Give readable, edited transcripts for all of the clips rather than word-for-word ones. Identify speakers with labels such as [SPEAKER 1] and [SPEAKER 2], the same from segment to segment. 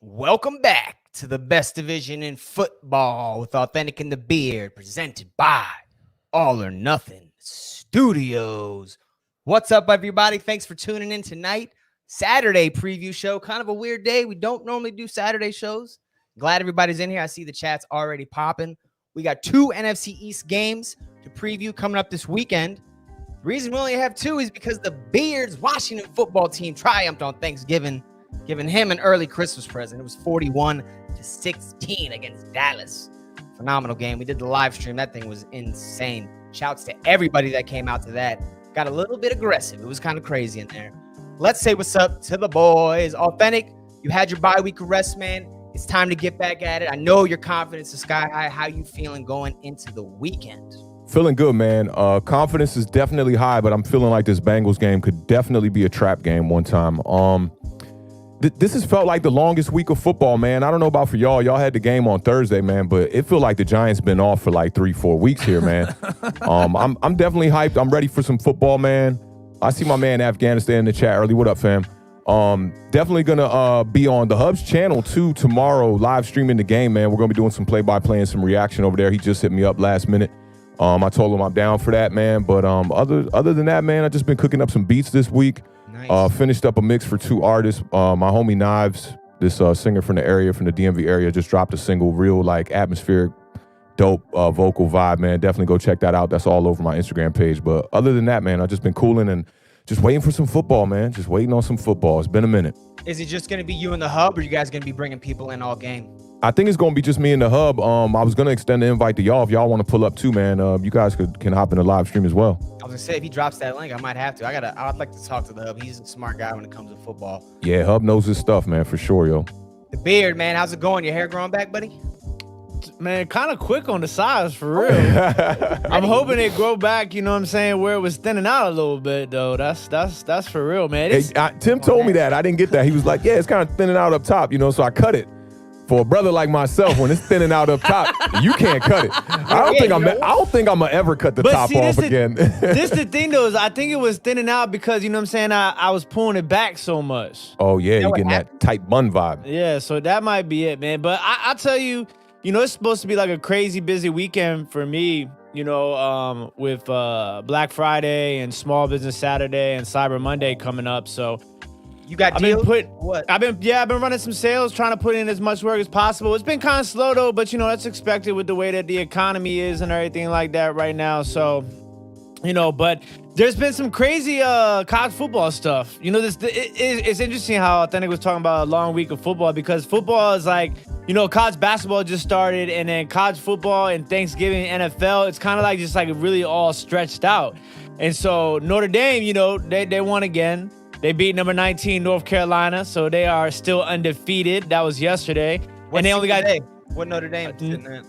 [SPEAKER 1] Welcome back to the best division in football with Awthentik and the Beard, presented by All or Nothing Studios. What's up, everybody? Thanks for tuning in tonight. Saturday preview show, kind of a weird day. We don't normally do Saturday shows. Glad everybody's in here. I see the chat's already popping. We got two NFC East games to preview coming up this weekend. The reason we only have two is because the Beard's Washington football team triumphed on Thanksgiving, giving him an early Christmas present. It was 41-16 against Dallas. Phenomenal game. We did the live stream. That thing was insane. Shouts to everybody that came out to that. Got a little bit aggressive. It was kind of crazy in there. Let's say what's up to the boys. Awthentik, you had your bye week of rest, man. It's time to get back at it. I know your confidence is sky high. How you feeling going into the weekend?
[SPEAKER 2] Feeling good, man. Confidence is definitely high, but I'm feeling like this Bengals game could definitely be a trap game one time. This has felt like the longest week of football, man. I don't know about for y'all. Y'all had the game on Thursday, man, but it feel like the Giants been off for like 3-4 weeks here, man. I'm definitely hyped. I'm ready for some football, man. I see my man Afghanistan in the chat early. What up, fam? Definitely gonna be on the Hubs channel too tomorrow, live streaming the game, man. We're gonna be doing some play-by-play and some reaction over there. He just hit me up last minute. I told him I'm down for that, man. But other than that, man, I just been cooking up some beats this week. Nice. Finished up a mix for two artists. My homie Knives, this singer from the area, from the DMV area, just dropped a single, real like atmospheric, dope vocal vibe, man. Definitely go check that out. That's all over my Instagram page. But other than that, man, I've just been cooling and just waiting for some football, man. Just waiting on some football. It's been a minute.
[SPEAKER 1] Is it just going to be you and the Hub, or you guys going to be bringing people in all game?
[SPEAKER 2] I think it's going to be just me and the Hub. I was going to extend the invite to y'all. If y'all want to pull up too, man, you guys can hop in the live stream as well.
[SPEAKER 1] I was going to say, if he drops that link, I might have to. I'd like to talk to the Hub. He's a smart guy when it comes to football.
[SPEAKER 2] Yeah, Hub knows his stuff, man, for sure, yo.
[SPEAKER 1] The Beard, man, how's it going? Your hair growing back, buddy?
[SPEAKER 3] Man, kind of quick on the sides, for real. I'm hoping it grow back, you know what I'm saying, where it was thinning out a little bit, though. That's for real, man.
[SPEAKER 2] Hey, Tim told me that. I didn't get that. He was like, yeah, it's kind of thinning out up top, you know, so I cut it. For a brother like myself, when it's thinning out up top, you can't cut it. I don't think I'm gonna ever cut the top off again.
[SPEAKER 3] This the thing, though, is I think it was thinning out because, you know what I'm saying, I was pulling it back so much.
[SPEAKER 2] Oh, yeah, you're getting that tight bun vibe.
[SPEAKER 3] Yeah, so that might be it, man. But I'll tell you, you know, it's supposed to be like a crazy busy weekend for me, you know, with Black Friday and Small Business Saturday and Cyber Monday coming up. So
[SPEAKER 1] you got deals?
[SPEAKER 3] I've been running some sales, trying to put in as much work as possible. It's been kind of slow though, but you know, that's expected with the way that the economy is and everything like that right now. So, you know, but there's been some crazy college football stuff. You know, it's interesting how Awthentik was talking about a long week of football, because football is like, you know, college basketball just started, and then college football and Thanksgiving, NFL, it's kind of like just like really all stretched out. And so Notre Dame, you know, they won again. They beat number 19 North Carolina, so they are still undefeated. That was yesterday.
[SPEAKER 1] And they only got what Notre Dame?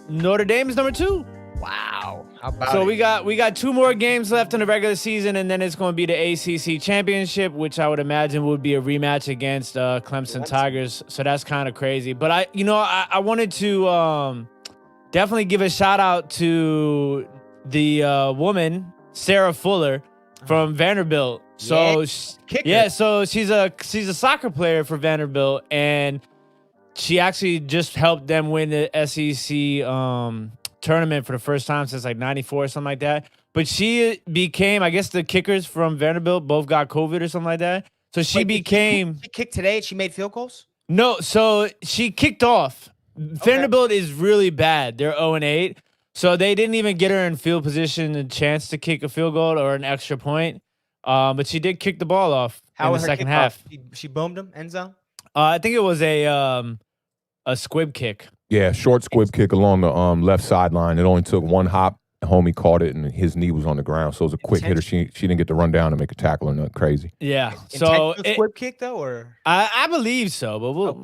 [SPEAKER 3] Notre Dame is number 2.
[SPEAKER 1] Wow. How about
[SPEAKER 3] so
[SPEAKER 1] it?
[SPEAKER 3] we got 2 more games left in the regular season, and then it's going to be the ACC championship, which I would imagine would be a rematch against Clemson Tigers. So that's kind of crazy. But I wanted to definitely give a shout out to the woman Sarah Fuller from Vanderbilt. So so she's a soccer player for Vanderbilt, and she actually just helped them win the SEC tournament for the first time since like 94 or something like that. But she became, I guess the kickers from Vanderbilt both got COVID or something like that. So she
[SPEAKER 1] kicked today and she made field goals?
[SPEAKER 3] No, so she kicked off. Okay. Vanderbilt is really bad. They're 0-8. So they didn't even get her in field position a chance to kick a field goal or an extra point. But she did kick the ball off in the second half.
[SPEAKER 1] She boomed him, end zone?
[SPEAKER 3] I think it was a squib kick.
[SPEAKER 2] Yeah, short squib kick along the left sideline. It only took one hop. Homie caught it, and his knee was on the ground. So it was a quick hitter. She didn't get to run down and make a tackle or nothing crazy.
[SPEAKER 3] Yeah.
[SPEAKER 1] So squib kick though, or
[SPEAKER 3] I believe so, but we'll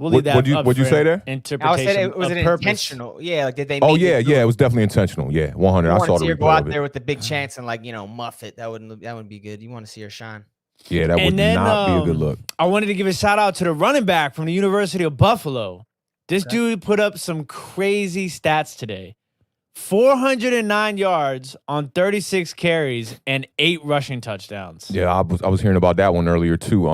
[SPEAKER 3] leave that.
[SPEAKER 2] What'd you say there?
[SPEAKER 3] Interpretation.
[SPEAKER 1] I would say was it
[SPEAKER 3] purpose.
[SPEAKER 1] intentional? Yeah, like did they?
[SPEAKER 2] Oh yeah, it was definitely intentional. Yeah, 100. I saw the replay
[SPEAKER 1] go out
[SPEAKER 2] of it.
[SPEAKER 1] there with the big chance and muff it. That wouldn't be good. You want to see her shine.
[SPEAKER 2] Yeah, that would not be a good look.
[SPEAKER 3] I wanted to give a shout out to the running back from the University of Buffalo. This dude put up some crazy stats today. 409 yards on 36 carries and 8 rushing touchdowns.
[SPEAKER 2] Yeah, I was hearing about that one earlier too.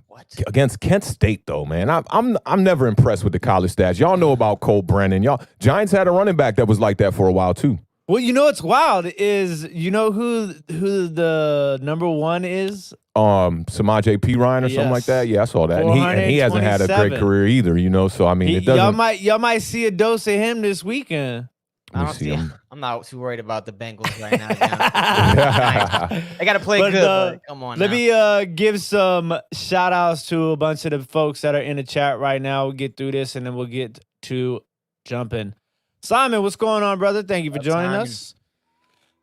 [SPEAKER 1] What?
[SPEAKER 2] Against Kent State though, man. I'm never impressed with the college stats. Y'all know about Cole Brennan. Y'all Giants had a running back that was like that for a while too.
[SPEAKER 3] Well, you know what's wild is who the number one is?
[SPEAKER 2] Samaje P. Ryan or something like that. Yeah, I saw that. And he hasn't had a great career either, you know. So I mean, it doesn't.
[SPEAKER 3] Y'all might see a dose of him this weekend.
[SPEAKER 1] I'm not too worried about the Bengals right now. They got to play good. But come on.
[SPEAKER 3] Let me give some shout outs to a bunch of the folks that are in the chat right now. We'll get through this and then we'll get to jumping. Simon, what's going on, brother? Thank you for joining us.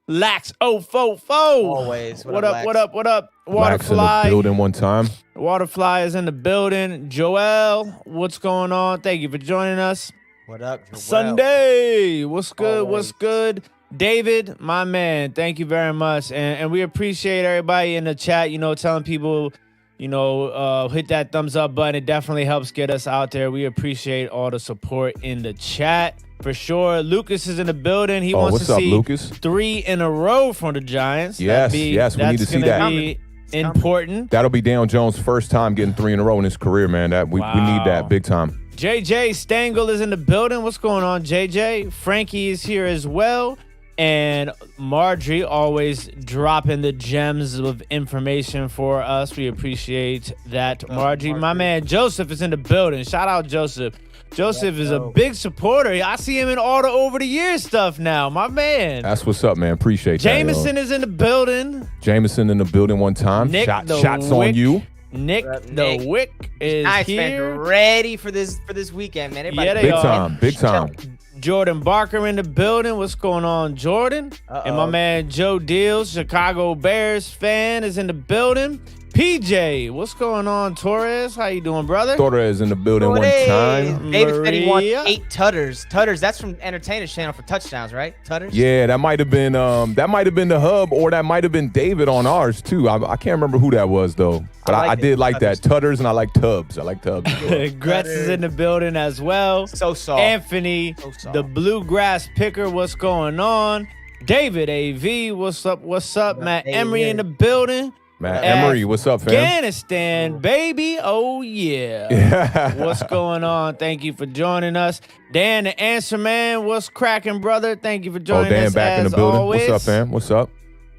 [SPEAKER 3] Lax 044.
[SPEAKER 1] Always.
[SPEAKER 3] What up?
[SPEAKER 2] Lax
[SPEAKER 3] Waterfly.
[SPEAKER 2] in the building one time.
[SPEAKER 3] Waterfly is in the building. Joel, what's going on? Thank you for joining us.
[SPEAKER 1] What up, Joel?
[SPEAKER 3] Sunday, what's good?
[SPEAKER 1] Always.
[SPEAKER 3] What's good? David, my man, thank you very much. And we appreciate everybody in the chat, telling people, hit that thumbs up button. It definitely helps get us out there. We appreciate all the support in the chat. For sure. Lucas is in the building. He wants to see
[SPEAKER 2] Lucas?
[SPEAKER 3] 3 in a row from the Giants.
[SPEAKER 2] Yes, we need to see that.
[SPEAKER 3] That's going to be important.
[SPEAKER 2] That'll be Daniel Jones' first time getting 3 in a row in his career, man. We need that big time.
[SPEAKER 3] JJ Stengel is in the building. What's going on, JJ? Frankie is here as well. And Marjorie always dropping the gems of information for us. We appreciate that, Marjorie. My man Joseph is in the building. Shout out Joseph. Joseph is a big supporter. I see him in all the over the years stuff now. My man.
[SPEAKER 2] That's what's up, man. Appreciate that.
[SPEAKER 3] Jameson is in the building.
[SPEAKER 2] Jameson in the building one time.
[SPEAKER 3] Nick
[SPEAKER 2] Shots on you.
[SPEAKER 3] Nick the Wick is
[SPEAKER 1] Nice,
[SPEAKER 3] here.
[SPEAKER 1] man. Ready for this weekend, man. Everybody
[SPEAKER 3] Yeah, they are.
[SPEAKER 2] Big time.
[SPEAKER 3] Jordan Barker in the building. What's going on, Jordan? And my man Joe Deals, Chicago Bears fan, is in the building. PJ, what's going on, Torres? How you doing, brother?
[SPEAKER 2] Torres in the building one time.
[SPEAKER 1] David said he won 8 tutters. Tutters, that's from Entertainers Channel for touchdowns, right? Tutters?
[SPEAKER 2] Yeah, that might have been the hub, or that might have been David on ours too. I can't remember who that was though. But I did like that. Tutters, and I like Tubbs. I like Tubbs.
[SPEAKER 3] Gretz is in the building as well.
[SPEAKER 1] So soft.
[SPEAKER 3] Anthony, the Bluegrass Picker, what's going on? David AV, what's up? What's up? Matt Emery in the building.
[SPEAKER 2] Matt Emery, what's up, fam?
[SPEAKER 3] Afghanistan, baby. Oh, yeah. What's going on? Thank you for joining us. Dan, the Answer Man, what's cracking, brother? Thank you for joining us.
[SPEAKER 2] Dan back in the building.
[SPEAKER 3] Always.
[SPEAKER 2] What's up, fam? What's up?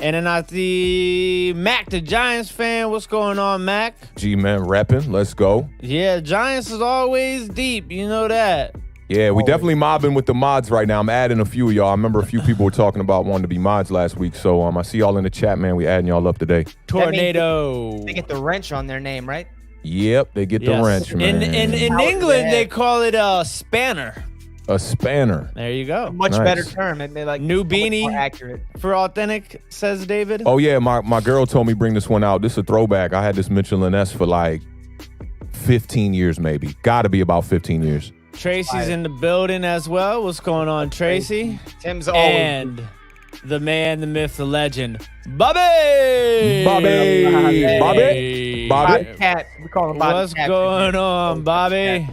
[SPEAKER 3] And then I see Mack, the Giants fan. What's going on, Mac?
[SPEAKER 2] G-Man repping. Let's go.
[SPEAKER 3] Yeah, Giants is always deep. You know that.
[SPEAKER 2] Yeah, we definitely mobbing with the mods right now. I'm adding a few of y'all. I remember a few people were talking about wanting to be mods last week. So I see y'all in the chat, man. We adding y'all up today.
[SPEAKER 3] Tornado.
[SPEAKER 1] They get the wrench on their name, right?
[SPEAKER 2] Yep, they get the wrench, man.
[SPEAKER 3] In England, they call it a spanner.
[SPEAKER 2] A spanner.
[SPEAKER 3] There you go.
[SPEAKER 1] Much better term. It made
[SPEAKER 3] new beanie.
[SPEAKER 1] More accurate.
[SPEAKER 3] For Awthentik, says David.
[SPEAKER 2] Oh, yeah, my girl told me bring this one out. This is a throwback. I had this Michelin S for like 15 years maybe. Got to be about 15 years.
[SPEAKER 3] Tracy's in the building as well. What's going on, Tracy?
[SPEAKER 1] Tim's always.
[SPEAKER 3] And the man, the myth, the legend, Bobby.
[SPEAKER 2] Bobby.
[SPEAKER 1] Cat. We call him Bobby.
[SPEAKER 3] What's going on, Bobby?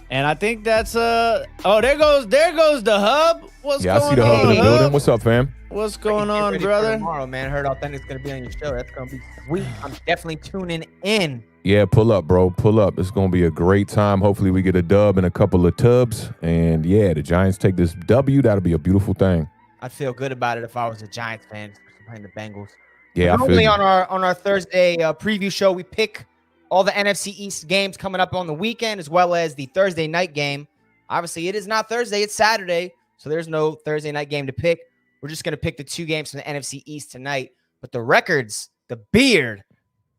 [SPEAKER 3] And I think that's there goes the hub. What's going on?
[SPEAKER 2] I see the hub in the building. What's up, fam?
[SPEAKER 3] What's going on, brother?
[SPEAKER 1] Tomorrow, man. Heard Awthentik's gonna be on your show. That's gonna be sweet. I'm definitely tuning in.
[SPEAKER 2] Yeah, pull up, bro. Pull up. It's going to be a great time. Hopefully we get a dub and a couple of tubs. And, yeah, the Giants take this W. That'll be a beautiful thing.
[SPEAKER 1] I'd feel good about it if I was a Giants fan playing the Bengals.
[SPEAKER 2] Yeah,
[SPEAKER 1] normally on our Thursday preview show, we pick all the NFC East games coming up on the weekend, as well as the Thursday night game. Obviously, it is not Thursday. It's Saturday, so there's no Thursday night game to pick. We're just going to pick the 2 games from the NFC East tonight. But the records, the beard,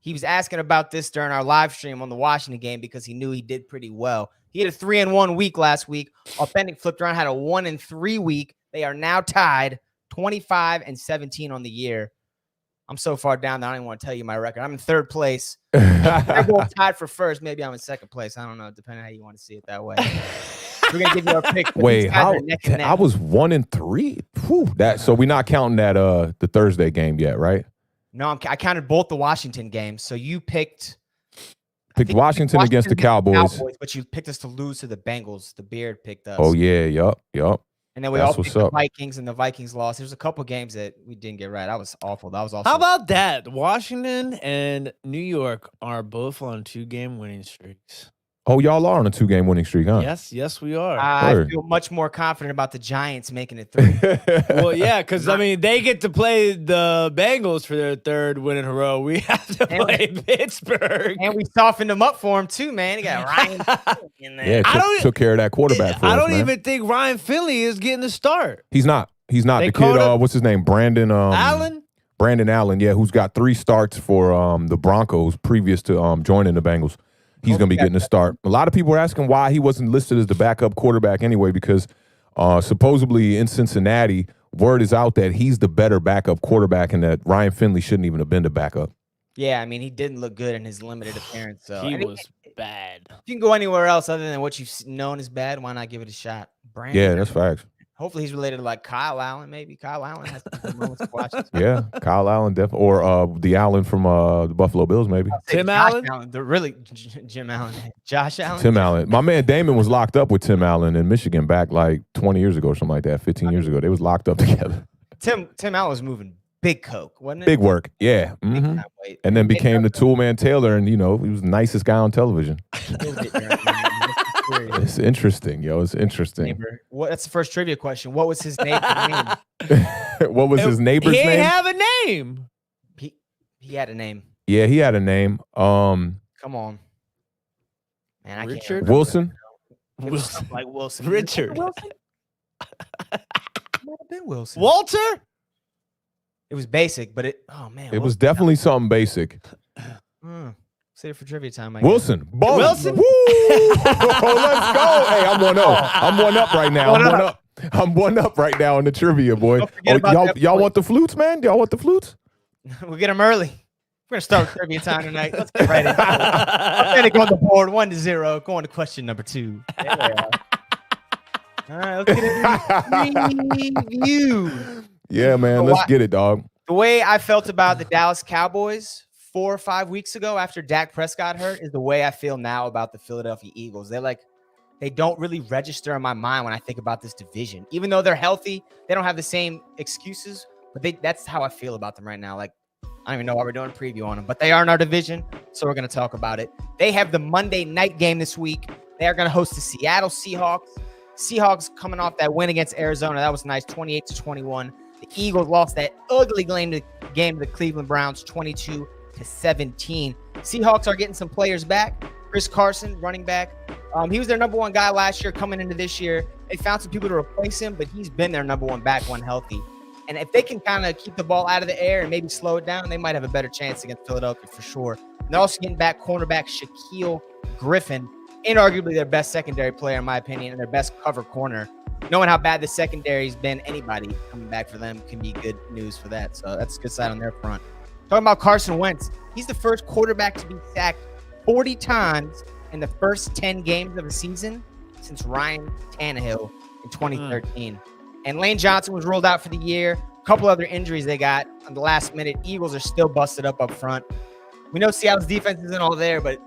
[SPEAKER 1] he was asking about this during our live stream on the Washington game because he knew he did pretty well. He had a 3-1 week last week. Awthentik flipped around, had a 1-3 week. They are now tied 25-17 on the year. I'm so far down that I don't even want to tell you my record. I'm in 3rd place. They're both tied for 1st. Maybe I'm in 2nd place. I don't know, depending on how you want to see it that way. We're gonna give you our pick.
[SPEAKER 2] Wait, how? I was 1-3. Whew, so we're not counting that the Thursday game yet, right?
[SPEAKER 1] No, I counted both the Washington games. So you picked
[SPEAKER 2] Washington against the Cowboys.
[SPEAKER 1] But you picked us to lose to the Bengals. The beard picked us.
[SPEAKER 2] Oh yeah, yup.
[SPEAKER 1] And then we all picked the Vikings, and the Vikings lost. There's a couple games that we didn't get right. That was awful. That was also.
[SPEAKER 3] How about that? Washington and New York are both on 2-game winning streaks.
[SPEAKER 2] Oh, y'all are on a 2-game winning streak, huh?
[SPEAKER 3] Yes, we are.
[SPEAKER 1] I feel much more confident about the Giants making it 3.
[SPEAKER 3] Well, yeah, because, I mean, they get to play the Bengals for their 3rd win in a row. We have to play Pittsburgh.
[SPEAKER 1] And we softened them up for him, too, man. He got Ryan in there.
[SPEAKER 2] Yeah, took care of that quarterback for us,
[SPEAKER 3] I don't
[SPEAKER 2] man.
[SPEAKER 3] even think Ryan Finley is getting the start.
[SPEAKER 2] He's not. The kid, what's his name? Brandon Allen? Brandon Allen, yeah, who's got 3 starts for the Broncos previous to joining the Bengals. He's going to be getting a start. A lot of people are asking why he wasn't listed as the backup quarterback anyway, because supposedly in Cincinnati, word is out that he's the better backup quarterback and that Ryan Finley shouldn't even have been the backup.
[SPEAKER 1] Yeah, I mean, he didn't look good in his limited appearance. So
[SPEAKER 3] he was bad.
[SPEAKER 1] If you can go anywhere else other than what you've known as bad, why not give it a shot? Brandon,
[SPEAKER 2] yeah, that's facts.
[SPEAKER 1] Hopefully he's related to like Kyle Allen. Maybe Kyle Allen has some moments to watch.
[SPEAKER 2] Yeah, Kyle Allen definitely, or the Allen from the Buffalo Bills, maybe.
[SPEAKER 3] Tim Allen?
[SPEAKER 1] Jim Allen. Josh Allen?
[SPEAKER 2] Tim Allen. My man Damon was locked up with Tim Allen in Michigan back like 20 years ago or something like that, 15 years ago. They was locked up together.
[SPEAKER 1] Tim Allen was moving big coke, wasn't it?
[SPEAKER 2] Big work, yeah. Mm-hmm. And then became the Toolman Taylor, and, he was the nicest guy on television. It's interesting, yo. It's interesting.
[SPEAKER 1] That's the first trivia question. What was his neighbor's name?
[SPEAKER 2] What was his neighbor's name?
[SPEAKER 3] He didn't have a name.
[SPEAKER 1] He had a name.
[SPEAKER 2] Yeah, he had a name.
[SPEAKER 1] Come on. Man, I
[SPEAKER 3] Richard?
[SPEAKER 1] can't
[SPEAKER 2] Wilson?
[SPEAKER 1] Wilson. Like Wilson.
[SPEAKER 3] Richard.
[SPEAKER 1] Wilson? Might have been Wilson.
[SPEAKER 3] Walter?
[SPEAKER 1] It was basic, but it
[SPEAKER 2] was definitely something basic.
[SPEAKER 1] Save it for trivia time.
[SPEAKER 2] Wilson. Boom.
[SPEAKER 3] Wilson?
[SPEAKER 2] Woo! Let's go. Hey, I'm 1-0. I'm 1-up right now. I'm 1-up right now in the trivia, boy. Y'all want the flutes, man? Y'all want the flutes?
[SPEAKER 1] We'll get them early. We're going to start with trivia time tonight. Let's get right into it. I'm going to go on the board 1-0. Going to question number 2. There we are. All right, let's get into review.
[SPEAKER 2] Yeah, man. Let's get it, dog.
[SPEAKER 1] The way I felt about the Dallas Cowboys 4 or 5 weeks ago after Dak Prescott hurt is the way I feel now about the Philadelphia Eagles. They don't really register in my mind when I think about this division. Even though they're healthy, they don't have the same excuses, but that's how I feel about them right now. Like, I don't even know why we're doing a preview on them, but they are in our division, so we're going to talk about it. They have the Monday night game this week. They are going to host the Seattle Seahawks. Seahawks coming off that win against Arizona. That was nice, 28-21. The Eagles lost that ugly game to the Cleveland Browns, 22-17. Seahawks are getting some players back. Chris Carson, running back. He was their number 1 guy last year. Coming into this year, they found some people to replace him, but he's been their number 1 back when healthy. And if they can kind of keep the ball out of the air and maybe slow it down, they might have a better chance against Philadelphia for sure. And they're also getting back cornerback Shaquille Griffin, inarguably their best secondary player, in my opinion, and their best cover corner. Knowing how bad the secondary's been, anybody coming back for them can be good news for that. So that's a good side on their front. Talking about Carson Wentz, he's the first quarterback to be sacked 40 times in the first 10 games of a season since Ryan Tannehill in 2013. And Lane Johnson was ruled out for the year. A couple other injuries they got on the last minute. Eagles are still busted up front. We know Seattle's defense isn't all there, but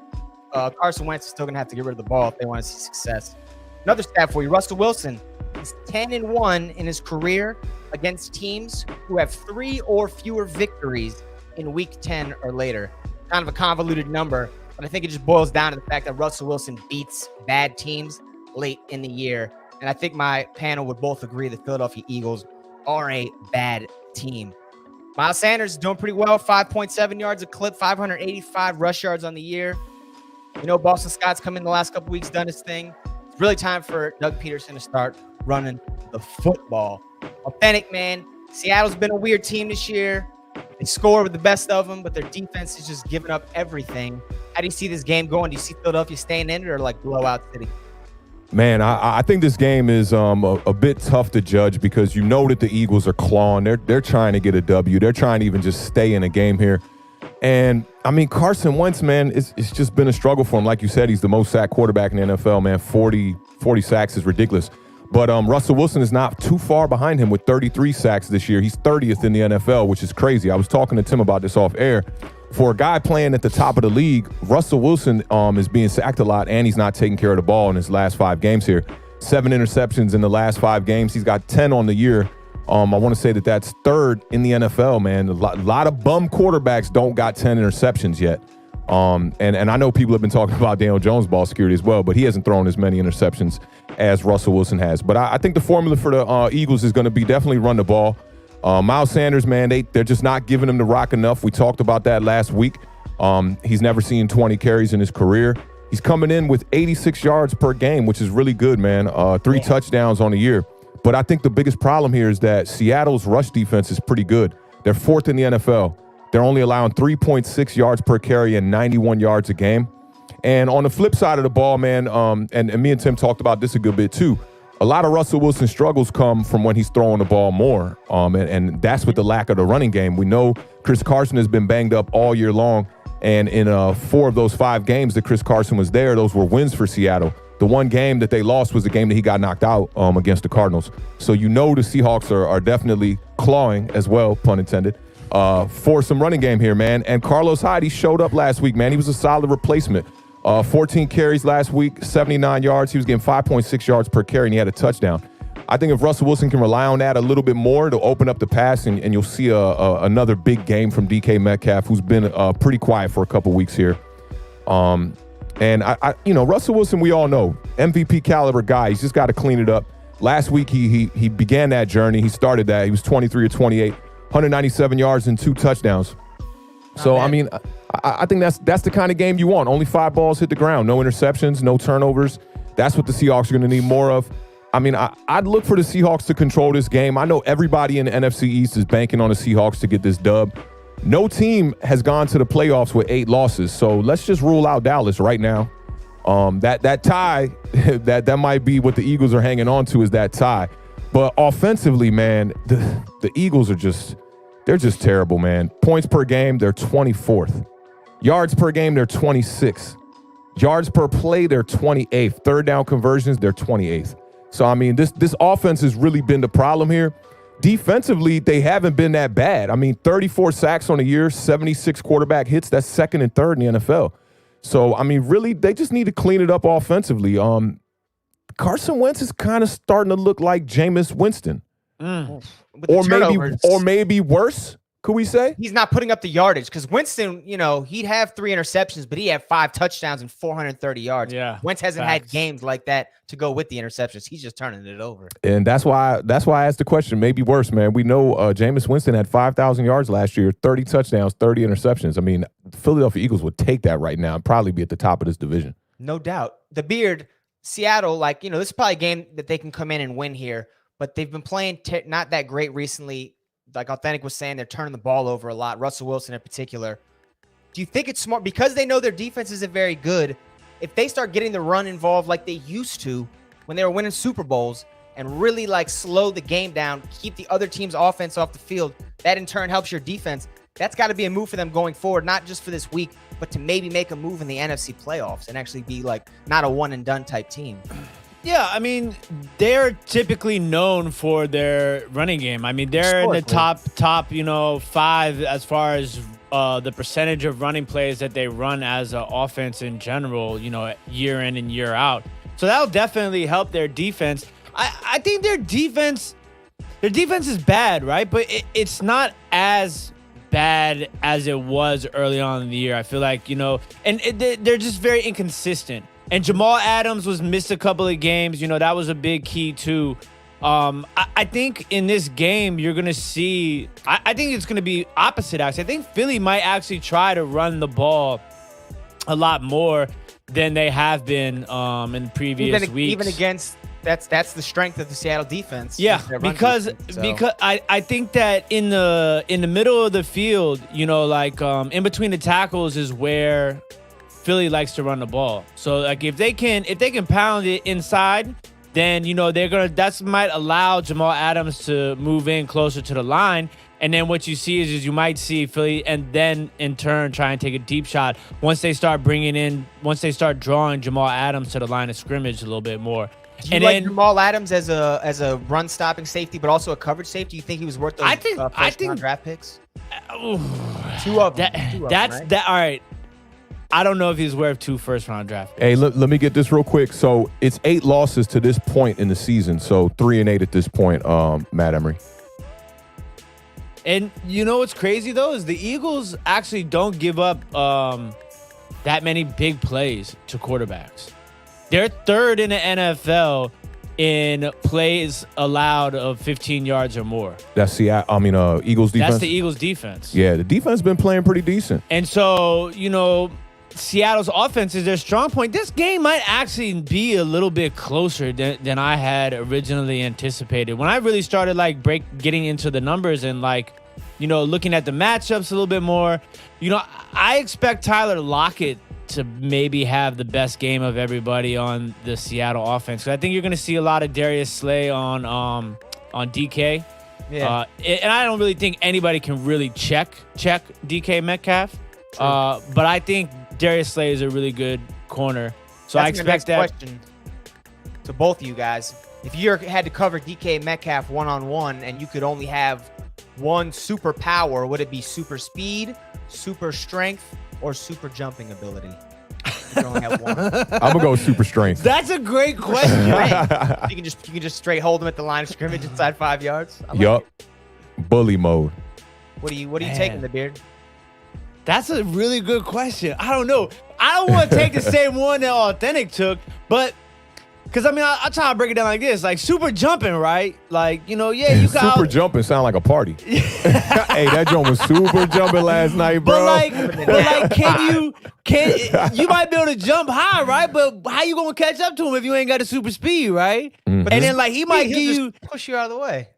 [SPEAKER 1] Carson Wentz is still going to have to get rid of the ball if they want to see success. Another stat for you, Russell Wilson is 10-1 in his career against teams who have 3 or fewer victories in week 10 or later. Kind of a convoluted number, but I think it just boils down to the fact that Russell Wilson beats bad teams late in the year. And I think my panel would both agree the Philadelphia Eagles are a bad team. Miles Sanders is doing pretty well, 5.7 yards a clip, 585 rush yards on the year. You know, Boston Scott's come in the last couple weeks, done his thing. It's really time for Doug Peterson to start running the football. Awthentik, man. Seattle's been a weird team this year. They score with the best of them, but their defense is just giving up everything. How do you see this game going? Do you see Philadelphia staying in it or like blowout city?
[SPEAKER 2] Man, I think this game is a bit tough to judge because you know that the Eagles are clawing. They're trying to get a W. They're trying to even just stay in a game here. And, I mean, Carson Wentz, man, it's just been a struggle for him. Like you said, he's the most sacked quarterback in the NFL, man. 40 sacks is ridiculous. But Russell Wilson is not too far behind him with 33 sacks this year. He's 30th in the NFL, which is crazy. I was talking to Tim about this off air. For a guy playing at the top of the league, Russell Wilson is being sacked a lot, and he's not taking care of the ball in his last 5 games here. 7 interceptions in the last 5 games. He's got 10 on the year. I want to say that that's third in the NFL, man. A lot of bum quarterbacks don't got 10 interceptions yet. And I know people have been talking about Daniel Jones' ball security as well, but he hasn't thrown as many interceptions as Russell Wilson has. But I think the formula for the Eagles is going to be definitely run the ball. Miles Sanders, man, they're just not giving him the rock enough. We talked about that last week. He's never seen 20 carries in his career. He's coming in with 86 yards per game, which is really good, man. 3 touchdowns on the year. But I think the biggest problem here is that Seattle's rush defense is pretty good. They're 4th in the NFL. They're only allowing 3.6 yards per carry and 91 yards a game. And on the flip side of the ball, man, and me and Tim talked about this a good bit too, a lot of Russell Wilson's struggles come from when he's throwing the ball more. And that's with the lack of the running game. We know Chris Carson has been banged up all year long. And in 4 of those 5 games that Chris Carson was there, those were wins for Seattle. The one game that they lost was the game that he got knocked out against the Cardinals. So the Seahawks are definitely clawing as well, pun intended, for some running game here, man. And Carlos Hyde, he showed up last week, man. He was a solid replacement. 14 carries last week, 79 yards. He was getting 5.6 yards per carry, and he had a touchdown. I think if Russell Wilson can rely on that a little bit more to open up the pass, and you'll see another big game from DK Metcalf, who's been pretty quiet for a couple weeks here. And Russell Wilson, we all know, MVP caliber guy. He's just got to clean it up. Last week, he began that journey. He started that. He was 23 or 28, 197 yards and 2 touchdowns. So, I mean, I think that's the kind of game you want. Only 5 balls hit the ground, no interceptions, no turnovers. That's what the Seahawks are going to need more of. I mean, I'd look for the Seahawks to control this game. I know everybody in the NFC East is banking on the Seahawks to get this dub. No team has gone to the playoffs with 8 losses, so let's just rule out Dallas right now. That tie, that might be what the Eagles are hanging on to, is that tie. But offensively, man, the Eagles they're just terrible, man. Points per game, they're 24th. Yards per game, they're 26th. Yards per play, they're 28th. Third down conversions, they're 28th. So, I mean, this offense has really been the problem here. Defensively, they haven't been that bad. I mean, 34 sacks on the year, 76 quarterback hits. That's 2nd and 3rd in the NFL. So, I mean, really, they just need to clean it up offensively. Carson Wentz is kind of starting to look like Jameis Winston. Or maybe worse, could we say?
[SPEAKER 1] He's not putting up the yardage because Winston, he'd have 3 interceptions, but he had 5 touchdowns and 430 yards.
[SPEAKER 3] Yeah,
[SPEAKER 1] Wentz hasn't had games like that to go with the interceptions. He's just turning it over.
[SPEAKER 2] And that's why I asked the question, maybe worse, man. We know Jameis Winston had 5,000 yards last year, 30 touchdowns, 30 interceptions. I mean, the Philadelphia Eagles would take that right now and probably be at the top of this division.
[SPEAKER 1] No doubt. The Beard, Seattle, this is probably a game that they can come in and win here, but they've been playing not that great recently. Like Awthentik was saying, they're turning the ball over a lot, Russell Wilson in particular. Do you think it's smart, because they know their defense isn't very good, if they start getting the run involved like they used to when they were winning Super Bowls and really slow the game down, keep the other team's offense off the field, that in turn helps your defense? That's got to be a move for them going forward, not just for this week, but to maybe make a move in the NFC playoffs and actually be not a one and done type team.
[SPEAKER 3] Yeah, I mean, they're typically known for their running game. I mean, they're in the top 5 as far as the percentage of running plays that they run as an offense in general, year in and year out. So that'll definitely help their defense. I think their defense is bad, right? But it's not as bad as it was early on in the year. I feel like, they're just very inconsistent. And Jamal Adams was missed a couple of games. That was a big key too. I think in this game, you're going to see, I think it's going to be opposite, actually. I think Philly might actually try to run the ball a lot more than they have been in previous weeks. Even against,
[SPEAKER 1] that's the strength of the Seattle defense.
[SPEAKER 3] Yeah, because I think that in the middle of the field, in between the tackles is where Philly likes to run the ball. So if they can pound it inside, then that might allow Jamal Adams to move in closer to the line. And then what you see is you might see Philly and then in turn try and take a deep shot once they start drawing Jamal Adams to the line of scrimmage a little bit more.
[SPEAKER 1] Do you like Jamal Adams as a run stopping safety, but also a coverage safety? Do you think he was worth those first round draft picks? 2 of them.
[SPEAKER 3] All right. I don't know if he's worth 2 first-round draft picks.
[SPEAKER 2] Hey, let me get this real quick. So it's 8 losses to this point in the season. So 3-8 at this point, Matt Emery.
[SPEAKER 3] And you know what's crazy, though, is the Eagles actually don't give up that many big plays to quarterbacks. They're 3rd in the NFL in plays allowed of 15 yards or more.
[SPEAKER 2] That's Eagles defense?
[SPEAKER 3] That's the Eagles defense.
[SPEAKER 2] Yeah, the defense has been playing pretty decent.
[SPEAKER 3] And so, Seattle's offense is their strong point. This game might actually be a little bit closer than I had originally anticipated. When I really started getting into the numbers and looking at the matchups a little bit more, I expect Tyler Lockett to maybe have the best game of everybody on the Seattle offense. So I think you're going to see a lot of Darius Slay on DK.
[SPEAKER 1] Yeah.
[SPEAKER 3] And I don't really think anybody can really check DK Metcalf. But I think Darius Slay is a really good corner. So I expect that.
[SPEAKER 1] Question to both of you guys. If you had to cover DK Metcalf one-on-one and you could only have one superpower, would it be super speed, super strength, or super jumping ability? You only have one.
[SPEAKER 2] I'm gonna go super strength.
[SPEAKER 3] That's a great question.
[SPEAKER 1] You can just straight hold him at the line of scrimmage inside 5 yards.
[SPEAKER 2] Yup. Bully mode.
[SPEAKER 1] What are you taking, the beard?
[SPEAKER 3] That's a really good question. I don't know. I don't want to take the same one that Awthentik took, but because I try to break it down like this, super jumping, right? You got
[SPEAKER 2] super jumping sound like a party. Hey, that joint was super jumping last night, bro.
[SPEAKER 3] You might be able to jump high, right? But how you gonna catch up to him if you ain't got a super speed, right?
[SPEAKER 2] Mm-hmm.
[SPEAKER 3] And then he might give you
[SPEAKER 1] push you out of the way.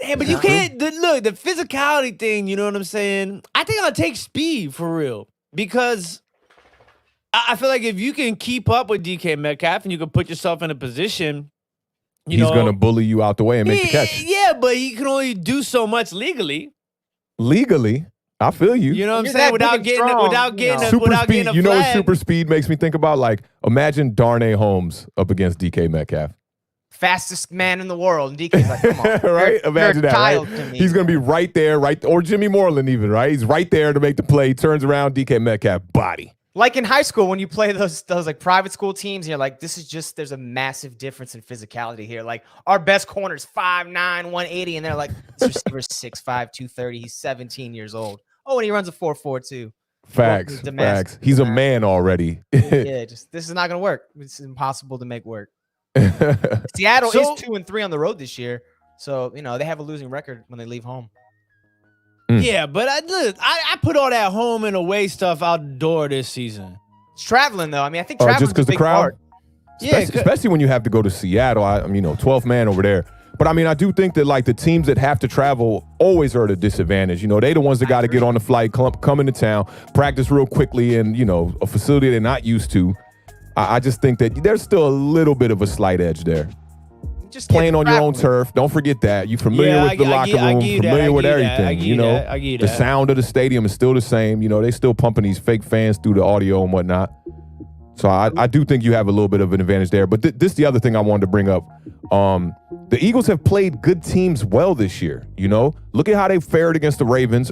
[SPEAKER 3] Yeah, but you can't. The physicality thing. You know what I'm saying? I think I'll take speed for real because I feel like if you can keep up with DK Metcalf and you can put yourself in a position,
[SPEAKER 2] he's gonna bully you out the way and make the catch.
[SPEAKER 3] Yeah, but he can only do so much legally.
[SPEAKER 2] Legally, I feel you.
[SPEAKER 3] You know what I'm saying? Without getting
[SPEAKER 2] super
[SPEAKER 3] without
[SPEAKER 2] speed.
[SPEAKER 3] getting a
[SPEAKER 2] You know what
[SPEAKER 3] flag.
[SPEAKER 2] super speed makes me think about? Imagine Darnay Holmes up against DK Metcalf.
[SPEAKER 1] Fastest man in the world. And DK's like, come on.
[SPEAKER 2] Right? Imagine that, right?
[SPEAKER 1] To me.
[SPEAKER 2] He's going to be right there, or Jimmy Moreland even, right? He's right there to make the play, turns around, DK Metcalf, body.
[SPEAKER 1] Like in high school, when you play those private school teams, and you're like, there's a massive difference in physicality here. Our best corner's 5'9", 180, and they're like, this receiver's 6'5", 230. He's 17 years old. Oh, and he runs a 4.42. 2.
[SPEAKER 2] Facts. He's a man already.
[SPEAKER 1] Yeah, this is not going to work. It's impossible to make work. Seattle is 2-3 on the road this year, so they have a losing record when they leave home.
[SPEAKER 3] Yeah, but I put all that home and away stuff outdoor this season.
[SPEAKER 1] It's traveling though. I think traveling
[SPEAKER 2] just because the crowd.
[SPEAKER 3] Yeah,
[SPEAKER 2] especially when you have to go to Seattle. 12 man over there. But I do think that the teams that have to travel always are at a disadvantage. They the ones that got to get on the flight, come into town, practice real quickly, and a facility they're not used to. I just think that there's still a little bit of a slight edge there. Just playing on your own turf. Don't forget that. You're familiar with the locker room, familiar with everything. The sound of the stadium is still the same. They still pumping these fake fans through the audio and whatnot. So I do think you have a little bit of an advantage there. But this is the other thing I wanted to bring up. The Eagles have played good teams well this year. Look at how they fared against the Ravens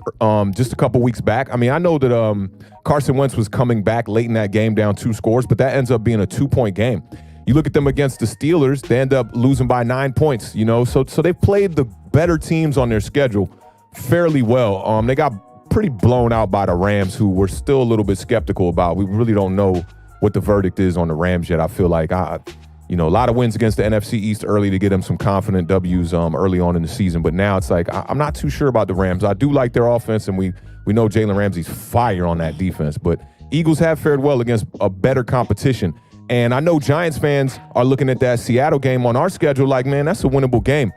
[SPEAKER 2] just a couple weeks back. I know that Carson Wentz was coming back late in that game down 2 scores, but that ends up being a 2-point game. You look at them against the Steelers, they end up losing by 9 points. So they've played the better teams on their schedule fairly well. They got pretty blown out by the Rams, who we're still a little bit skeptical about. We really don't know what the verdict is on the Rams yet. I feel like a lot of wins against the NFC East early to get them some confident W's early on in the season. But now it's I'm not too sure about the Rams. I do like their offense, and we know Jalen Ramsey's fire on that defense. But Eagles have fared well against a better competition. And I know Giants fans are looking at that Seattle game on our schedule like, man, that's a winnable game.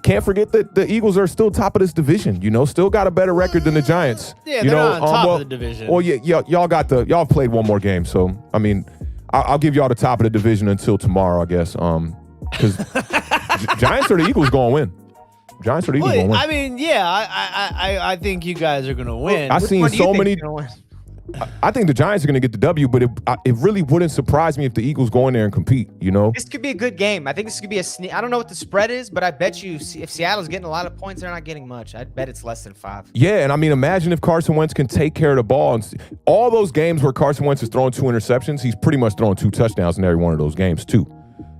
[SPEAKER 2] Can't forget that the Eagles are still top of this division. Still got a better record than the Giants.
[SPEAKER 3] Yeah, they're not on top of the division.
[SPEAKER 2] Well, yeah, y'all played one more game, so I'll give y'all the top of the division until tomorrow, I guess. Because Giants or the Eagles going to win. Giants or the Eagles going to win.
[SPEAKER 3] I think you guys are going to win.
[SPEAKER 2] I've seen so many. I think the Giants are going to get the W, but it really wouldn't surprise me if the Eagles go in there and compete, you know?
[SPEAKER 1] This could be a good game. I think this could be I don't know what the spread is, but I bet you if Seattle's getting a lot of points, they're not getting much. I'd bet it's less than 5.
[SPEAKER 2] Yeah, and I mean, imagine if Carson Wentz can take care of the ball. And all those games where Carson Wentz is throwing 2 interceptions, he's pretty much throwing 2 touchdowns in every one of those games too.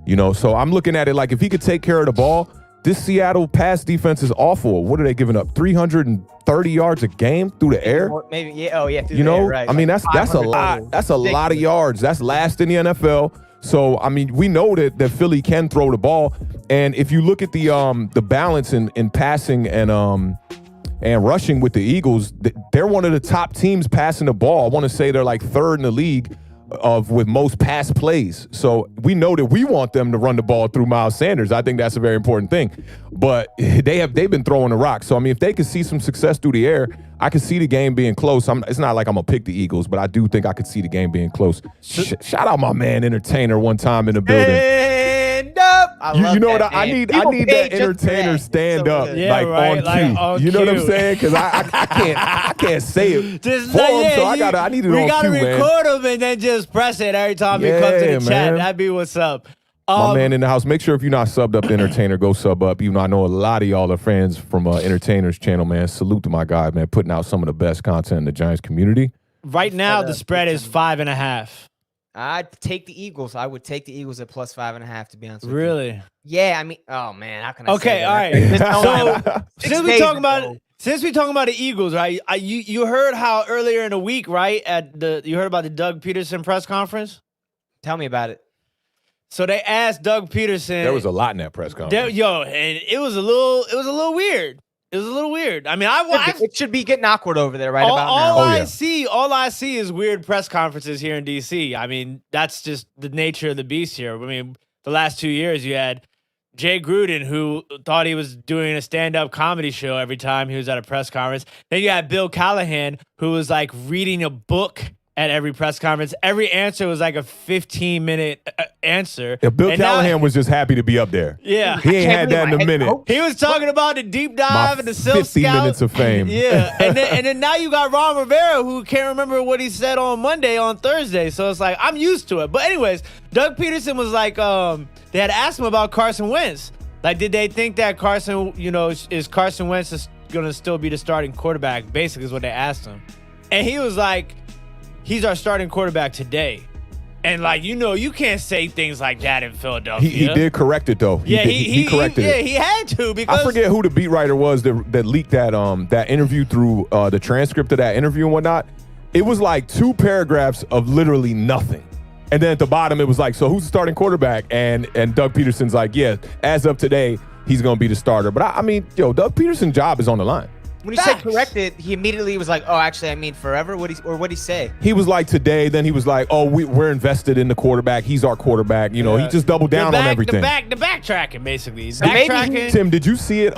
[SPEAKER 2] You know, so I'm looking at it like if he could take care of the ball, this Seattle pass defense is awful. What are they giving up? 330 yards a game through the air?
[SPEAKER 1] Maybe, yeah. Oh, yeah.
[SPEAKER 2] You know,
[SPEAKER 1] right.
[SPEAKER 2] I mean, that's a lot. That's a lot of yards. That's last in the NFL. So, I mean, we know that Philly can throw the ball. And if you look at the balance in passing and rushing with the Eagles, they're one of the top teams passing the ball. I want to say they're like 3rd in the league with most pass plays. So we know that we want them to run the ball through Miles Sanders. I think that's a very important thing. But they've been throwing the rock. So I mean, if they could see some success through the air, I could see the game being close. It's not like I'm gonna pick the Eagles, but I do think I could see the game being close. Shout out my man Entertainer one time in the building.
[SPEAKER 1] Stand up.
[SPEAKER 2] You know what? I need that Entertainer stand up,
[SPEAKER 3] Yeah,
[SPEAKER 2] like
[SPEAKER 3] right,
[SPEAKER 2] on cue. You know what I'm
[SPEAKER 3] cue.
[SPEAKER 2] saying? Because I can't say it
[SPEAKER 3] Just
[SPEAKER 2] for him, so
[SPEAKER 3] yeah,
[SPEAKER 2] I need it
[SPEAKER 3] we
[SPEAKER 2] on
[SPEAKER 3] gotta
[SPEAKER 2] cue, man.
[SPEAKER 3] record him and then just press it every time he comes in the chat.
[SPEAKER 2] man.
[SPEAKER 3] That'd be what's up.
[SPEAKER 2] My man in the house, make sure if you're not subbed up to Entertainer, go sub up. Even though I know a lot of y'all are friends from Entertainer's channel, man. Salute to my guy, man, putting out some of the best content in the Giants community.
[SPEAKER 3] Right now, the spread is 5.5.
[SPEAKER 1] I'd take the Eagles. I would take the Eagles at plus 5.5, to be honest with you.
[SPEAKER 3] Really?
[SPEAKER 1] Yeah, I mean, oh, man, how can I say
[SPEAKER 3] Okay,
[SPEAKER 1] that?
[SPEAKER 3] all right.
[SPEAKER 1] So,
[SPEAKER 3] Since we talking about the Eagles, right? You heard how earlier in the week, right? You heard about the Doug Peterson press conference?
[SPEAKER 1] Tell me about it.
[SPEAKER 3] So they asked Doug Peterson.
[SPEAKER 2] There was a lot in that press conference.
[SPEAKER 3] And it was a little weird. It was a little weird. I mean,
[SPEAKER 1] It should be getting awkward over there about now.
[SPEAKER 3] All I see is weird press conferences here in DC. I mean, that's just the nature of the beast here. I mean, the last 2 years you had Jay Gruden, who thought he was doing a stand-up comedy show every time he was at a press conference. Then you had Bill Callahan, who was like reading a book at every press conference. Every answer was like a 15-minute answer.
[SPEAKER 2] Yeah, Bill Callahan was just happy to be up there.
[SPEAKER 3] Yeah.
[SPEAKER 2] He ain't had that in a minute.
[SPEAKER 3] He was talking about the deep dive and the Silk
[SPEAKER 2] 50
[SPEAKER 3] Scout.
[SPEAKER 2] minutes of fame.
[SPEAKER 3] Yeah. and then now you got Ron Rivera, who can't remember what he said on Monday, on Thursday. So it's like, I'm used to it. But anyways, Doug Peterson was like, they had asked him about Carson Wentz. Like, did they think that Carson, is Carson Wentz going to still be the starting quarterback? Basically is what they asked him. And he was like, he's our starting quarterback today. And like, you can't say things like that in Philadelphia.
[SPEAKER 2] He did correct it though. He corrected it.
[SPEAKER 3] Yeah, he had to, because
[SPEAKER 2] I forget who the beat writer was that leaked that interview through the transcript of that interview and whatnot. It was like 2 paragraphs of literally nothing. And then at the bottom it was like, so who's the starting quarterback? And Doug Peterson's like, yeah, as of today, he's gonna be the starter. But I mean, Doug Peterson's job is on the line.
[SPEAKER 1] When he said corrected, he immediately was like, "Oh, actually, I mean forever." What'd he say?
[SPEAKER 2] He was like today. Then he was like, "Oh, we're invested in the quarterback. He's our quarterback." He just doubled down on everything.
[SPEAKER 3] The backtracking, basically. Backtracking.
[SPEAKER 2] Tim, did you see it?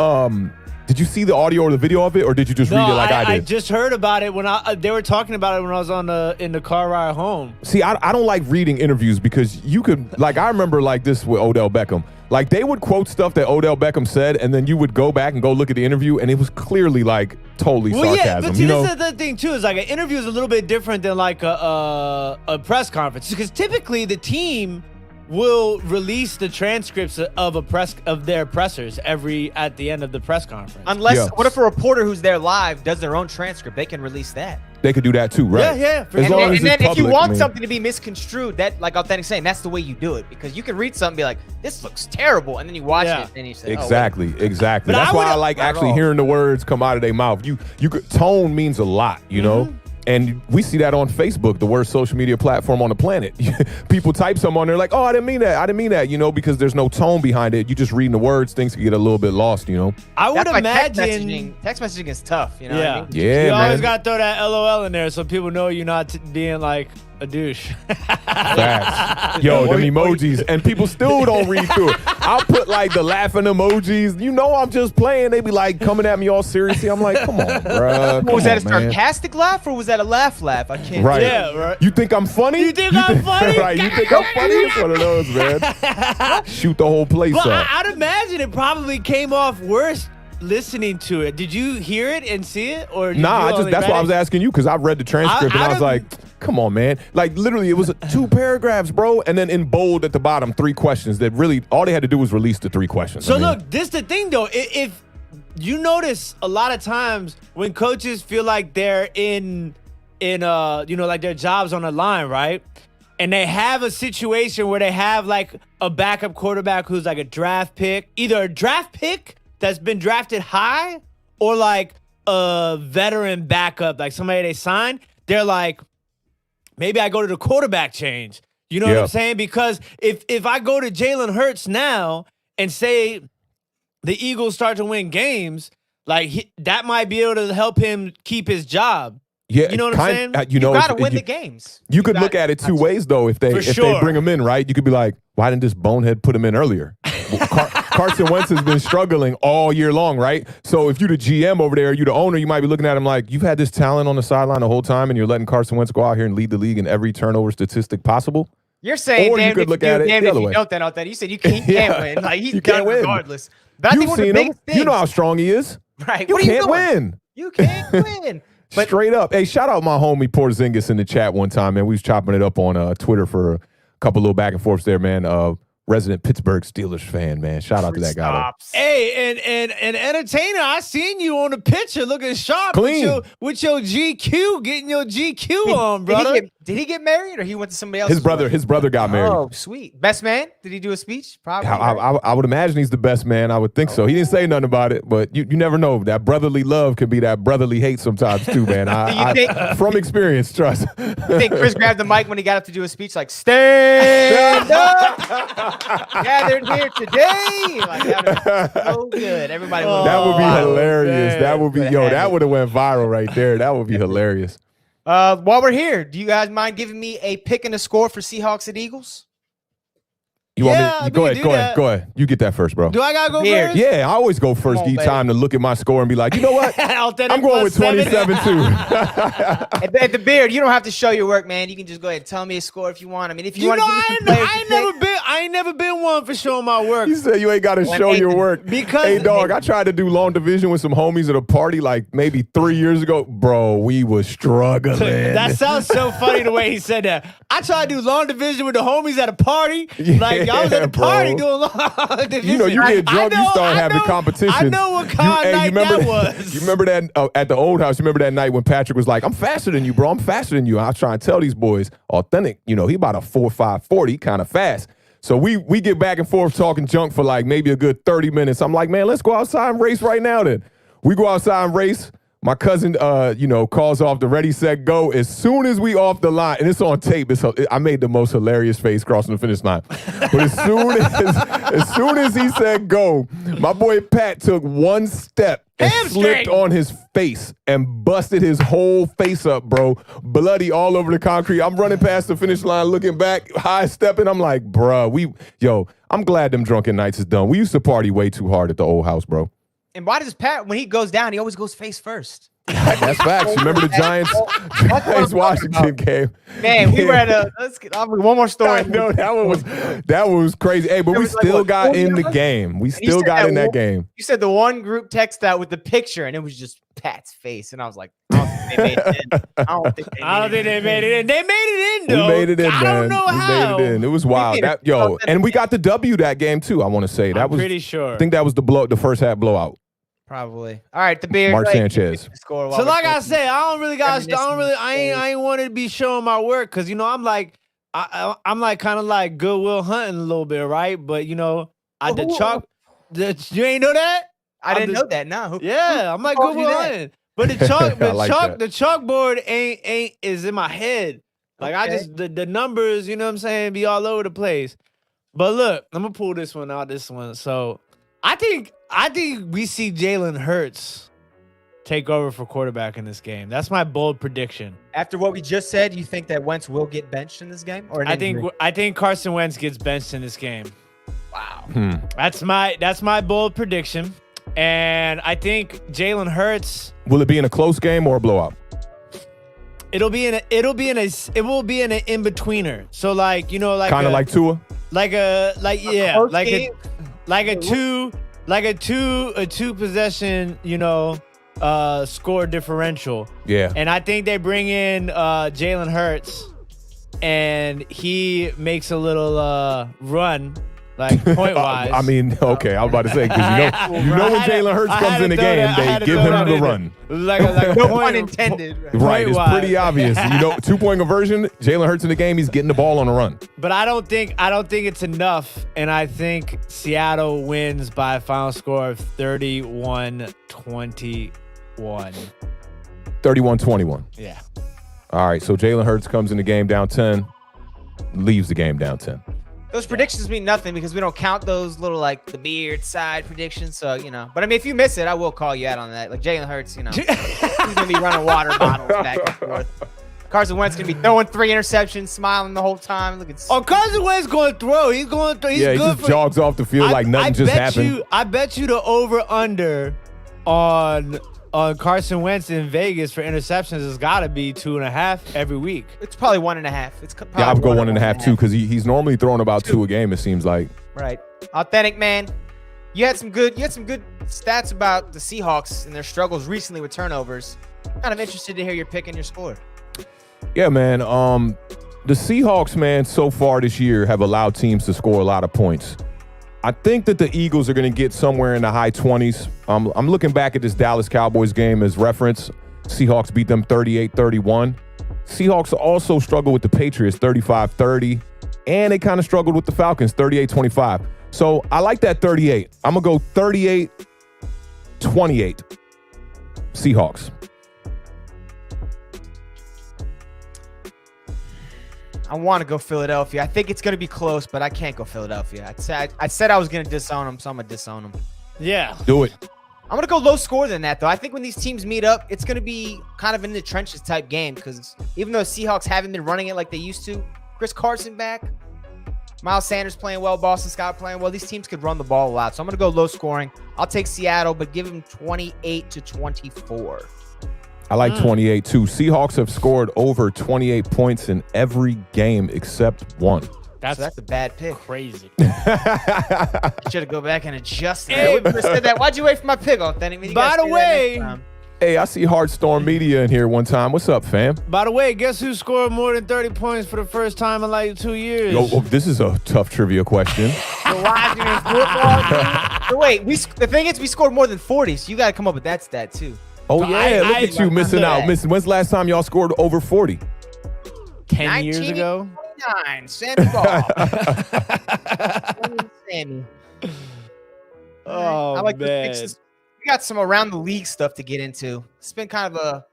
[SPEAKER 2] Did you see the audio or the video of it, or did you just read it like I did?
[SPEAKER 3] I just heard about it when they were talking about it when I was in the car ride home.
[SPEAKER 2] See, I don't like reading interviews because you could, like, I remember like this with Odell Beckham. Like, they would quote stuff that Odell Beckham said, and then you would go back and go look at the interview, and it was clearly like totally sarcasm.
[SPEAKER 3] Yeah, but see, this is the thing too. Is like an interview is a little bit different than like a press conference, because typically the team will release the transcripts of their pressers at the end of the press conference.
[SPEAKER 1] Unless, what if a reporter who's there live does their own transcript? They can release that.
[SPEAKER 2] They could do that too, right?
[SPEAKER 3] Yeah.
[SPEAKER 1] And then if you want something to be misconstrued, that, like Awthentik saying, that's the way you do it, because you can read something and be like, this looks terrible, and then you watch it and you say,
[SPEAKER 2] exactly.
[SPEAKER 3] But
[SPEAKER 2] that's why I like actually hearing the words come out of their mouth. Tone means a lot, you know. And we see that on Facebook, the worst social media platform on the planet. People type something on there like, oh, I didn't mean that, because there's no tone behind it. You just reading the words, things can get a little bit lost,
[SPEAKER 3] I would imagine
[SPEAKER 1] text messaging is tough, what I mean?
[SPEAKER 2] Yeah,
[SPEAKER 3] you
[SPEAKER 2] man.
[SPEAKER 3] always got to throw that LOL in there so people know you're not being like a douche.
[SPEAKER 2] Facts. Yo, them emojis, and people still don't read through it. I'll put like the laughing emojis. I'm just playing. They be like coming at me all seriously. I'm like, come on, bro.
[SPEAKER 1] Was that a sarcastic laugh or was that a laugh? I can't.
[SPEAKER 2] Right.
[SPEAKER 3] Yeah, right.
[SPEAKER 2] You think I'm funny?
[SPEAKER 3] You think I'm funny?
[SPEAKER 2] Right. You think I'm funny? It's one of those, man. Shoot the whole place
[SPEAKER 3] But
[SPEAKER 2] up.
[SPEAKER 3] I'd imagine it probably came off worse listening to it. Did you hear it and see it, or did
[SPEAKER 2] Nah,
[SPEAKER 3] you
[SPEAKER 2] that's why I was asking you because I read the transcript and I was like, come on, man. Like literally, it was 2 paragraphs, bro, and then in bold at the bottom 3 questions that really all they had to do was release the 3 questions.
[SPEAKER 3] So look, this the thing though. If you notice a lot of times when coaches feel like they're in like their job's on the line, right? And they have a situation where they have like a backup quarterback who's like a draft pick, either a draft pick that's been drafted high or like a veteran backup, like somebody they signed. They're like, maybe I go to the quarterback change. You know what I'm saying? Because if I go to Jalen Hurts now and say the Eagles start to win games, like that might be able to help him keep his job.
[SPEAKER 2] Yeah,
[SPEAKER 1] you know what I'm saying?
[SPEAKER 2] You
[SPEAKER 1] got to win the games.
[SPEAKER 2] You could look at it 2 ways though. If they bring him in, right? You could be like, why didn't this bonehead put him in earlier? Carson Wentz has been struggling all year long, right? So if you're the GM over there, you're the owner, you might be looking at him like, you've had this talent on the sideline the whole time, and you're letting Carson Wentz go out here and lead the league in every turnover statistic possible.
[SPEAKER 1] You're saying,
[SPEAKER 2] or you could look at it the other way.
[SPEAKER 1] Don't. You said he can't win. Like he's done regardless.
[SPEAKER 2] But you've seen him. You know how strong he is.
[SPEAKER 1] Right?
[SPEAKER 2] You can't win.
[SPEAKER 1] You can't win.
[SPEAKER 2] But straight up. Hey, shout out my homie Porzingis in the chat one time, man. We was chopping it up on Twitter for a couple little back and forths there, man. Resident Pittsburgh Steelers fan, man. Shout out to that guy.
[SPEAKER 3] Hey, and entertainer, I seen you on the picture looking sharp.
[SPEAKER 2] Clean.
[SPEAKER 3] With your GQ, getting your GQ on, brother.
[SPEAKER 1] Did he get married or he went to somebody else?
[SPEAKER 2] His brother got married.
[SPEAKER 1] Oh, sweet. Best man? Did he do a speech? Probably.
[SPEAKER 2] I would imagine he's the best man. I would think so. He didn't say nothing about it, but you never know. That brotherly love can be that brotherly hate sometimes too, man. From experience, trust.
[SPEAKER 1] You think Chris grabbed the mic when he got up to do a speech like, stand up, gathered here today? Like, that would be so good. Everybody would
[SPEAKER 2] that would be hilarious.
[SPEAKER 3] Man.
[SPEAKER 2] That would be, that would have went viral right there. That would be hilarious.
[SPEAKER 1] While we're here, do you guys mind giving me a pick and a score for Seahawks at Eagles?
[SPEAKER 2] You want me? Go ahead. You get that first, bro.
[SPEAKER 3] Do I gotta go first?
[SPEAKER 2] Yeah, I always go first. Give you time to look at my score and be like, you know what? I'm going with 27 too.
[SPEAKER 1] At the Beard, you don't have to show your work, man. You can just go ahead and tell me a score if you want. I mean, if you want to give me some players,
[SPEAKER 3] I ain't never been one for showing my work.
[SPEAKER 2] You said you ain't got to show your work.
[SPEAKER 3] Because
[SPEAKER 2] hey, dog, I tried to do long division with some homies at a party like maybe 3 years ago. Bro, we was struggling.
[SPEAKER 3] That sounds so funny the way he said that. I tried to do long division with the homies at a party. Like, y'all was at the party doing long division.
[SPEAKER 2] You know, you get drunk, you start having competition.
[SPEAKER 3] I know what kind of night that was.
[SPEAKER 2] You remember that at the old house? You remember that night when Patrick was like, I'm faster than you, bro. I'm faster than you. I was trying to tell these boys, Awthentik, he about a 4.5 40, kind of fast. So we get back and forth talking junk for like maybe a good 30 minutes. I'm like, man, let's go outside and race right now then. We go outside and race. My cousin, calls off the ready, set, go. As soon as we off the line, and it's on tape, I made the most hilarious face crossing the finish line. But as soon as he said go, my boy Pat took one step and slipped on his face and busted his whole face up, bro. Bloody all over the concrete. I'm running past the finish line, looking back, high stepping. I'm like, bruh, I'm glad them drunken nights is done. We used to party way too hard at the old house, bro.
[SPEAKER 1] And why does Pat, when he goes down, he always goes face first?
[SPEAKER 2] That's facts. Remember the Giants Washington game?
[SPEAKER 1] Man, we were at let's get one more story.
[SPEAKER 2] No, that was crazy. Hey, but we still got in the game. We still got in that game.
[SPEAKER 1] You said the one group text out with the picture, and it was just Pat's face, and I was like, I don't think they made it in. They made it in, though.
[SPEAKER 2] We made it in, man.
[SPEAKER 1] I don't know how.
[SPEAKER 2] We made it in. It was wild. And we got the W that game too. I want to say I'm
[SPEAKER 3] pretty sure.
[SPEAKER 2] I think that was the first half blowout.
[SPEAKER 1] Probably. All right, the Beard.
[SPEAKER 2] Mark Sanchez.
[SPEAKER 3] So like I said, I ain't wanted to be showing my work because I'm like kind of like Goodwill Hunting a little bit, right? But you ain't know that?
[SPEAKER 1] I didn't know that. No.
[SPEAKER 3] Yeah, I'm like Goodwill Hunting. But the chalkboard ain't is in my head. Like I just the numbers, you know what I'm saying, be all over the place. But look, I'm gonna pull this one out. So I think we see Jalen Hurts take over for quarterback in this game. That's my bold prediction.
[SPEAKER 1] After what we just said, you think that Wentz will get benched in this game? Or
[SPEAKER 3] I think Carson Wentz gets benched in this game.
[SPEAKER 1] Wow.
[SPEAKER 3] That's my bold prediction. And I think Jalen Hurts.
[SPEAKER 2] Will it be in a close game or a blowout?
[SPEAKER 3] It will be in an in-betweener. So like,
[SPEAKER 2] kind of like Tua?
[SPEAKER 3] Like a like a two possession, score differential.
[SPEAKER 2] Yeah.
[SPEAKER 3] And I think they bring in Jalen Hurts, and he makes a little run, like point wise.
[SPEAKER 2] I mean, okay, I was about to say, because when Jalen Hurts comes in the game, they give him the run.
[SPEAKER 3] Like
[SPEAKER 1] no pun intended.
[SPEAKER 2] Right, it's pretty obvious. 2-point conversion, Jalen Hurts in the game, he's getting the ball on the run.
[SPEAKER 3] But I don't think it's enough, and I think Seattle wins by a final score of 31-21.
[SPEAKER 2] 31-21.
[SPEAKER 3] Yeah.
[SPEAKER 2] All right, so Jalen Hurts comes in the game down 10, leaves the game down 10.
[SPEAKER 1] Those predictions mean nothing because we don't count those little, like, the beard side predictions. So, But, I mean, if you miss it, I will call you out on that. Like, Jalen Hurts, he's going to be running water bottles back and forth. Carson Wentz going to be throwing 3 interceptions, smiling the whole time.
[SPEAKER 3] Carson Wentz going to throw. He's going to throw. He's
[SPEAKER 2] he
[SPEAKER 3] good
[SPEAKER 2] just jogs off the field like nothing just happened.
[SPEAKER 3] I bet you the over-under on Carson Wentz in Vegas for interceptions has got to be 2.5 every week.
[SPEAKER 1] It's probably 1.5. It's probably
[SPEAKER 2] I would go 1.5 too, because he's normally throwing about 2 a game, it seems like.
[SPEAKER 1] Right. Authentic, man. You had some good stats about the Seahawks and their struggles recently with turnovers. Kind of interested to hear your pick and your score.
[SPEAKER 2] Yeah, man. The Seahawks, man, so far this year have allowed teams to score a lot of points. I think that the Eagles are going to get somewhere in the high 20s. I'm looking back at this Dallas Cowboys game as reference. Seahawks beat them 38-31. Seahawks also struggled with the Patriots 35-30. And they kind of struggled with the Falcons 38-25. So I like that 38. I'm going to go 38-28 Seahawks.
[SPEAKER 1] I want to go Philadelphia. I think it's going to be close, but I can't go Philadelphia. I said I was going to disown them, so I'm going to disown them.
[SPEAKER 3] Yeah.
[SPEAKER 2] Do it.
[SPEAKER 1] I'm going to go low score than that, though. I think when these teams meet up, it's going to be kind of in the trenches type game because even though Seahawks haven't been running it like they used to, Chris Carson back, Miles Sanders playing well, Boston Scott playing well, these teams could run the ball a lot. So I'm going to go low scoring. I'll take Seattle, but give them 28-24.
[SPEAKER 2] I like 28 too. Seahawks have scored over 28 points in every game except one.
[SPEAKER 1] That's a bad pick.
[SPEAKER 3] Crazy.
[SPEAKER 1] Should have go back and adjusted. Hey, I said that. Why'd you wait for my pick, Authentic?
[SPEAKER 3] By the way,
[SPEAKER 2] hey, I see Heartstorm Media in here one time. What's up, fam?
[SPEAKER 3] By the way, guess who scored more than 30 points for the first time in like 2 years?
[SPEAKER 2] Yo, this is a tough trivia question.
[SPEAKER 1] Wait, the thing is, we scored more than 40, so you got to come up with that stat too.
[SPEAKER 2] Oh, yeah. Look at you missing out. When's the last time y'all scored over 40?
[SPEAKER 3] 10 years ago?
[SPEAKER 1] 1929, Sammy Ball. Sammy.
[SPEAKER 3] Oh,
[SPEAKER 1] I like
[SPEAKER 3] man.
[SPEAKER 1] We got some around the league stuff to get into. It's been kind of a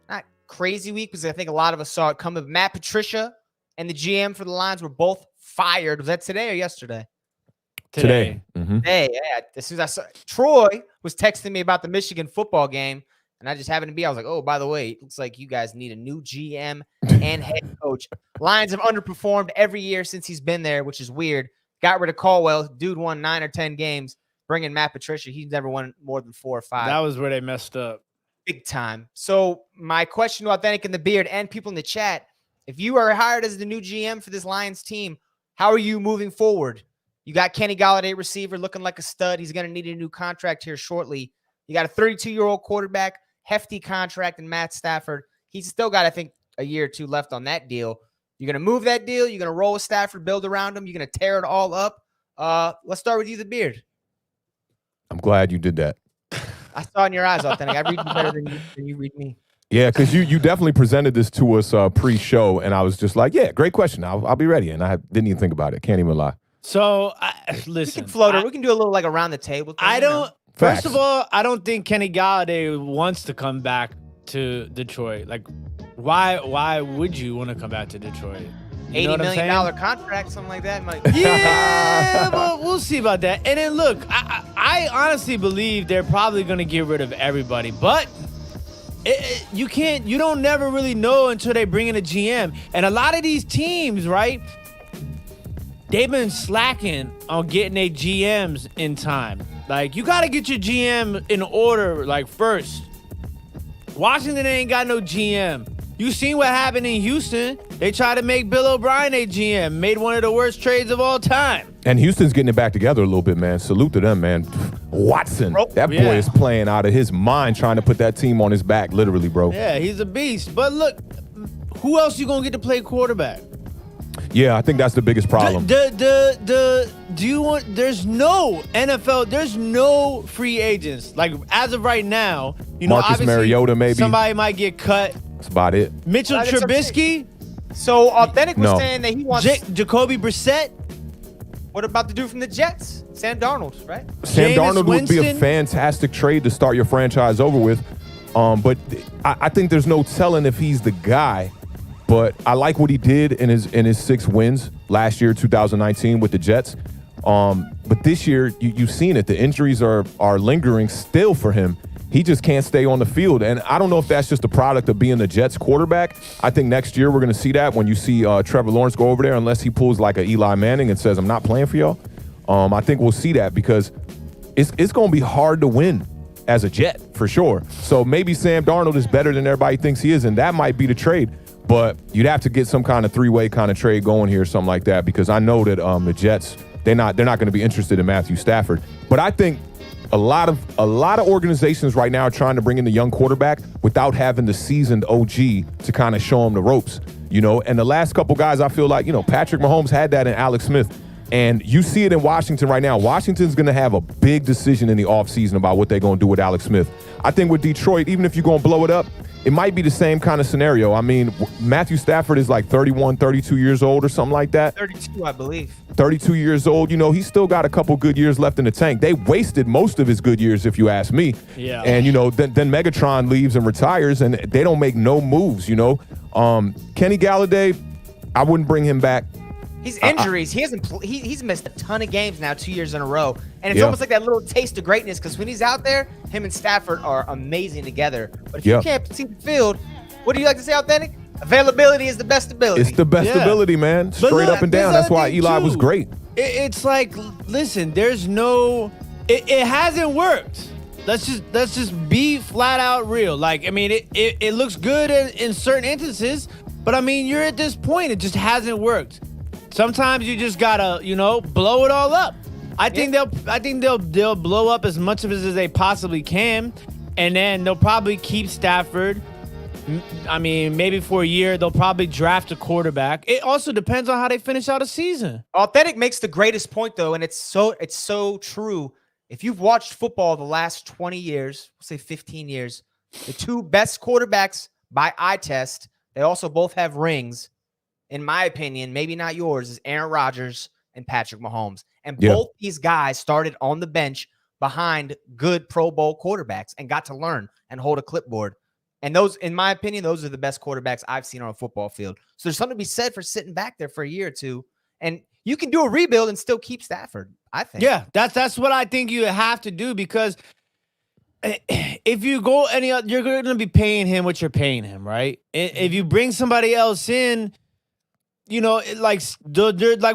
[SPEAKER 1] not crazy week because I think a lot of us saw it coming. Matt Patricia and the GM for the Lions were both fired. Was that today or yesterday?
[SPEAKER 2] Today. Mm-hmm.
[SPEAKER 1] Hey, yeah. As soon as I saw Troy was texting me about the Michigan football game, and I just happened to be. I was like, "Oh, by the way, it looks like you guys need a new GM and head coach." Lions have underperformed every year since he's been there, which is weird. Got rid of Caldwell. Dude won 9 or 10 games. Bring in Matt Patricia. He's never won more than 4 or 5.
[SPEAKER 3] That was where they messed up.
[SPEAKER 1] Big time. So my question to Authentic in the Beard and people in the chat, if you are hired as the new GM for this Lions team, how are you moving forward? You got Kenny Golladay, receiver, looking like a stud. He's going to need a new contract here shortly. You got a 32-year-old quarterback, hefty contract, and Matt Stafford. He's still got, I think, a year or two left on that deal. You're going to move that deal. You're going to roll with Stafford, build around him. You're going to tear it all up. Let's start with you, the Beard.
[SPEAKER 2] I'm glad you did that.
[SPEAKER 1] I saw in your eyes, Authentic. I read you better than you read me.
[SPEAKER 2] Yeah, because you definitely presented this to us pre-show, and I was just like, yeah, great question. I'll be ready. And I didn't even think about it. Can't even lie.
[SPEAKER 3] So, listen.
[SPEAKER 1] We can do a little like around the table thing.
[SPEAKER 3] First of all, I don't think Kenny Golladay wants to come back to Detroit. Like, why would you want to come back to Detroit? You
[SPEAKER 1] $80 million contract, something like that.
[SPEAKER 3] Yeah, but we'll see about that. And then look, I honestly believe they're probably going to get rid of everybody, but you don't never really know until they bring in a GM. And a lot of these teams, right, they've been slacking on getting their GMs in time. Like, you got to get your GM in order, like, first. Washington ain't got no GM. You seen what happened in Houston? They tried to make Bill O'Brien a GM, made one of the worst trades of all time.
[SPEAKER 2] And Houston's getting it back together a little bit, man. Salute to them, man. Watson, that boy is playing out of his mind trying to put that team on his back, literally, bro.
[SPEAKER 3] Yeah, he's a beast. But look, who else you gonna get to play quarterback?
[SPEAKER 2] Yeah, I think that's the biggest problem.
[SPEAKER 3] Do you want? There's no NFL. There's no free agents. Like as of right now,
[SPEAKER 2] Marcus Mariota, maybe
[SPEAKER 3] somebody might get cut.
[SPEAKER 2] That's about it.
[SPEAKER 3] Mitchell Trubisky.
[SPEAKER 1] So Awthentik was saying that he wants
[SPEAKER 3] Jacoby Brissett.
[SPEAKER 1] What about the dude from the Jets? Sam Darnold, right?
[SPEAKER 2] Sam Darnold would be a fantastic trade to start your franchise over with. But I think there's no telling if he's the guy. But I like what he did in his 6 wins last year, 2019, with the Jets. But this year, you've seen it. The injuries are lingering still for him. He just can't stay on the field. And I don't know if that's just a product of being the Jets quarterback. I think next year we're going to see that when you see Trevor Lawrence go over there, unless he pulls like a Eli Manning and says, I'm not playing for y'all. I think we'll see that because it's going to be hard to win as a Jet for sure. So maybe Sam Darnold is better than everybody thinks he is, and that might be the trade. But you'd have to get some kind of 3-way kind of trade going here, something like that, because I know that the Jets, they're not going to be interested in Matthew Stafford. But I think a lot of organizations right now are trying to bring in the young quarterback without having the seasoned OG to kind of show them the ropes, And the last couple guys, I feel like, Patrick Mahomes had that in Alex Smith. And you see it in Washington right now. Washington's going to have a big decision in the offseason about what they're going to do with Alex Smith. I think with Detroit, even if you're going to blow it up, it might be the same kind of scenario. I mean, Matthew Stafford is like 31, 32 years old or something like that.
[SPEAKER 1] 32, I believe.
[SPEAKER 2] 32 years old. He's still got a couple good years left in the tank. They wasted most of his good years, if you ask me.
[SPEAKER 3] Yeah.
[SPEAKER 2] And, then Megatron leaves and retires, and they don't make no moves, Kenny Galladay, I wouldn't bring him back.
[SPEAKER 1] He's injuries. He's missed a ton of games now, 2 years in a row. And it's almost like that little taste of greatness because when he's out there, him and Stafford are amazing together. But if you can't see the field, what do you like to say, Awthentik? Availability is the best ability.
[SPEAKER 2] It's the best ability, man. Straight up and down. That's why Eli was great.
[SPEAKER 3] It's like, listen, there's no, it hasn't worked. Let's just be flat out real. Like, I mean, it looks good in certain instances, but I mean, you're at this point, it just hasn't worked. Sometimes you just gotta, blow it all up. I think they'll blow up as much of it as they possibly can, and then they'll probably keep Stafford. I mean, maybe for a year they'll probably draft a quarterback. It also depends on how they finish out a season.
[SPEAKER 1] Awthentik makes the greatest point though, and it's so true. If you've watched football the last 20 years, we'll say 15 years, the 2 best quarterbacks by eye test, they also both have rings. In my opinion, maybe not yours, is Aaron Rodgers and Patrick Mahomes. And both these guys started on the bench behind good Pro Bowl quarterbacks and got to learn and hold a clipboard. And those, in my opinion, those are the best quarterbacks I've seen on a football field. So there's something to be said for sitting back there for a year or two. And you can do a rebuild and still keep Stafford, I think.
[SPEAKER 3] Yeah, that's what I think you have to do, because if you go any other, you're going to be paying him what you're paying him, right? If you bring somebody else in, like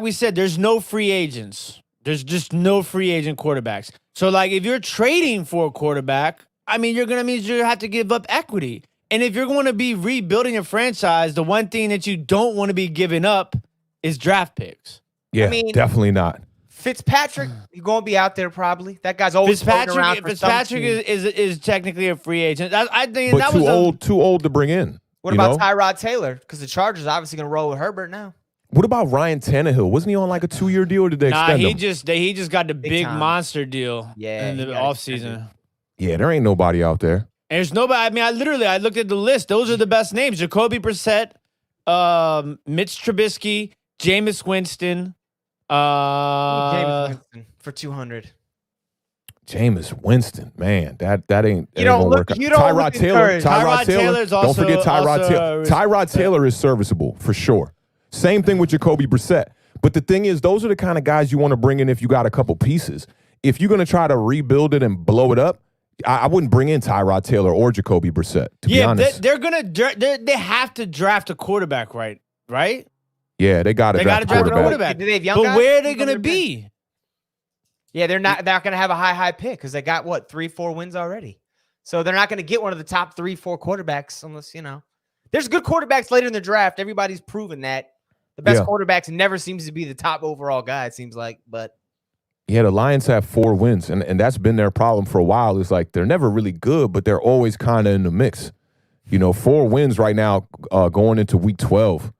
[SPEAKER 3] we said, there's no free agents. There's just no free agent quarterbacks. So, like, if you're trading for a quarterback, I mean, you're going to mean you have to give up equity. And if you're going to be rebuilding a franchise, the one thing that you don't want to be giving up is draft picks.
[SPEAKER 2] Yeah, I mean, definitely not.
[SPEAKER 1] Fitzpatrick, you're going to be out there probably. That guy's always floating around for
[SPEAKER 3] Fitzpatrick is technically a free agent. I think
[SPEAKER 2] but
[SPEAKER 3] that
[SPEAKER 2] too old to bring in.
[SPEAKER 1] What about Tyrod Taylor? Because the Chargers are obviously going to roll with Herbert now.
[SPEAKER 2] What about Ryan Tannehill? Wasn't he on like a 2-year deal, or did they extend him?
[SPEAKER 3] He just got the big monster deal in the offseason.
[SPEAKER 2] Yeah, there ain't nobody out there.
[SPEAKER 3] And there's nobody. I mean, I looked at the list. Those are the best names: Jacoby Brissett, Mitch Trubisky, Jameis Winston.
[SPEAKER 1] Jameis Winston for 200.
[SPEAKER 2] Jameis Winston, man, that ain't
[SPEAKER 1] you don't
[SPEAKER 2] gonna
[SPEAKER 1] look.
[SPEAKER 2] work out.
[SPEAKER 1] You don't
[SPEAKER 2] Tyrod Taylor.
[SPEAKER 3] Tyrod Taylor's also.
[SPEAKER 2] Don't forget Tyrod Taylor. Tyrod Taylor is serviceable for sure. Same thing with Jacoby Brissett. But the thing is, those are the kind of guys you want to bring in if you got a couple pieces. If you're going to try to rebuild it and blow it up, I wouldn't bring in Tyrod Taylor or Jacoby Brissett, to be honest.
[SPEAKER 3] They have to draft a quarterback, right?
[SPEAKER 2] Yeah, they got to draft a quarterback.
[SPEAKER 1] Do they have young guys?
[SPEAKER 3] But where are they going to be?
[SPEAKER 1] Yeah, they're not going to have a high pick because they got, 3-4 wins already. So they're not going to get one of the top 3-4 quarterbacks unless, There's good quarterbacks later in the draft. Everybody's proven that. The best quarterbacks never seems to be the top overall guy, it seems like. But
[SPEAKER 2] yeah, the Lions have 4 wins, and that's been their problem for a while. It's like they're never really good, but they're always kind of in the mix. 4 wins right now going into week 12.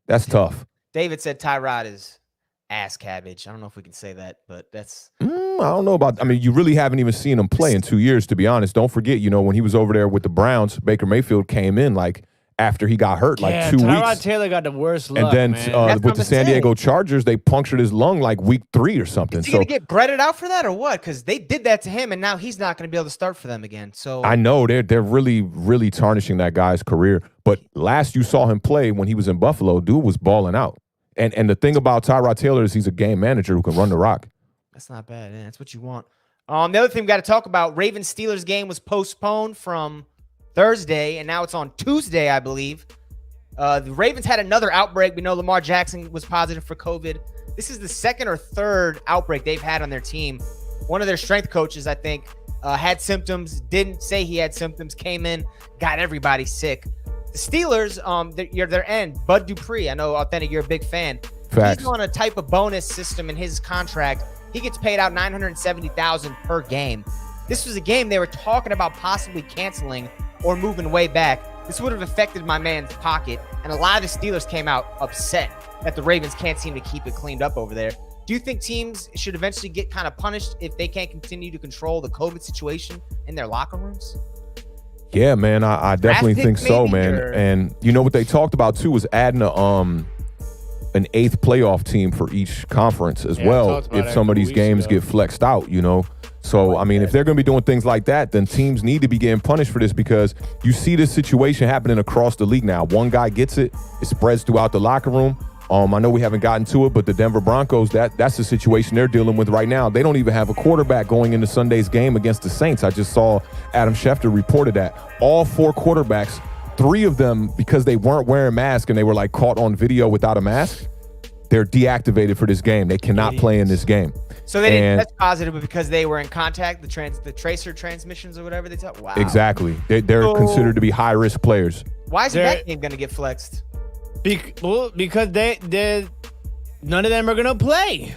[SPEAKER 2] That's tough.
[SPEAKER 1] David said Tyrod is ass cabbage. I don't know if we can say that, but that's...
[SPEAKER 2] I don't know about... I mean, you really haven't even seen him play in 2 years, to be honest. Don't forget, when he was over there with the Browns, Baker Mayfield came in after he got hurt, 2 weeks.
[SPEAKER 3] Tyrod Taylor got the worst luck,
[SPEAKER 2] and then with the San Diego Chargers, they punctured his lung week 3 or something.
[SPEAKER 1] Is he going to get breaded out for that or what? Because they did that to him, and now he's not going to be able to start for them again. So
[SPEAKER 2] I know they're really, really tarnishing that guy's career. But last you saw him play when he was in Buffalo, dude was balling out. And the thing about Tyrod Taylor is he's a game manager who can run the rock.
[SPEAKER 1] That's not bad. Man. That's what you want. The other thing we got to talk about, Ravens-Steelers game was postponed from Thursday, and now it's on Tuesday, I believe. The Ravens had another outbreak. We know Lamar Jackson was positive for COVID. This is the second or third outbreak they've had on their team. One of their strength coaches, I think, had symptoms, didn't say he had symptoms, came in, got everybody sick. The Steelers, their end, Bud Dupree. I know, Awthentik, you're a big fan.
[SPEAKER 2] Facts.
[SPEAKER 1] He's on a type of bonus system in his contract. He gets paid out $970,000 per game. This was a game they were talking about possibly canceling or moving way back. This would have affected my man's pocket, and a lot of the Steelers came out upset that the Ravens can't seem to keep it cleaned up over there. Do you think teams should eventually get kind of punished if they can't continue to control the COVID situation in their locker rooms?
[SPEAKER 2] Yeah, man, I definitely think so, man. And what they talked about too was adding an 8th playoff team for each conference as well if some of these games get flexed out, So, I mean, if they're going to be doing things like that, then teams need to be getting punished for this because you see this situation happening across the league now. One guy gets it, it spreads throughout the locker room. I know we haven't gotten to it, but the Denver Broncos, that's the situation they're dealing with right now. They don't even have a quarterback going into Sunday's game against the Saints. I just saw Adam Schefter reported that. All 4 quarterbacks, 3 of them, because they weren't wearing masks and they were caught on video without a mask, they're deactivated for this game. They cannot play in this game.
[SPEAKER 1] So they didn't test positive because they were in contact, the tracer transmissions or whatever they talk. Wow.
[SPEAKER 2] Exactly. They're considered to be high-risk players.
[SPEAKER 1] Why isn't that game going to get flexed?
[SPEAKER 3] Because none of them are going to play.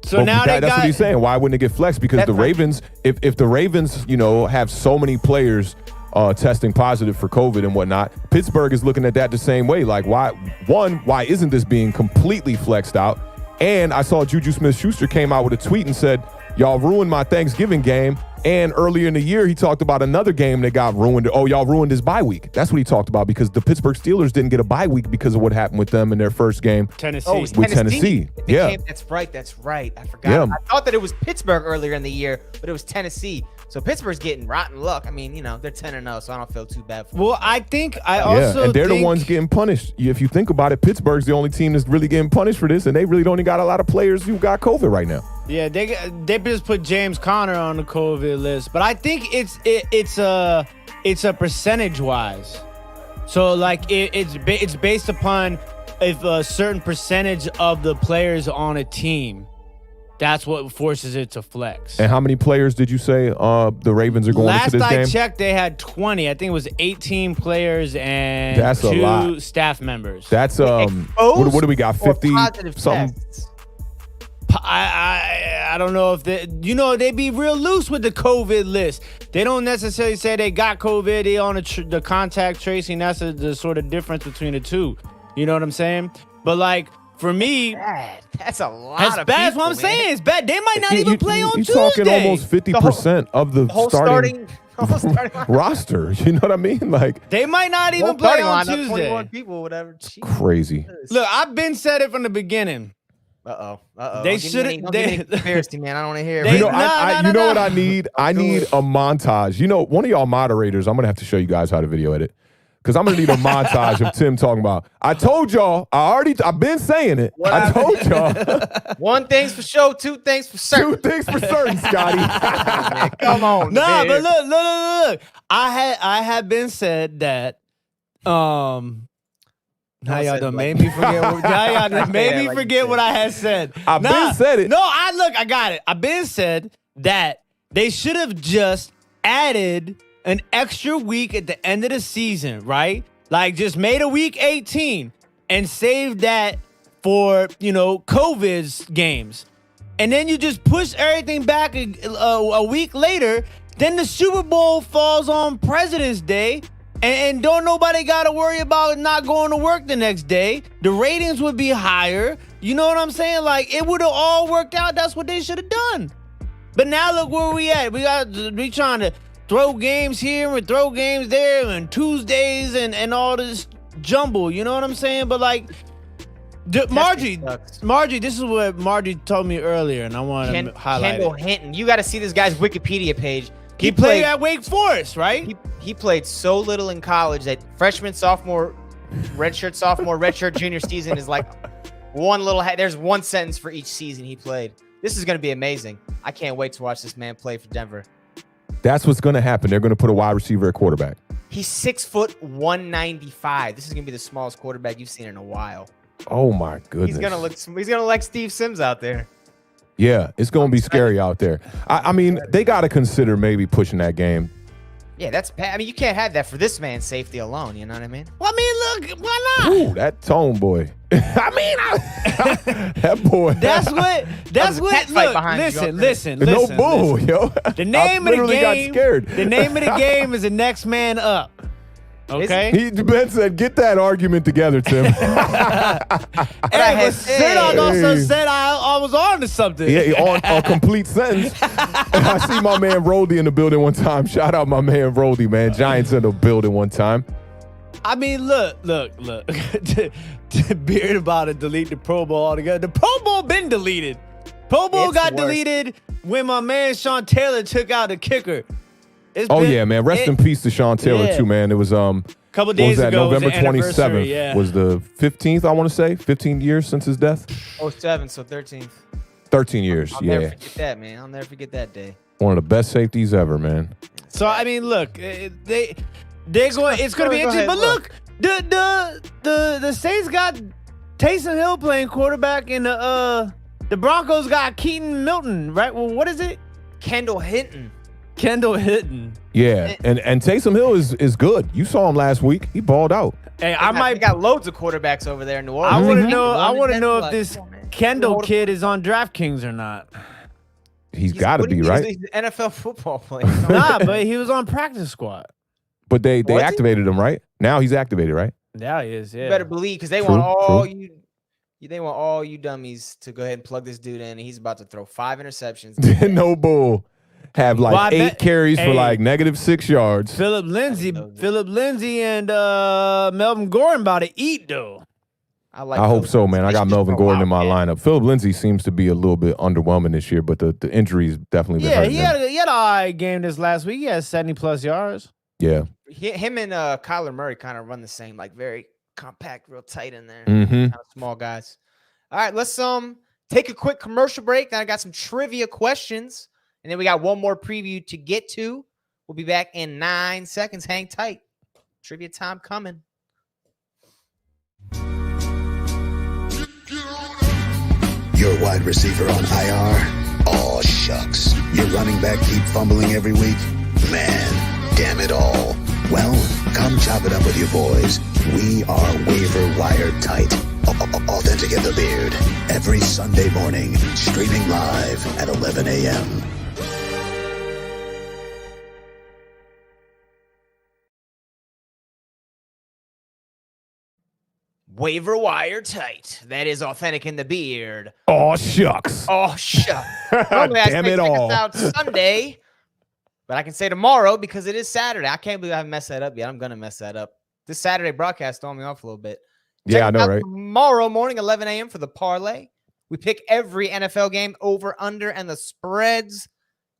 [SPEAKER 3] So now
[SPEAKER 2] that's what he's saying. Why wouldn't it get flexed? Because the Ravens, if the Ravens, have so many players testing positive for COVID and whatnot, Pittsburgh is looking at that the same way. Why isn't this being completely flexed out? And I saw Juju Smith-Schuster came out with a tweet and said, y'all ruined my Thanksgiving game. And earlier in the year, he talked about another game that got ruined. Oh, y'all ruined his bye week. That's what he talked about because the Pittsburgh Steelers didn't get a bye week because of what happened with them in their first game. Tennessee. Yeah.
[SPEAKER 1] That's right. I forgot. Yeah. I thought that it was Pittsburgh earlier in the year, but it was Tennessee. So Pittsburgh's getting rotten luck. I mean, they're 10-0, so I don't feel too bad for them.
[SPEAKER 3] Well, and
[SPEAKER 2] they're the ones getting punished. If you think about it, Pittsburgh's the only team that's really getting punished for this, and they really don't even got a lot of players who got COVID right now.
[SPEAKER 3] Yeah, they just put James Conner on the COVID list, but I think it's a percentage wise. So it's based upon if a certain percentage of the players on a team. That's what forces it to flex.
[SPEAKER 2] And how many players did you say the Ravens are going into this game?
[SPEAKER 3] Last I checked, they had 20. I think it was 18 players and
[SPEAKER 2] that's
[SPEAKER 3] 2 staff members.
[SPEAKER 2] That's what do we got? 50 something.
[SPEAKER 3] I don't know if they be real loose with the COVID list. They don't necessarily say they got COVID. They on the contact tracing. That's the sort of difference between the two. You know what I'm saying? But for me,
[SPEAKER 1] that's a lot.
[SPEAKER 3] That's
[SPEAKER 1] of
[SPEAKER 3] bad. That's
[SPEAKER 1] people,
[SPEAKER 3] what I'm saying. It's bad. They might not even play on Tuesday.
[SPEAKER 2] You're talking almost 50% of the starting roster. You know what I mean?
[SPEAKER 3] They might not even play on Tuesday.
[SPEAKER 1] 21 people, whatever. Jeez.
[SPEAKER 2] Crazy.
[SPEAKER 3] Look, I've been said it from the beginning.
[SPEAKER 1] They shouldn't. Don't give me conspiracy, man. I don't want to hear it.
[SPEAKER 2] You know what I need? I need a montage. One of y'all moderators, I'm going to have to show you guys how to video edit. Because I'm going to need a montage of Tim talking about, I told y'all, I've been saying it. I told y'all.
[SPEAKER 1] One thing's for sure, 2 things for certain.
[SPEAKER 2] 2 things for certain, Scotty.
[SPEAKER 1] Come on.
[SPEAKER 3] Nah, but look. I have been said that, now y'all done made me forget what I had said.
[SPEAKER 2] I've been said it.
[SPEAKER 3] No, I got it. I've been said that they should have just added an extra week at the end of the season, right? Like, just made a week 18 and saved that for, COVID's games. And then you just push everything back a week later. Then the Super Bowl falls on President's Day. And don't nobody got to worry about not going to work the next day. The ratings would be higher. You know what I'm saying? Like, it would have all worked out. That's what they should have done. But now look where we at. We trying to throw games here and throw games there and Tuesdays and all this jumble. You know what I'm saying? But like, Margie, this is what Margie told me earlier, and I want to highlight
[SPEAKER 1] Kendall
[SPEAKER 3] it.
[SPEAKER 1] Hinton. You got to see this guy's Wikipedia page.
[SPEAKER 3] He played at Wake Forest, right?
[SPEAKER 1] He played so little in college that freshman, sophomore, redshirt junior season is like there's one sentence for each season he played. This is going to be amazing. I can't wait to watch this man play for Denver.
[SPEAKER 2] That's what's going to happen. They're going to put a wide receiver at quarterback.
[SPEAKER 1] He's 6 foot 195. This is going to be the smallest quarterback you've seen in a while.
[SPEAKER 2] Oh my goodness.
[SPEAKER 1] He's gonna like Steve Sims out there.
[SPEAKER 2] Yeah, it's gonna be scary out there. I mean, they gotta consider maybe pushing that game.
[SPEAKER 1] Yeah, that's bad. I mean, you can't have that for this man's safety alone. You know what I mean?
[SPEAKER 3] Well, I mean, look, why not?
[SPEAKER 2] Ooh, that tone boy. That boy.
[SPEAKER 3] That's what. Look, listen.
[SPEAKER 2] No bull, yo.
[SPEAKER 3] The name of the game.
[SPEAKER 2] Got scared.
[SPEAKER 3] The name of the game is the next man up. Okay.
[SPEAKER 2] Ben said, "Get that argument together, Tim."
[SPEAKER 3] Hey, Serdog also said I was on to something.
[SPEAKER 2] Yeah, on a complete sentence. I see my man Roldy in the building one time. Shout out my man Roldy, man. Giants in the building one time.
[SPEAKER 3] I mean, look. Beard about to delete the Pro Bowl altogether. The Pro Bowl been deleted. Pro Bowl got deleted when my man Sean Taylor took out the kicker.
[SPEAKER 2] Yeah, man. Rest in peace to Sean Taylor, too, man. It was
[SPEAKER 3] couple days ago.
[SPEAKER 2] November 27th was the 15th, I want to say. 15 years since his death.
[SPEAKER 1] 07, so 13th.
[SPEAKER 2] 13 years,
[SPEAKER 1] I'll never forget that, man. I'll never forget that day.
[SPEAKER 2] One of the best safeties ever, man.
[SPEAKER 3] So, I mean, look, they're going. It's going to be interesting. But look, the Saints got Taysom Hill playing quarterback, and the Broncos got Keaton Milton, right? Well, what is it?
[SPEAKER 1] Kendall Hinton.
[SPEAKER 2] Yeah, and Taysom Hill is good. You saw him last week. He balled out.
[SPEAKER 3] Hey,
[SPEAKER 1] we got loads of quarterbacks over there in New Orleans.
[SPEAKER 3] I want to know if this Kendall kid is on DraftKings or not.
[SPEAKER 2] He's got to be, right?
[SPEAKER 1] He's an NFL football player.
[SPEAKER 3] Nah, but he was on practice squad.
[SPEAKER 2] But they activated him, right? Now he's activated, right?
[SPEAKER 3] Yeah, he is. Yeah.
[SPEAKER 1] You better believe, because they want all you. They want all you dummies to go ahead and plug this dude in, and he's about to throw 5 interceptions.
[SPEAKER 2] No bull. Have like 8 carries for like -6 yards.
[SPEAKER 3] Philip Lindsay and Melvin Gordon about to eat, though.
[SPEAKER 2] I hope so, man. I got Melvin Gordon in my lineup. Philip Lindsay seems to be a little bit underwhelming this year, but the injuries definitely been hurting him.
[SPEAKER 3] He had an all right game this last week. He had 70+ yards.
[SPEAKER 2] Yeah.
[SPEAKER 1] Him and Kyler Murray kind of run the same, like very compact, real tight in there.
[SPEAKER 2] Mm-hmm.
[SPEAKER 1] Kind of small guys. All right, let's take a quick commercial break. Then I got some trivia questions. And then we got one more preview to get to. We'll be back in 9 seconds. Hang tight. Trivia time coming.
[SPEAKER 4] Your wide receiver on IR? Aw, shucks. Your running back keep fumbling every week? Man, damn it all. Well, come chop it up with your boys. We are waiver wire tight. Awthentik and the Beard. Every Sunday morning, streaming live at 11 a.m.
[SPEAKER 1] Waiver wire tight. That is Awthentik in the Beard.
[SPEAKER 2] Oh, shucks.
[SPEAKER 1] Damn
[SPEAKER 2] it all.
[SPEAKER 1] Out Sunday, but I can say tomorrow because it is Saturday. I can't believe I haven't messed that up yet. I'm going to mess that up. This Saturday broadcast throwing me off a little bit.
[SPEAKER 2] Yeah, I know, right?
[SPEAKER 1] Tomorrow morning, 11 a.m. for the parlay. We pick every NFL game over, under, and the spreads,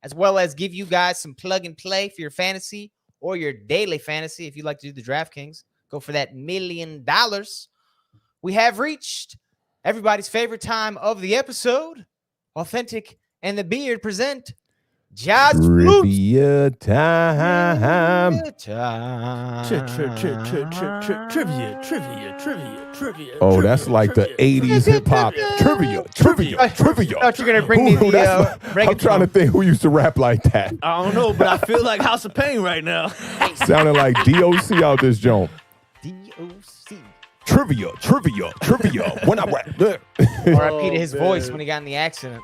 [SPEAKER 1] as well as give you guys some plug and play for your fantasy or your daily fantasy. If you'd like to do the DraftKings, go for that $1 million. We have reached everybody's favorite time of the episode. Awthentik and the Beard present Jazz
[SPEAKER 2] Trivia time.
[SPEAKER 3] Trivia.
[SPEAKER 2] Oh, that's like the 80s hip hop. Trivia.
[SPEAKER 1] Thought you were gonna bring me the
[SPEAKER 2] I'm trying to think who used to rap like that.
[SPEAKER 3] I don't know, but I feel like House of Pain right now.
[SPEAKER 2] Sounding like DOC out this joint.
[SPEAKER 1] DOC.
[SPEAKER 2] Trivia. When I rap.
[SPEAKER 1] RIP to his voice when he got in the accident.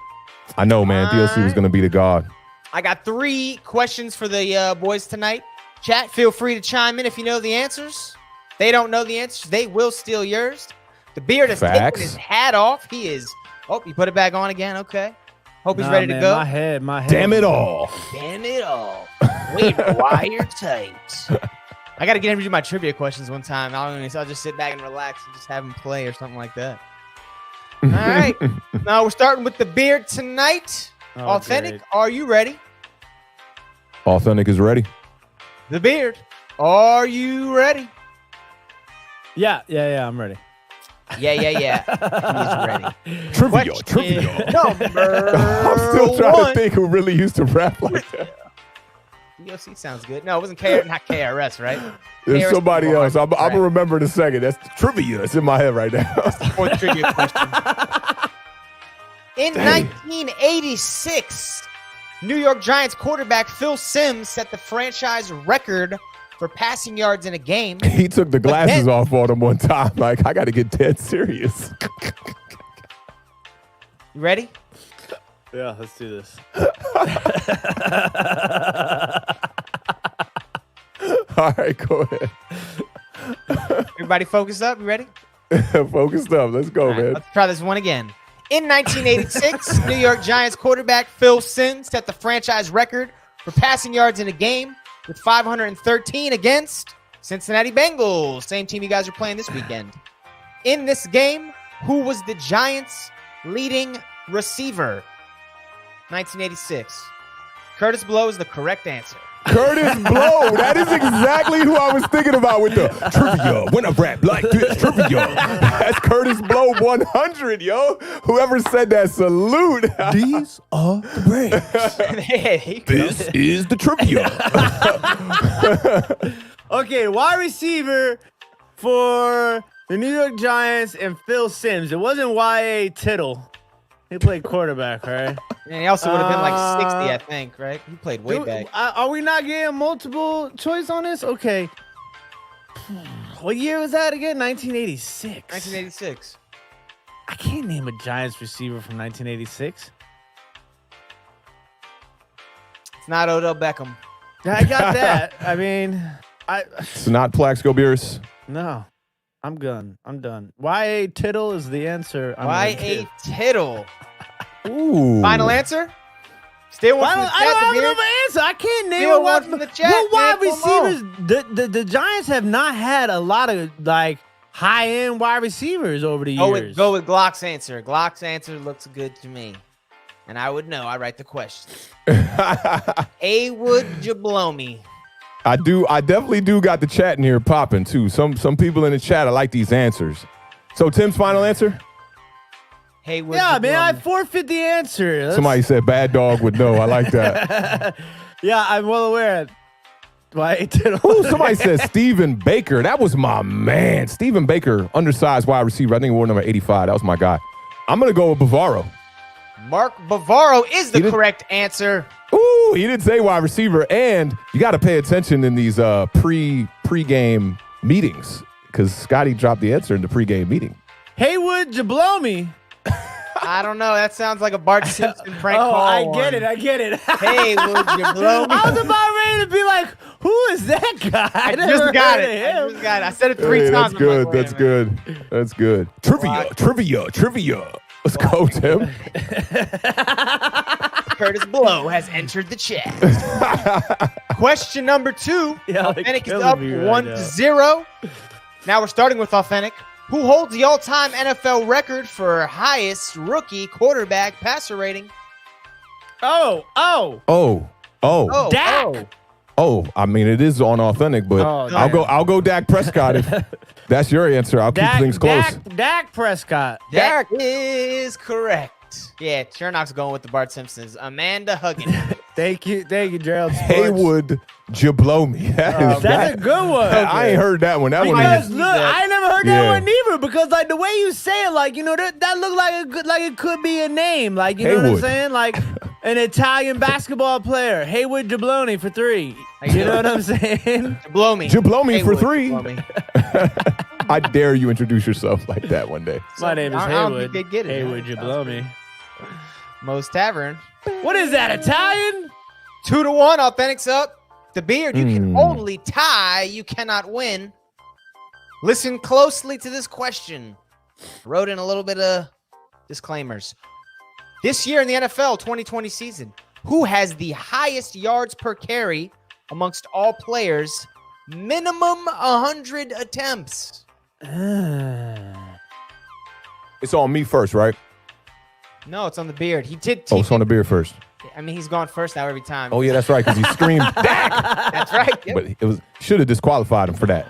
[SPEAKER 2] I know, man. DOC was going to be the god.
[SPEAKER 1] I got 3 questions for the boys tonight. Chat, feel free to chime in if you know the answers. They don't know the answers. They will steal yours. The Beard has taken his hat off. He is. Oh, you put it back on again. Okay. Hope he's ready to go.
[SPEAKER 3] My head.
[SPEAKER 2] Damn it all.
[SPEAKER 1] Wait, wire tapes. I got to get him to do my trivia questions one time. I'll just sit back and relax and just have him play or something like that. All right. Now we're starting with the Beard tonight. Awthentik,
[SPEAKER 3] great.
[SPEAKER 1] are you ready?
[SPEAKER 2] Awthentik is ready.
[SPEAKER 1] The Beard, are you ready?
[SPEAKER 3] Yeah, I'm ready.
[SPEAKER 1] Yeah. He's ready.
[SPEAKER 2] Trivia.
[SPEAKER 1] Number
[SPEAKER 2] I'm still trying
[SPEAKER 1] one.
[SPEAKER 2] to think who really used to rap like that.
[SPEAKER 1] DOC sounds good. No, it wasn't not KRS, right?
[SPEAKER 2] There's
[SPEAKER 1] KRS
[SPEAKER 2] somebody
[SPEAKER 1] before.
[SPEAKER 2] else. I'm going to remember in a second. That's trivia. It's in my head right now.
[SPEAKER 1] Fourth trivia question. In 1986, New York Giants quarterback Phil Simms set the franchise record for passing yards in a game.
[SPEAKER 2] He took the glasses off on him one time. Like, I got to get dead serious.
[SPEAKER 1] You ready?
[SPEAKER 3] Yeah, let's do this.
[SPEAKER 2] All right, go ahead.
[SPEAKER 1] Everybody focus up. You ready?
[SPEAKER 2] Focused up. Let's go,
[SPEAKER 1] All right,
[SPEAKER 2] man.
[SPEAKER 1] let's try this one again. In 1986, New York Giants quarterback Phil Simms set the franchise record for passing yards in a game with 513 against Cincinnati Bengals, same team you guys are playing this weekend. In this game, who was the Giants' leading receiver? 1986. Curtis Blow is the correct answer.
[SPEAKER 2] Curtis Blow. That is exactly who I was thinking about with the trivia. When I rap like this, trivia. That's Curtis Blow 100, yo. Whoever said that, salute. These are the brains. This is the trivia.
[SPEAKER 3] Okay, wide receiver for the New York Giants and Phil Simms. It wasn't Y.A. Tittle. He played quarterback, right?
[SPEAKER 1] And he also would have been like 60, I think, right? He played way back.
[SPEAKER 3] Are we not getting multiple choice on this? Okay. What year was that again? 1986.
[SPEAKER 1] 1986.
[SPEAKER 3] I can't name a Giants receiver from 1986.
[SPEAKER 1] It's not Odell Beckham.
[SPEAKER 3] I got that. I mean,
[SPEAKER 2] It's not Plaxico Beers.
[SPEAKER 3] no. I'm done. Y.A. Tittle is the answer.
[SPEAKER 1] Y.A. Tittle.
[SPEAKER 2] Ooh.
[SPEAKER 1] Final answer? Still one from the chat.
[SPEAKER 3] I don't have
[SPEAKER 1] Beard?
[SPEAKER 3] another answer. I can't name
[SPEAKER 1] Still
[SPEAKER 3] a
[SPEAKER 1] one from the chat.
[SPEAKER 3] What wide
[SPEAKER 1] man, come
[SPEAKER 3] receivers? The Giants have not had a lot of like high-end wide receivers over the years.
[SPEAKER 1] Go with Glock's answer. Glock's answer looks good to me. And I would know. I write the questions. Haywood Jablomi.
[SPEAKER 2] I definitely do got the chat in here popping too. Some people in the chat, I like these answers. So Tim's final answer?
[SPEAKER 1] Haywood
[SPEAKER 3] Yeah,
[SPEAKER 1] Jablomi.
[SPEAKER 3] man, I forfeit the answer.
[SPEAKER 2] Somebody said Bad Dog would know. I like that.
[SPEAKER 3] Yeah, I'm well aware. Y.A. Tittle.
[SPEAKER 2] Ooh, somebody said Stephen Baker. That was my man. Stephen Baker, undersized wide receiver. I think he wore number 85. That was my guy. I'm going to go with Bavaro.
[SPEAKER 1] Mark Bavaro is the correct answer.
[SPEAKER 2] Ooh, he didn't say wide receiver. And you got to pay attention in these pre-game meetings because Scotty dropped the answer in the pre-game meeting.
[SPEAKER 3] Haywood Jablomi.
[SPEAKER 1] I don't know. That sounds like a Bart Simpson prank call.
[SPEAKER 3] I get it.
[SPEAKER 1] Haywood Jablomi.
[SPEAKER 3] I was about ready to be like, who is that guy?
[SPEAKER 1] I just got it. I said it 3 times.
[SPEAKER 2] That's good.
[SPEAKER 1] I'm like,
[SPEAKER 2] That's good. That's good. Trivia. Let's go, Tim.
[SPEAKER 1] Curtis Blow has entered the chat. Question number 2. Awthentik is up 1-0. Now we're starting with Awthentik. Who holds the all-time NFL record for highest rookie quarterback passer rating?
[SPEAKER 3] Oh.
[SPEAKER 1] Dak.
[SPEAKER 2] I mean, it is on Awthentik, but I'll go Dak Prescott if that's your answer. I'll keep things close.
[SPEAKER 3] Dak Prescott.
[SPEAKER 1] Dak is correct. Yeah, Chernock's going with the Bart Simpsons. Amanda Huggins.
[SPEAKER 3] Thank you, Gerald.
[SPEAKER 2] Haywood Jablomi.
[SPEAKER 3] That's a good one.
[SPEAKER 2] I ain't heard that one. That one.
[SPEAKER 3] Because look, I ain't never heard that one either. Because like the way you say it, like that looked like it could be a name. Like you know what I'm
[SPEAKER 2] Haywood.
[SPEAKER 3] saying? Like An Italian basketball player, Haywood Jabloni for 3. You know what I'm saying?
[SPEAKER 2] Jablomi for 3.
[SPEAKER 1] Jablomi.
[SPEAKER 2] I dare you introduce yourself like that one day.
[SPEAKER 3] My name is
[SPEAKER 1] I don't
[SPEAKER 3] Haywood.
[SPEAKER 1] think they get it.
[SPEAKER 3] Haywood Jablomi.
[SPEAKER 1] Moe's Tavern.
[SPEAKER 3] What is that, Italian?
[SPEAKER 1] 2-1. Authentic's up. The Beard. You can only tie. You cannot win. Listen closely to this question. Wrote in a little bit of disclaimers. This year in the NFL 2020 season, who has the highest yards per carry amongst all players? Minimum 100 attempts.
[SPEAKER 2] It's on me first, right?
[SPEAKER 1] No, it's on the Beard. He did.
[SPEAKER 2] Oh, it's on the Beard first.
[SPEAKER 1] I mean, he's gone first now every time.
[SPEAKER 2] Oh, yeah, that's right, because he screamed, Dak!
[SPEAKER 1] That's right. Yep.
[SPEAKER 2] But it was should have disqualified him for that.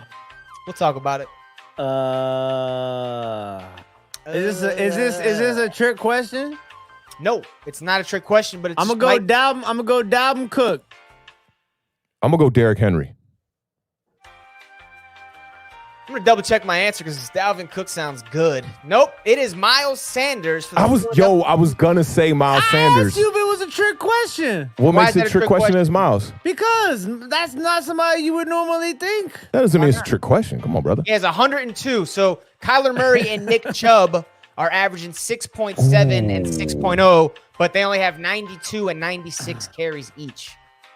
[SPEAKER 1] We'll talk about it.
[SPEAKER 3] Is this a trick question?
[SPEAKER 1] No, it's not a trick question, but it's
[SPEAKER 3] I'm gonna go Dalvin Cook.
[SPEAKER 2] I'm going to go Derrick Henry.
[SPEAKER 1] I'm gonna double check my answer because Dalvin Cook sounds good. Nope, it is Miles Sanders. For the
[SPEAKER 2] I was going to say Miles
[SPEAKER 3] I
[SPEAKER 2] Sanders.
[SPEAKER 3] asked you if it was a trick question.
[SPEAKER 2] What
[SPEAKER 1] Why
[SPEAKER 2] makes
[SPEAKER 1] is
[SPEAKER 2] it
[SPEAKER 1] that
[SPEAKER 2] a trick question as Miles?
[SPEAKER 3] Because that's not somebody you would normally think.
[SPEAKER 2] That doesn't mean it's a trick question. Come on, brother.
[SPEAKER 1] He has 102. So Kyler Murray and Nick Chubb are averaging 6.7 and 6.0, but they only have 92 and 96 carries each.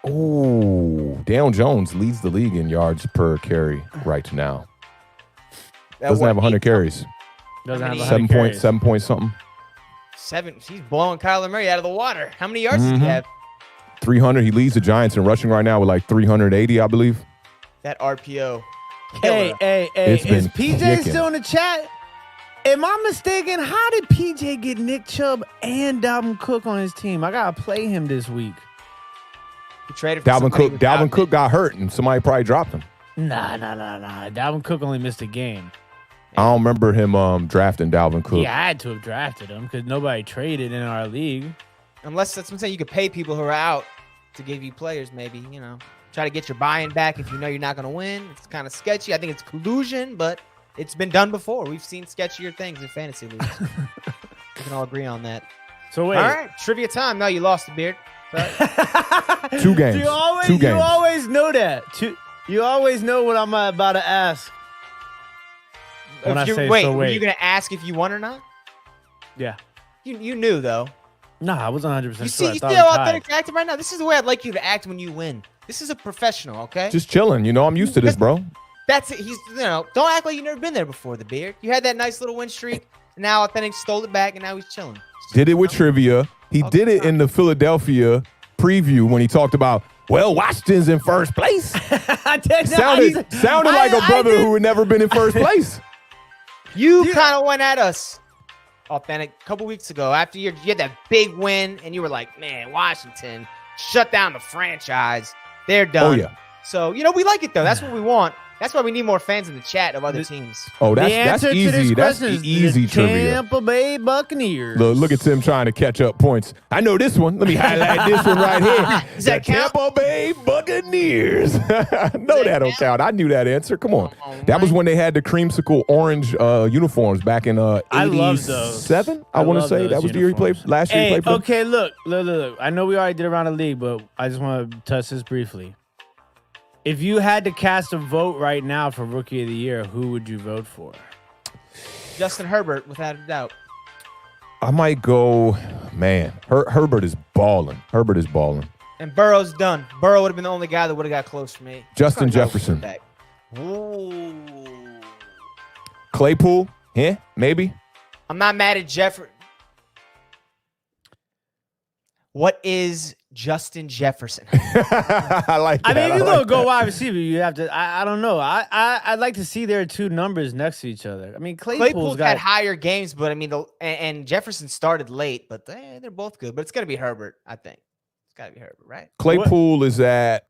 [SPEAKER 2] Ooh, Daniel Jones leads the league in yards per carry right now. Doesn't have 100 carries.
[SPEAKER 3] Doesn't have
[SPEAKER 2] 7 point something.
[SPEAKER 1] 7. He's blowing Kyler Murray out of the water. How many yards does he have?
[SPEAKER 2] 300. He leads the Giants in rushing right now with like 380, I believe.
[SPEAKER 1] That RPO.
[SPEAKER 3] Hey,
[SPEAKER 2] It's
[SPEAKER 3] is
[SPEAKER 2] been
[SPEAKER 3] PJ
[SPEAKER 2] kicking.
[SPEAKER 3] still in the chat? Am I mistaken? How did PJ get Nick Chubb and Dalvin Cook on his team? I gotta play him this week.
[SPEAKER 1] He traded for
[SPEAKER 2] Dalvin
[SPEAKER 1] somebody
[SPEAKER 2] Cook.
[SPEAKER 1] without
[SPEAKER 2] Dalvin Cook got hurt, and somebody probably dropped him.
[SPEAKER 3] Nah. Dalvin Cook only missed a game.
[SPEAKER 2] I don't remember him drafting Dalvin Cook.
[SPEAKER 3] He had to have drafted him because nobody traded in our league.
[SPEAKER 1] Unless that's what I'm saying. You could pay people who are out to give you players, maybe, you know. Try to get your buy-in back if you know you're not going to win. It's kind of sketchy. I think it's collusion, but it's been done before. We've seen sketchier things in fantasy leagues. We can all agree on that.
[SPEAKER 3] So wait.
[SPEAKER 1] All right, trivia time. No, you lost the Beard. Sorry.
[SPEAKER 2] 2 games.
[SPEAKER 3] You always,
[SPEAKER 2] 2 games.
[SPEAKER 3] You always know that. You always know what I'm about to ask. When I say
[SPEAKER 1] wait,
[SPEAKER 3] so
[SPEAKER 1] were
[SPEAKER 3] wait.
[SPEAKER 1] you going to ask if you won or not?
[SPEAKER 3] Yeah.
[SPEAKER 1] You knew, though.
[SPEAKER 3] No, I wasn't 100%
[SPEAKER 1] You
[SPEAKER 3] sure.
[SPEAKER 1] see
[SPEAKER 3] I thought
[SPEAKER 1] how
[SPEAKER 3] we tied.
[SPEAKER 1] Authentic's acting right now? This is the way I'd like you to act when you win. This is a professional, okay?
[SPEAKER 2] Just chilling. You know, I'm used to this, bro.
[SPEAKER 1] That's it. Don't act like you've never been there before, the Beard. You had that nice little win streak. And now Authentic stole it back, and now he's chilling.
[SPEAKER 2] Did it with trivia. He did it in the Philadelphia preview when he talked about, well, Washington's in first place.
[SPEAKER 3] I did
[SPEAKER 2] Sounded like a brother who had never been in first place.
[SPEAKER 1] You kind of went at us, Authentic, a couple weeks ago after you had that big win, and you were like, man, Washington shut down the franchise. They're done.
[SPEAKER 2] Oh, yeah.
[SPEAKER 1] So, we like it, though. That's what we want. That's why we need more fans in the chat of other teams.
[SPEAKER 2] Oh,
[SPEAKER 3] The
[SPEAKER 2] that's
[SPEAKER 3] answer to
[SPEAKER 2] easy.
[SPEAKER 3] this
[SPEAKER 2] That's
[SPEAKER 3] question is
[SPEAKER 2] easy
[SPEAKER 3] the
[SPEAKER 2] trivia.
[SPEAKER 3] Tampa Bay Buccaneers.
[SPEAKER 2] Look at Tim trying to catch up points. I know this one. Let me highlight this one right here.
[SPEAKER 1] Does that
[SPEAKER 2] The
[SPEAKER 1] count?
[SPEAKER 2] Tampa Bay Buccaneers. No, that don't count. I knew that answer. Come on. That was when they had the creamsicle orange uniforms back in
[SPEAKER 3] I love those.
[SPEAKER 2] 87. I want to
[SPEAKER 3] love
[SPEAKER 2] say
[SPEAKER 3] those
[SPEAKER 2] that was the year he played.
[SPEAKER 3] uniforms.
[SPEAKER 2] Last year he
[SPEAKER 3] Hey,
[SPEAKER 2] played for them.
[SPEAKER 3] okay, look. I know we already did around the league, but I just want to touch this briefly. If you had to cast a vote right now for Rookie of the Year, who would you vote for?
[SPEAKER 1] Justin Herbert, without a doubt.
[SPEAKER 2] I might go, man. Herbert is balling.
[SPEAKER 1] And Burrow's done. Burrow would have been the only guy that would have got close for me.
[SPEAKER 2] Justin
[SPEAKER 1] Just gonna go
[SPEAKER 2] Jefferson.
[SPEAKER 1] with that. Ooh.
[SPEAKER 2] Claypool? Yeah, maybe.
[SPEAKER 1] I'm not mad at Jefferson. What is Justin Jefferson?
[SPEAKER 2] I like that.
[SPEAKER 3] I mean, if you
[SPEAKER 2] like
[SPEAKER 3] look go
[SPEAKER 2] that.
[SPEAKER 3] wide receiver, you have to. I don't know. I'd like to see their two numbers next to each other. I mean,
[SPEAKER 1] Claypool's
[SPEAKER 3] got
[SPEAKER 1] had higher games, but I mean, and Jefferson started late, but they're both good. But it's gonna be Herbert, I think. It's gotta be Herbert, right?
[SPEAKER 2] Claypool is at,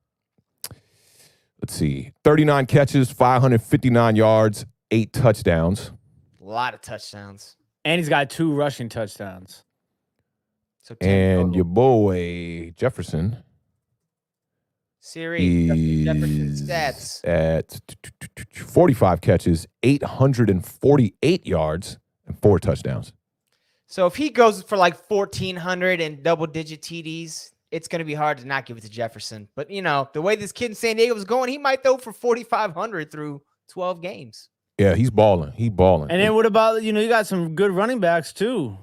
[SPEAKER 2] let's see, 39 catches, 559 yards, 8 touchdowns.
[SPEAKER 1] A lot of touchdowns.
[SPEAKER 3] and he's got 2 rushing touchdowns.
[SPEAKER 1] So 10
[SPEAKER 2] And
[SPEAKER 1] total.
[SPEAKER 2] your boy Jefferson
[SPEAKER 1] Siri,
[SPEAKER 2] is
[SPEAKER 1] Jefferson stats.
[SPEAKER 2] at 45 catches, 848 yards, and 4 touchdowns.
[SPEAKER 1] So if he goes for like 1,400 and double-digit TDs, it's going to be hard to not give it to Jefferson. But, the way this kid in San Diego is going, he might throw for 4,500 through 12 games.
[SPEAKER 2] Yeah, he's balling.
[SPEAKER 3] And then what about, you got some good running backs too.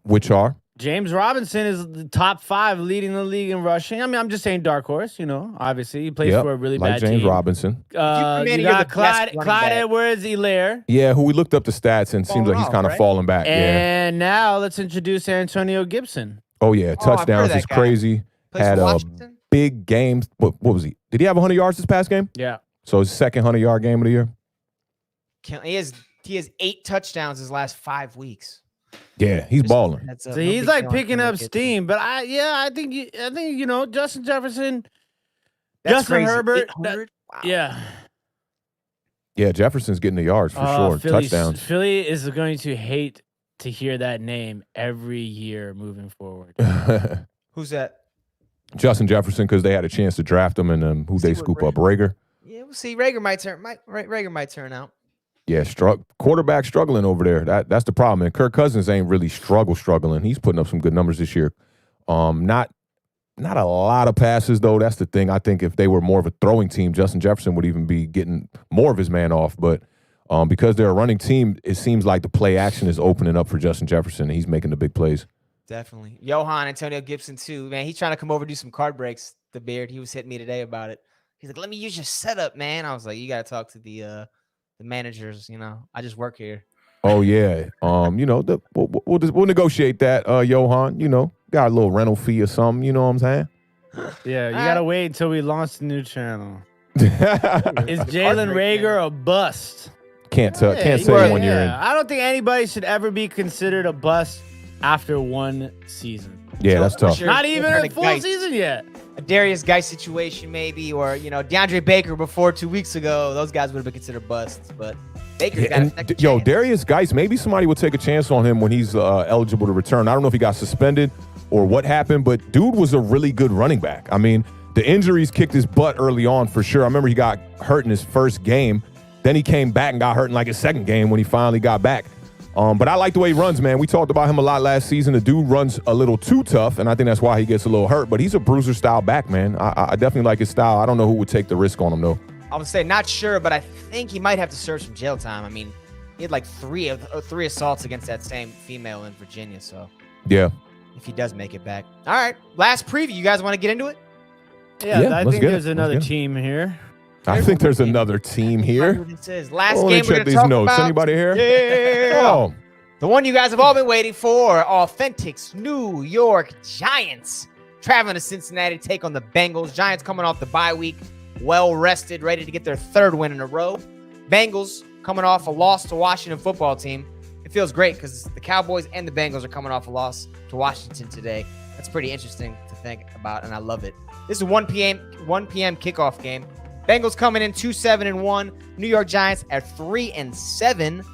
[SPEAKER 2] Which are?
[SPEAKER 3] James Robinson is the top 5 leading the league in rushing. I mean, I'm just saying dark horse, obviously. He plays for a really bad
[SPEAKER 2] James
[SPEAKER 3] team.
[SPEAKER 2] Robinson.
[SPEAKER 3] You got Clyde Edwards-Helaire.
[SPEAKER 2] Yeah, who we looked up the stats and seems like he's kind of falling back.
[SPEAKER 3] And now let's introduce Antonio Gibson.
[SPEAKER 2] Oh, yeah. Touchdowns is crazy. Had a big game. What was he? Did he have 100 yards this past game?
[SPEAKER 3] Yeah.
[SPEAKER 2] So his second 100-yard game of the year?
[SPEAKER 1] He has 8 touchdowns his last 5 weeks.
[SPEAKER 2] Yeah, he's balling.
[SPEAKER 3] So he's like picking up steam. But I think Justin Jefferson, Justin Herbert.
[SPEAKER 1] Wow.
[SPEAKER 3] Yeah.
[SPEAKER 2] Yeah, Jefferson's getting the yards for sure. Touchdowns.
[SPEAKER 3] Philly is going to hate to hear that name every year moving forward.
[SPEAKER 1] Who's that?
[SPEAKER 2] Justin Jefferson, because they had a chance to draft him, and who they scoop up? Rager.
[SPEAKER 1] Yeah, we'll see. Rager might turn out.
[SPEAKER 2] Yeah, quarterback struggling over there. That's the problem. And Kirk Cousins ain't really struggling. He's putting up some good numbers this year. Not a lot of passes though. That's the thing. I think if they were more of a throwing team, Justin Jefferson would even be getting more of his man off. But because they're a running team, it seems like the play action is opening up for Justin Jefferson, and he's making the big plays.
[SPEAKER 1] Definitely. Johan Antonio Gibson too. Man, he's trying to come over do some card breaks. The Beard. He was hitting me today about it. He's like, "Let me use your setup, man." I was like, "You got to talk to the managers, I just work here."
[SPEAKER 2] Oh yeah. We'll negotiate that, Johan. Got a little rental fee or something, you know what I'm saying?
[SPEAKER 3] Yeah, you gotta wait until we launch the new channel. Is Jalen Rager a bust?
[SPEAKER 2] Can't say 1 year in.
[SPEAKER 3] I don't think anybody should ever be considered a bust after 1 season.
[SPEAKER 2] Yeah, that's tough.
[SPEAKER 1] Sure.
[SPEAKER 3] Not even a full season yet.
[SPEAKER 1] A Darius Geis situation maybe, or DeAndre Baker before 2 weeks ago. Those guys would have been considered busts, but Baker's got a second chance.
[SPEAKER 2] Darius Geis, maybe somebody will take a chance on him when he's eligible to return. I don't know if he got suspended or what happened, but dude was a really good running back. I mean, the injuries kicked his butt early on for sure. I remember he got hurt in his first game. Then he came back and got hurt in like his second game when he finally got back. But I like the way he runs, man. We talked about him a lot last season. The dude runs a little too tough, and I think that's why he gets a little hurt. But he's a bruiser-style back, man. I definitely like his style. I don't know who would take the risk on him, though.
[SPEAKER 1] I would say not sure, but I think he might have to serve some jail time. I mean, he had like three assaults against that same female in Virginia. So
[SPEAKER 2] yeah,
[SPEAKER 1] if he does make it back. All right, last preview. You guys want to get into it?
[SPEAKER 3] Yeah, I think there's another team here.
[SPEAKER 2] I think there's another team here.
[SPEAKER 1] This is last game we're going to talk
[SPEAKER 2] notes.
[SPEAKER 1] about.
[SPEAKER 2] Anybody here?
[SPEAKER 1] Yeah.
[SPEAKER 2] Oh.
[SPEAKER 1] The one you guys have all been waiting for, Awthentik's New York Giants. Traveling to Cincinnati to take on the Bengals. Giants coming off the bye week, well rested, ready to get their 3rd win in a row. Bengals coming off a loss to Washington football team. It feels great because the Cowboys and the Bengals are coming off a loss to Washington today. That's pretty interesting to think about, and I love it. This is a 1 p.m. kickoff game. Bengals coming in 2-7-1. New York Giants at 3-7.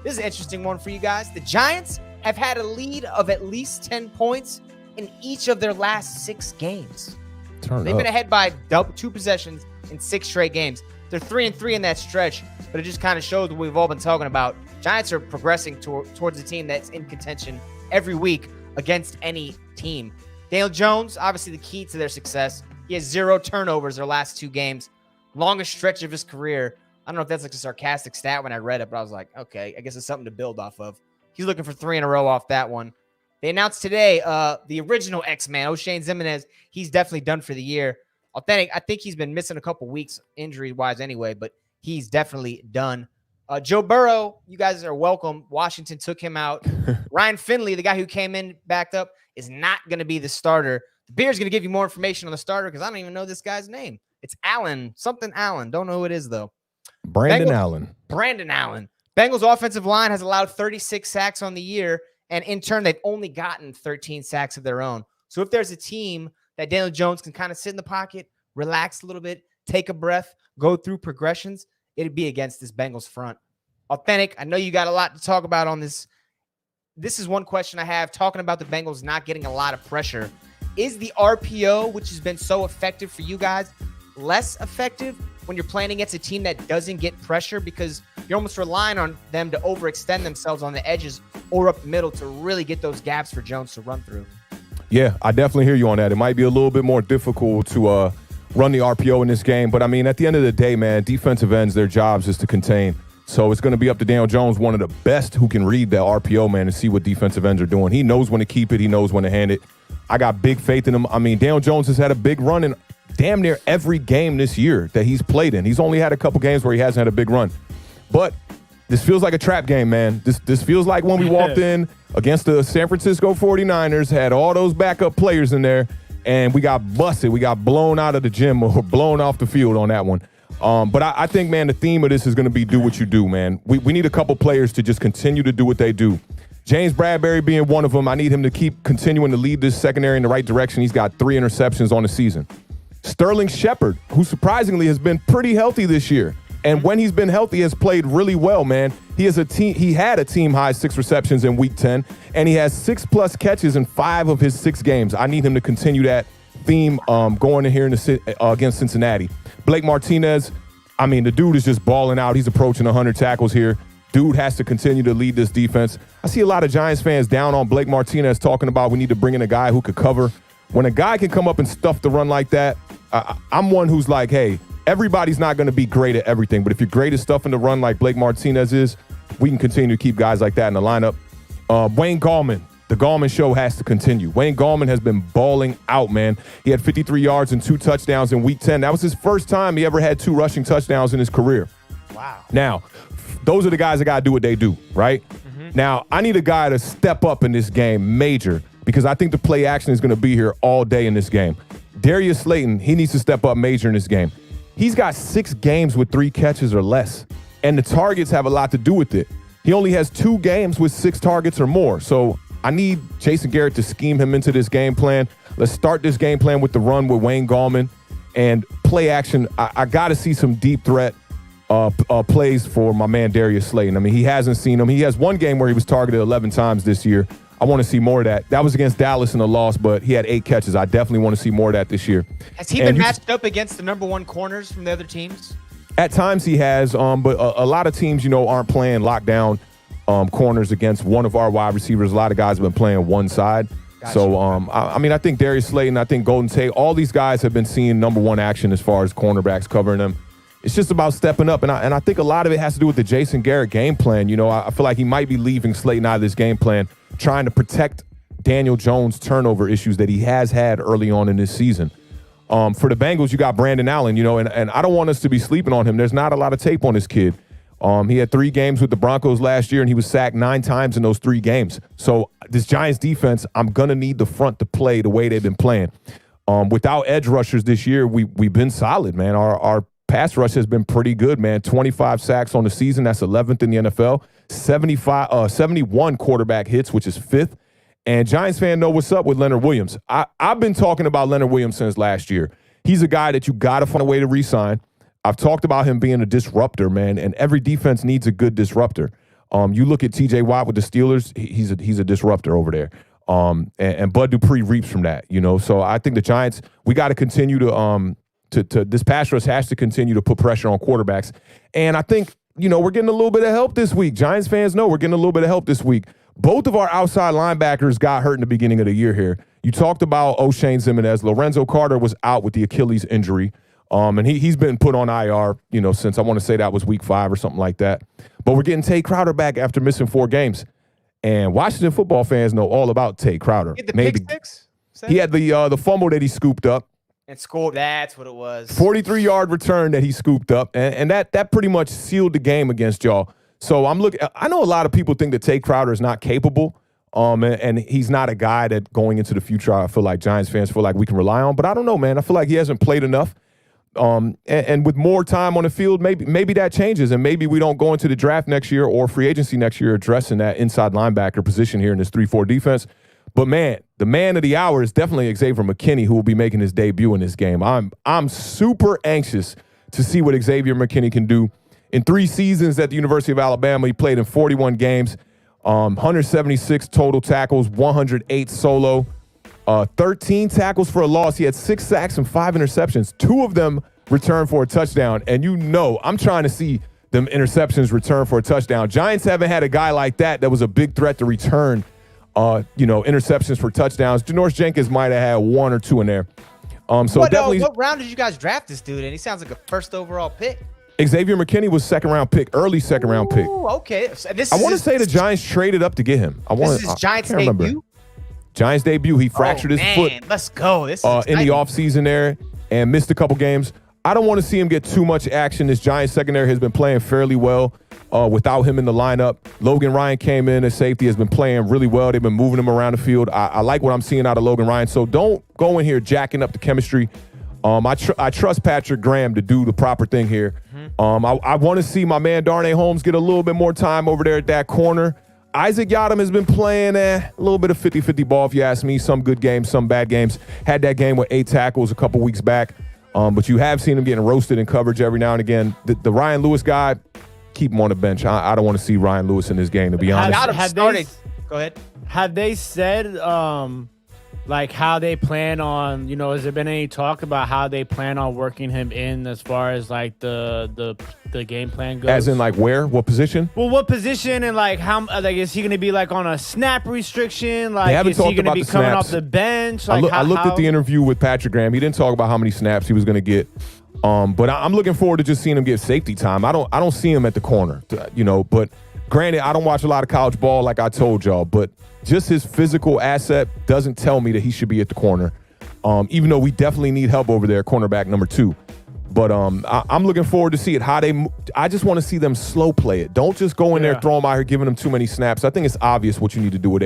[SPEAKER 1] This is an interesting one for you guys. The Giants have had a lead of at least 10 points in each of their last 6 games. They've been ahead by 2 possessions in 6 straight games. They're 3-3 in that stretch, but it just kind of shows what we've all been talking about. Giants are progressing towards a team that's in contention every week against any team. Daniel Jones, obviously the key to their success. He has 0 turnovers their last 2 games. Longest stretch of his career. I don't know if that's like a sarcastic stat when I read it, but I was like, okay, I guess it's something to build off of. He's looking for 3 in a row off that one. They announced today the original X-Man, O'Shane Ximines. He's definitely done for the year. Awthentik, I think he's been missing a couple weeks injury-wise anyway, but he's definitely done. Joe Burrow, you guys are welcome. Washington took him out. Ryan Finley, the guy who came in backed up, is not going to be the starter. The Beard's going to give you more information on the starter because I don't even know this guy's name. It's Allen, something Allen. Don't know who it is, though.
[SPEAKER 2] Brandon Allen.
[SPEAKER 1] Bengals offensive line has allowed 36 sacks on the year, and in turn, they've only gotten 13 sacks of their own. So if there's a team that Daniel Jones can kind of sit in the pocket, relax a little bit, take a breath, go through progressions, it'd be against this Bengals front. Awthentik, I know you got a lot to talk about on this. This is one question I have, talking about the Bengals not getting a lot of pressure. Is the RPO, which has been so effective for you guys, less effective when you're playing against a team that doesn't get pressure because you're almost relying on them to overextend themselves on the edges or up the middle to really get those gaps for Jones to run through.
[SPEAKER 2] Yeah, I definitely hear you on that. It might be a little bit more difficult to run the RPO in this game. But, I mean, at the end of the day, man, defensive ends, their jobs is to contain. So it's going to be up to Daniel Jones, one of the best who can read that RPO, man, and see what defensive ends are doing. He knows when to keep it. He knows when to hand it. I got big faith in him. I mean, Daniel Jones has had a big run in damn near every game this year that he's played in. He's only had a couple games where he hasn't had a big run. But this feels like a trap game, man. This feels like when we walked in against the San Francisco 49ers, had all those backup players in there, and we got busted. We got blown out of the gym or blown off the field on that one. But I think, man, the theme of this is going to be do what you do, man. We need a couple players to just continue to do what they do. James Bradbury being one of them, I need him to keep continuing to lead this secondary in the right direction. He's got 3 interceptions on the season. Sterling Shepard, who surprisingly has been pretty healthy this year. And when he's been healthy, has played really well, man. He had a team high 6 receptions in week 10, and he has 6+ catches in 5 of his 6 games. I need him to continue that theme going in here against Cincinnati. Blake Martinez, I mean, the dude is just balling out. He's approaching 100 tackles here. Dude has to continue to lead this defense. I see a lot of Giants fans down on Blake Martinez talking about we need to bring in a guy who could cover. When a guy can come up and stuff the run like that, I'm one who's like, hey, everybody's not going to be great at everything, but if you're great at stuffing the run like Blake Martinez is, we can continue to keep guys like that in the lineup. Wayne Gallman, the Gallman show has to continue. Wayne Gallman has been balling out, man. He had 53 yards and 2 touchdowns in week 10. That was his first time he ever had 2 rushing touchdowns in his career.
[SPEAKER 1] Wow.
[SPEAKER 2] Now, those are the guys that got to do what they do, right? Mm-hmm. Now, I need a guy to step up in this game major because I think the play action is going to be here all day in this game. Darius Slayton, he needs to step up major in this game. He's got 6 games with 3 catches or less, and the targets have a lot to do with it. He only has 2 games with 6 targets or more. So I need Jason Garrett to scheme him into this game plan. Let's start this game plan with the run with Wayne Gallman and play action. I got to see some deep threat plays for my man Darius Slayton. I mean, he hasn't seen them. He has 1 game where he was targeted 11 times this year. I want to see more of that. That was against Dallas in a loss, but he had 8 catches. I definitely want to see more of that this year.
[SPEAKER 1] Has he been matched up against the number 1 corners from the other teams?
[SPEAKER 2] At times he has, but a lot of teams, aren't playing lockdown corners against one of our wide receivers. A lot of guys have been playing one side. Gotcha. So, I think Darius Slayton, I think Golden Tate, all these guys have been seeing number 1 action as far as cornerbacks covering them. It's just about stepping up, and I think a lot of it has to do with the Jason Garrett game plan. I feel like he might be leaving Slayton out of this game plan, trying to protect Daniel Jones' turnover issues that he has had early on in this season. For the Bengals, you got Brandon Allen, and I don't want us to be sleeping on him. There's not a lot of tape on this kid. He had 3 games with the Broncos last year, and he was sacked 9 times in those 3 games. So this Giants defense, I'm going to need the front to play the way they've been playing. Without edge rushers this year, we've been solid, man. Our pass rush has been pretty good, man. 25 sacks on the season. That's 11th in the NFL. 71 quarterback hits, which is 5th. And Giants fans know what's up with Leonard Williams. I've been talking about Leonard Williams since last year. He's a guy that you got to find a way to re-sign. I've talked about him being a disruptor, man, and every defense needs a good disruptor. You look at T.J. Watt with the Steelers, he's a disruptor over there. And Bud Dupree reaps from that, So I think the Giants, we got to continue to this pass rush has to continue to put pressure on quarterbacks. And I think, we're getting a little bit of help this week. Giants fans know we're getting a little bit of help this week. Both of our outside linebackers got hurt in the beginning of the year here. You talked about O'Shane Ximines. Lorenzo Carter was out with the Achilles injury. And he's been put on IR, since I want to say that was week 5 or something like that. But we're getting Tate Crowder back after missing 4 games. And Washington football fans know all about Tate Crowder.
[SPEAKER 1] He had the pick six?
[SPEAKER 2] He had the fumble that he scooped up.
[SPEAKER 1] And scored. That's what it was. 43-43-yard
[SPEAKER 2] return that he scooped up. And that pretty much sealed the game against y'all. So I know a lot of people think that Tate Crowder is not capable. And he's not a guy that going into the future, I feel like Giants fans feel like we can rely on. But I don't know, man. I feel like he hasn't played enough. And with more time on the field, maybe that changes. And maybe we don't go into the draft next year or free agency next year addressing that inside linebacker position here in this 3-4 defense. But, man, the man of the hour is definitely Xavier Mckinney, who will be making his debut in this game. I'm super anxious to see what Xavier Mckinney can do. In 3 seasons at the University of Alabama, he played in 41 games, 176 total tackles, 108 solo, 13 tackles for a loss. He had 6 sacks and 5 interceptions. 2 of them returned for a touchdown. And I'm trying to see them interceptions returned for a touchdown. Giants haven't had a guy like that was a big threat to return, interceptions for touchdowns. Janoris Jenkins might have had one or two in there. Definitely.
[SPEAKER 1] What round did you guys draft this dude? And he sounds like a first overall pick.
[SPEAKER 2] Xavier McKinney was second-round pick, early second-round pick.
[SPEAKER 1] Ooh, okay. So
[SPEAKER 2] I want to say the Giants traded up to get him.
[SPEAKER 1] This is Giants debut?
[SPEAKER 2] Giants debut. He fractured his foot.
[SPEAKER 1] Let's go. This is
[SPEAKER 2] in the offseason there and missed a couple games. I don't want to see him get too much action. This Giants secondary has been playing fairly well without him in the lineup. Logan Ryan came in as safety, has been playing really well. They've been moving him around the field. I like what I'm seeing out of Logan Ryan. So don't go in here jacking up the chemistry. I trust Patrick Graham to do the proper thing here. I want to see my man Darnay Holmes get a little bit more time over there at that corner. Isaac Yiadom has been playing a little bit of 50-50 ball, if you ask me. Some good games, some bad games. Had that game with 8 tackles a couple weeks back. But you have seen him getting roasted in coverage every now and again. The Ryan Lewis guy, keep him on the bench. I don't want to see Ryan Lewis in this game, to be honest.
[SPEAKER 1] Go ahead.
[SPEAKER 3] Have they said how they plan on, has there been any talk about how they plan on working him in as far as like the game plan goes?
[SPEAKER 2] As in like where? What position?
[SPEAKER 3] Well, what position and like how is he going to be like on a snap restriction? Like
[SPEAKER 2] is he
[SPEAKER 3] going to be coming off the bench?
[SPEAKER 2] Like, I looked at the interview with Patrick Graham. He didn't talk about how many snaps he was going to get. But I'm looking forward to just seeing him get safety time. I don't see him at the corner, but granted, I don't watch a lot of college ball like I told y'all, but just his physical asset doesn't tell me that he should be at the corner, even though we definitely need help over there, cornerback number 2. But I'm looking forward to see it. I just want to see them slow play it. Don't just go in there, throw him out here, giving them too many snaps. I think it's obvious what you need to do with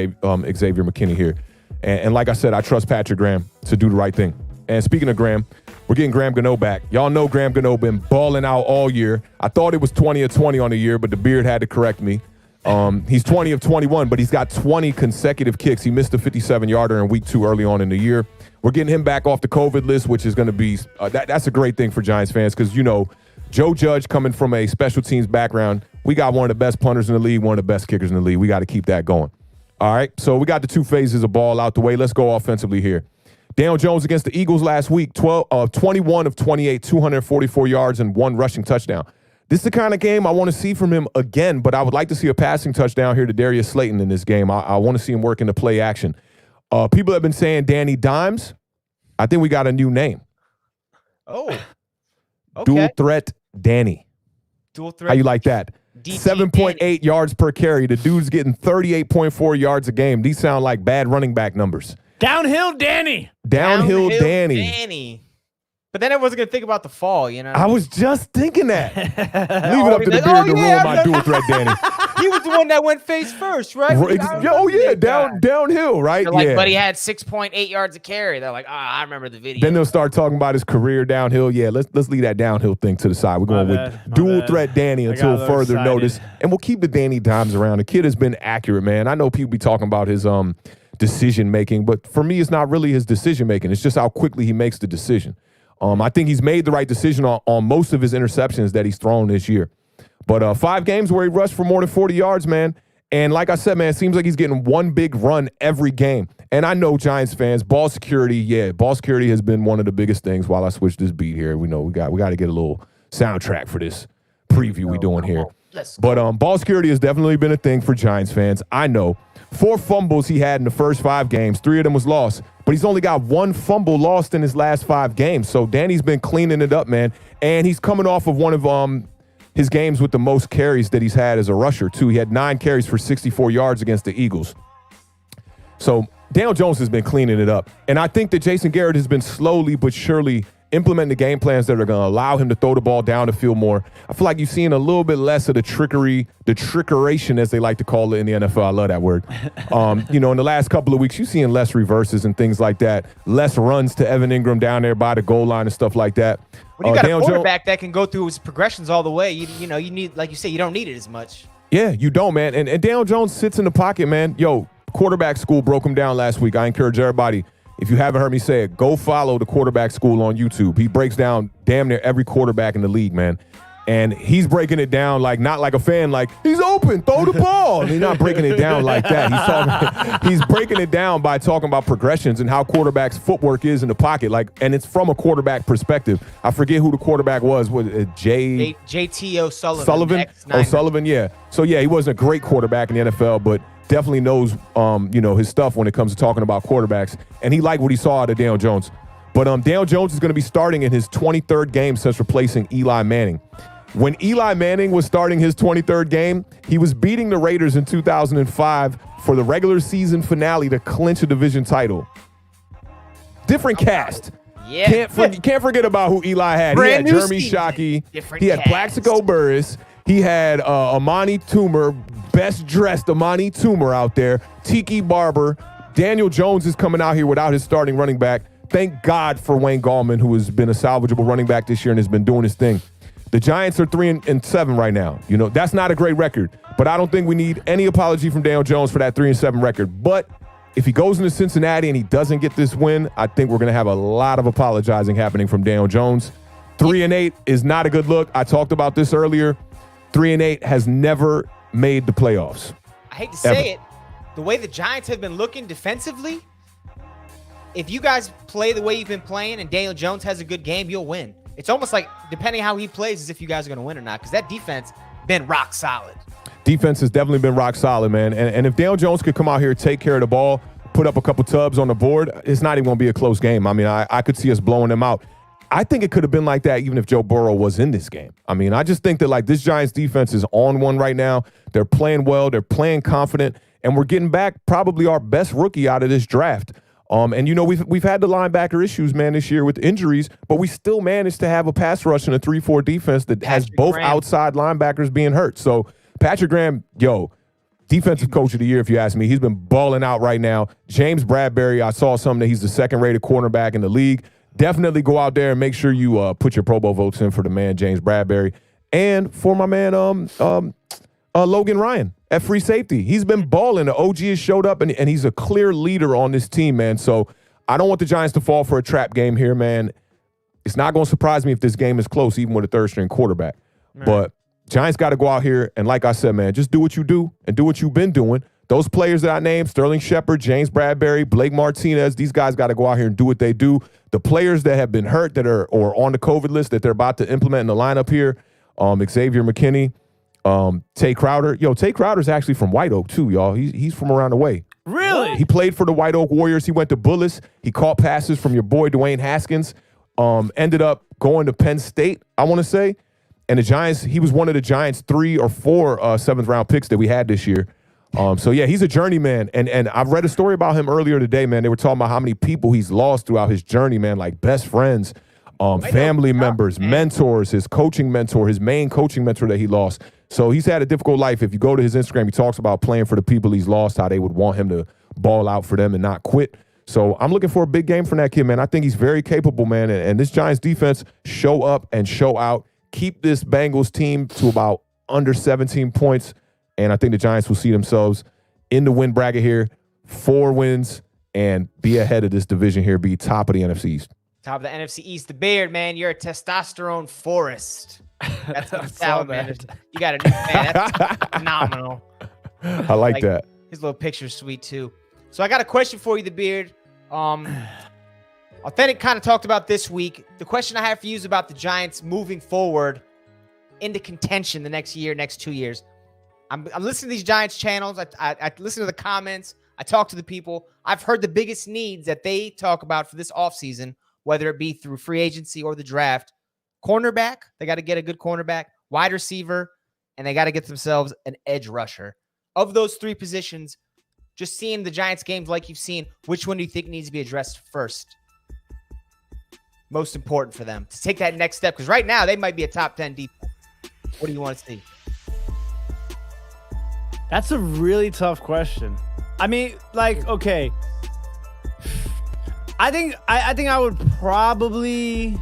[SPEAKER 2] Xavier McKinney here. And like I said, I trust Patrick Graham to do the right thing. And speaking of Graham, we're getting Graham Gano back. Y'all know Graham Gano been balling out all year. I thought it was 20 of 20 on the year, but the beard had to correct me. He's 20 of 21, but he's got 20 consecutive kicks. He missed a 57-yarder in week 2 early on in the year. We're getting him back off the COVID list, which is going to be that's a great thing for Giants fans because, Joe Judge coming from a special teams background, we got one of the best punters in the league, one of the best kickers in the league. We got to keep that going. All right, so we got the 2 phases of ball out the way. Let's go offensively here. Daniel Jones against the Eagles last week, 21 of 28, 244 yards and 1 rushing touchdown. This is the kind of game I want to see from him again, but I would like to see a passing touchdown here to Darius Slayton in this game. I want to see him work into play action. People have been saying Danny Dimes. I think we got a new name.
[SPEAKER 1] Oh, okay.
[SPEAKER 2] Dual threat Danny.
[SPEAKER 1] Dual threat.
[SPEAKER 2] How you like that? 7.8 yards per carry. The dude's getting 38.4 yards a game. These sound like bad running back numbers.
[SPEAKER 3] Downhill Danny.
[SPEAKER 2] Downhill Danny.
[SPEAKER 1] But then I wasn't going to think about the fall,
[SPEAKER 2] I was just thinking that. Leave it up to the beard to ruin my dual threat Danny.
[SPEAKER 1] He was the one that went face first, right?
[SPEAKER 2] Downhill, right?
[SPEAKER 1] But he had 6.8 yards of carry. They're like, I remember the video.
[SPEAKER 2] Then they'll start talking about his career downhill. Yeah, let's leave that downhill thing to the side. We're going with dual threat Danny until further notice. And we'll keep the Danny Dimes around. The kid has been accurate, man. I know people be talking about his decision making, but for me, it's not really his decision making. It's just how quickly he makes the decision. I think he's made the right decision on most of his interceptions that he's thrown this year. But 5 games where he rushed for more than 40 yards, man. And like I said, man, it seems like he's getting one big run every game. And I know Giants fans, ball security has been one of the biggest things. While I switch this beat here, we know we got to get a little soundtrack for this preview we're doing here. But ball security has definitely been a thing for Giants fans. I know. 4 fumbles he had in the first 5 games. 3 of them was lost. But he's only got 1 fumble lost in his last 5 games. So Danny's been cleaning it up, man. And he's coming off of one of his games with the most carries that he's had as a rusher, too. He had 9 carries for 64 yards against the Eagles. So Daniel Jones has been cleaning it up. And I think that Jason Garrett has been slowly but surely implementing the game plans that are going to allow him to throw the ball down the field more. I feel like you've seen a little bit less of the trickeration, as they like to call it in the NFL. I love that word. In the last couple of weeks, you've seen less reverses and things like that, less runs to Evan Ingram down there by the goal line and stuff like that.
[SPEAKER 1] When you got a quarterback that can go through his progressions all the way, you need, like you say, you don't need it as much.
[SPEAKER 2] Yeah, you don't, man. And Daniel Jones sits in the pocket, man. Yo, quarterback school broke him down last week. I encourage everybody, if you haven't heard me say it, go follow the Quarterback School on YouTube. He breaks down damn near every quarterback in the league, man. And he's breaking it down like not like a fan, like he's open, throw the ball. And he's not breaking it down like that. He's breaking it down by talking about progressions and how quarterback's footwork is in the pocket. And it's from a quarterback perspective. I forget who the quarterback was. Was it
[SPEAKER 1] JT O'Sullivan?
[SPEAKER 2] Sullivan? O'Sullivan, yeah. So yeah, he wasn't a great quarterback in the NFL, but definitely knows his stuff when it comes to talking about quarterbacks. And he liked what he saw out of Daniel Jones. But Daniel Jones is going to be starting in his 23rd game since replacing Eli Manning. When Eli Manning was starting his 23rd game, he was beating the Raiders in 2005 for the regular season finale to clinch a division title. Different cast.
[SPEAKER 1] Yeah.
[SPEAKER 2] Can't forget about who Eli had.
[SPEAKER 1] Brand
[SPEAKER 2] he had
[SPEAKER 1] new
[SPEAKER 2] Jeremy
[SPEAKER 1] season.
[SPEAKER 2] Shockey. He had Plaxico Burress. He had Amani Toomer, best dressed Amani Toomer out there. Tiki Barber. Daniel Jones is coming out here without his starting running back. Thank God for Wayne Gallman, who has been a salvageable running back this year and has been doing his thing. The Giants are 3-7 right now. That's not a great record, but I don't think we need any apology from Daniel Jones for that 3-7 record. But if he goes into Cincinnati and he doesn't get this win, I think we're going to have a lot of apologizing happening from Daniel Jones. 3-8 is not a good look. I talked about this earlier. 3-8 has never made the playoffs.
[SPEAKER 1] I hate to say it, the way the Giants have been looking defensively, if you guys play the way you've been playing and Daniel Jones has a good game, you'll win. It's almost like, depending how he plays, as if you guys are going to win or not, because that defense been rock solid.
[SPEAKER 2] Defense has definitely been rock solid, man. And if Daniel Jones could come out here, take care of the ball, put up a couple tubs on the board, it's not even going to be a close game. I mean, I could see us blowing them out. I think it could have been like that even if Joe Burrow was in this game. I mean, I just think that this Giants defense is on one right now. They're playing well. They're playing confident. And we're getting back probably our best rookie out of this draft. And we've had the linebacker issues, man, this year with injuries, but we still managed to have a pass rush and a 3-4 defense that has both outside linebackers being hurt. So Patrick Graham, defensive coach of the year, if you ask me. He's been balling out right now. James Bradberry, I saw something that he's the second-rated cornerback in the league. Definitely go out there and make sure you put your Pro Bowl votes in for the man James Bradberry and for my man Logan Ryan at free safety. He's been balling. The OG has showed up, and he's a clear leader on this team, man. So I don't want the Giants to fall for a trap game here, man. It's not going to surprise me if this game is close, even with a third-string quarterback. Right. But Giants got to go out here, and like I said, man, just do what you do and do what you've been doing. Those players that I named, Sterling Shepard, James Bradberry, Blake Martinez, these guys got to go out here and do what they do. The players that have been hurt or on the COVID list that they're about to implement in the lineup here, Xavier McKinney, Tay Crowder. Tay Crowder's actually from White Oak too, y'all. He's from around the way.
[SPEAKER 3] Really?
[SPEAKER 2] He played for the White Oak Warriors. He went to Bullis. He caught passes from your boy Dwayne Haskins. Ended up going to Penn State, I want to say. And the Giants, he was one of the Giants' 3 or 4 seventh-round picks that we had this year. So yeah, he's a journeyman. And I've read a story about him earlier today, man. They were talking about how many people he's lost throughout his journey, man, like best friends, family members, mentors, his coaching mentor, his main coaching mentor that he lost. So he's had a difficult life. If you go to his Instagram, he talks about playing for the people he's lost, how they would want him to ball out for them and not quit. So I'm looking for a big game from that kid, man. I think he's very capable, man. And this Giants defense, show up and show out. Keep this Bengals team to about under 17 points. And I think the Giants will see themselves in the win bracket here, 4 wins, and be ahead of this division here, be top of the NFC East.
[SPEAKER 1] Top of the NFC East. The Beard, man, you're a testosterone forest. That's what it's out, man. You got a new fan. That's phenomenal.
[SPEAKER 2] I like that.
[SPEAKER 1] His little picture's sweet, too. So I got a question for you, The Beard. Awthentik kind of talked about this week. The question I have for you is about the Giants moving forward into contention the next year, next 2 years. I'm listening to these Giants channels. I listen to the comments. I talk to the people. I've heard the biggest needs that they talk about for this offseason, whether it be through free agency or the draft. Cornerback, they got to get a good cornerback. Wide receiver, and they got to get themselves an edge rusher. Of those 3 positions, just seeing the Giants games like you've seen, which one do you think needs to be addressed first? Most important for them to take that next step, because right now they might be a top 10 defense. What do you want to see?
[SPEAKER 3] That's a really tough question. I mean, like, okay. I think I'd probably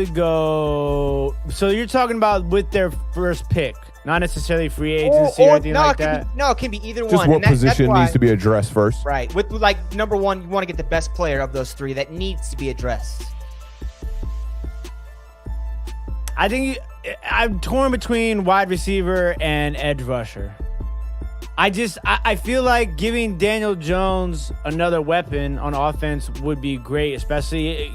[SPEAKER 3] go. So you're talking about with their first pick, not necessarily free agency or anything like that.
[SPEAKER 1] It can be either one.
[SPEAKER 2] Just what position needs to be addressed first?
[SPEAKER 1] Right. With like number 1, you want to get the best player of those 3 that needs to be addressed.
[SPEAKER 3] I think I'm torn between wide receiver and edge rusher. I feel like giving Daniel Jones another weapon on offense would be great, especially,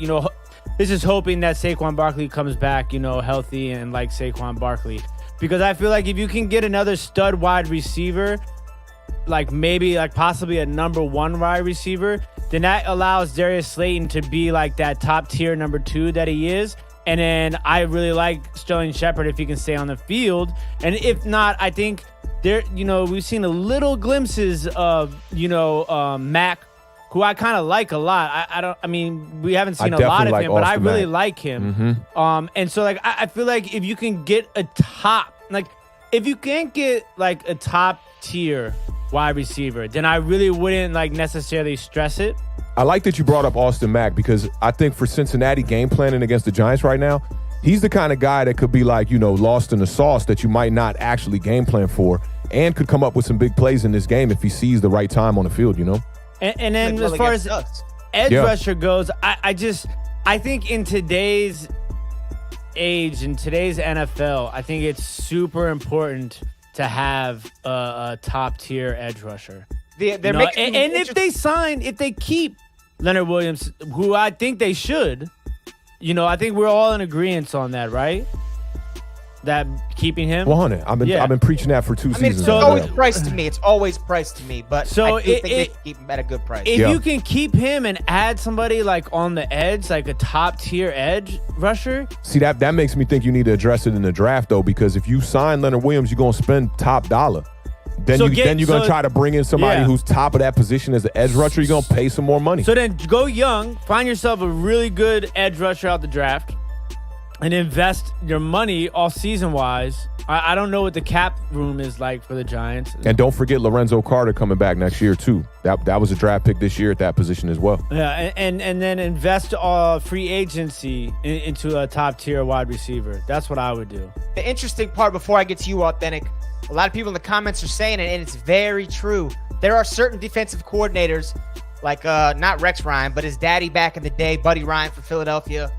[SPEAKER 3] this is hoping that Saquon Barkley comes back, healthy and like Saquon Barkley. Because I feel like if you can get another stud wide receiver, like maybe like possibly a number 1 wide receiver, then that allows Darius Slayton to be like that top tier number 2 that he is. And then I really like Sterling Shepard if he can stay on the field. And if not, I think there, we've seen a little glimpses of, Mack, who I kind of like a lot. We haven't seen a lot of him, but I really like him.
[SPEAKER 2] Mm-hmm.
[SPEAKER 3] And so like, I feel like if you can get a top tier wide receiver, then I really wouldn't like necessarily stress it.
[SPEAKER 2] I like that you brought up Austin Mack because I think for Cincinnati game planning against the Giants right now, he's the kind of guy that could be like, lost in the sauce that you might not actually game plan for and could come up with some big plays in this game if he sees the right time on the field,
[SPEAKER 3] And then as far as edge rusher goes, I think in today's age, in today's NFL, I think it's super important to have a top tier edge rusher. If they keep Leonard Williams, who I think they should, I think we're all in agreement on that, right? That keeping him
[SPEAKER 2] 100. I've been preaching that for 2 seasons.
[SPEAKER 1] It's always priced to me. It's always priced to me, but
[SPEAKER 3] so
[SPEAKER 1] I think they keep him at a good price.
[SPEAKER 3] If you can keep him and add somebody like on the edge, like a top tier edge rusher.
[SPEAKER 2] See, that makes me think you need to address it in the draft though, because if you sign Leonard Williams, you're gonna spend top dollar. Then you're gonna try to bring in somebody who's top of that position as an edge rusher. You're gonna pay some more money.
[SPEAKER 3] So then go young, find yourself a really good edge rusher out the draft, and invest your money all season wise. I don't know what the cap room is like for the Giants.
[SPEAKER 2] And don't forget Lorenzo Carter coming back next year too. That was a draft pick this year at that position as well.
[SPEAKER 3] Yeah, and then invest free agency into a top tier wide receiver. That's what I would do.
[SPEAKER 1] The interesting part before I get to you, Awthentik, a lot of people in the comments are saying it, and it's very true. There are certain defensive coordinators, like not Rex Ryan, but his daddy back in the day, Buddy Ryan for Philadelphia.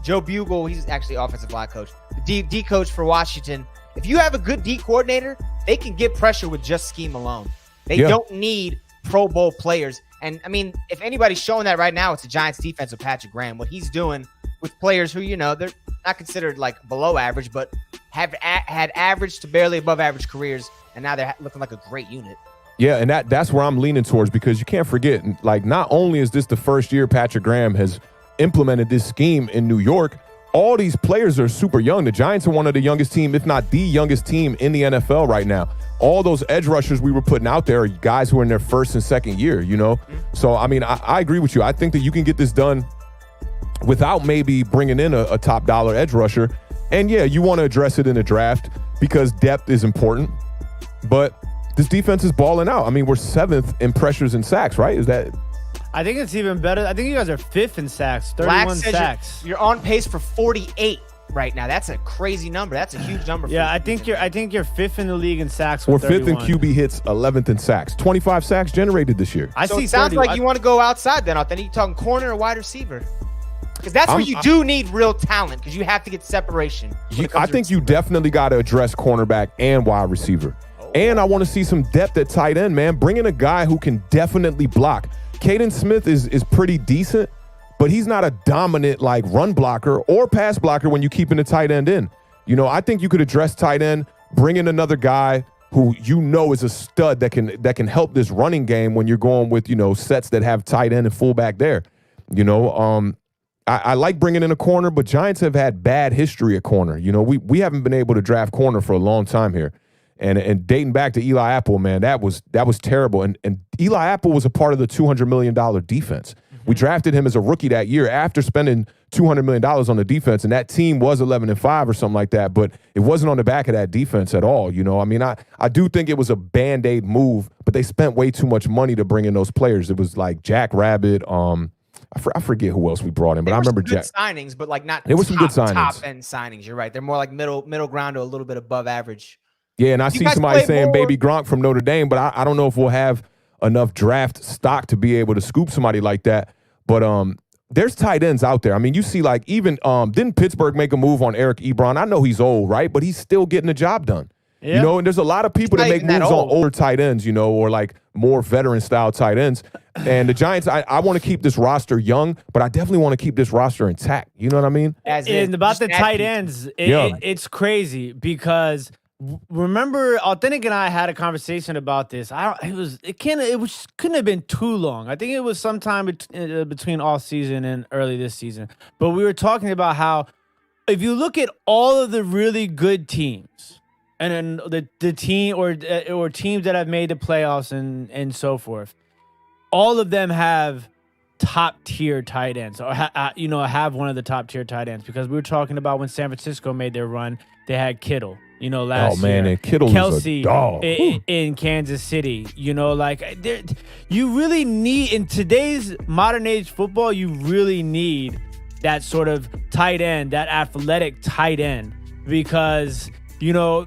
[SPEAKER 1] Joe Bugle, he's actually offensive line coach. The D coach for Washington. If you have a good D coordinator, they can get pressure with just scheme alone. They don't need Pro Bowl players. And, if anybody's showing that right now, it's the Giants defense with Patrick Graham. What he's doing with players who, they're not considered like below average, but have had average to barely above average careers, and now they're looking like a great unit.
[SPEAKER 2] Yeah, and that's where I'm leaning towards, because you can't forget, like, not only is this the first year Patrick Graham has implemented this scheme in New York, all these players are super young. The Giants are one of the youngest team, if not the youngest team in the NFL right now. All those edge rushers we were putting out there are guys who are in their first and second year, So, I agree with you. I think that you can get this done without maybe bringing in a top dollar edge rusher. And yeah, you want to address it in the draft because depth is important. But this defense is balling out. We're 7th in pressures and sacks, right? Is that...
[SPEAKER 3] I think it's even better. I think you guys are 5th in sacks, 31 sacks.
[SPEAKER 1] You're on pace for 48 right now. That's a crazy number. That's a huge number.
[SPEAKER 3] I think you're 5th in the league in sacks.
[SPEAKER 2] We're 5th in QB hits, 11th in sacks. 25 sacks generated this year.
[SPEAKER 1] So it sounds like you want to go outside then. Then you talking corner or wide receiver? Because that's where you do need real talent, because you have to get separation.
[SPEAKER 2] I think you definitely got to address cornerback and wide receiver. And I want to see some depth at tight end, man. Bring in a guy who can definitely block. Caden Smith is pretty decent, but he's not a dominant like run blocker or pass blocker when you keeping the tight end in. I think you could address tight end, bring in another guy who is a stud that can help this running game when you're going with, sets that have tight end and fullback there. I like bringing in a corner, but Giants have had bad history at corner. We haven't been able to draft corner for a long time here. And dating back to Eli Apple, man, that was terrible. And Eli Apple was a part of the $200 million defense. Mm-hmm. We drafted him as a rookie that year after spending $200 million on the defense, and that team was 11-5 or something like that. But it wasn't on the back of that defense at all. I do think it was a Band-Aid move, but they spent way too much money to bring in those players. It was like Jack Rabbit. I forget who else we brought in, but I remember Jack
[SPEAKER 1] signings, but like not.
[SPEAKER 2] There were some good signings.
[SPEAKER 1] Top end signings. You're right. They're more like middle ground or a little bit above average.
[SPEAKER 2] Yeah, and I see somebody saying Baby Gronk from Notre Dame, but I don't know if we'll have enough draft stock to be able to scoop somebody like that. But there's tight ends out there. I mean, you see, like, even didn't Pittsburgh make a move on Eric Ebron? I know he's old, right? But he's still getting the job done.
[SPEAKER 3] Yeah.
[SPEAKER 2] You know, and there's a lot of people that make moves on older tight ends, you know, or like more veteran style tight ends. And the Giants, I want to keep this roster young, but I definitely want to keep this roster intact. You know what I mean?
[SPEAKER 3] And about the tight ends, it's crazy because remember, Awthentik and I had a conversation about this. Couldn't have been too long. I think it was sometime between off season and early this season. But we were talking about how if you look at all of the really good teams, and then the team or teams that have made the playoffs and so forth, all of them have top tier tight ends, or have one of the top tier tight ends. Because we were talking about when San Francisco made their run, they had Kittle. You know, last year.
[SPEAKER 2] And Kittle
[SPEAKER 3] Kelsey
[SPEAKER 2] was a dog.
[SPEAKER 3] In Kansas City. You know, like you really need in today's modern age football, you really need that sort of tight end, that athletic tight end, because you know.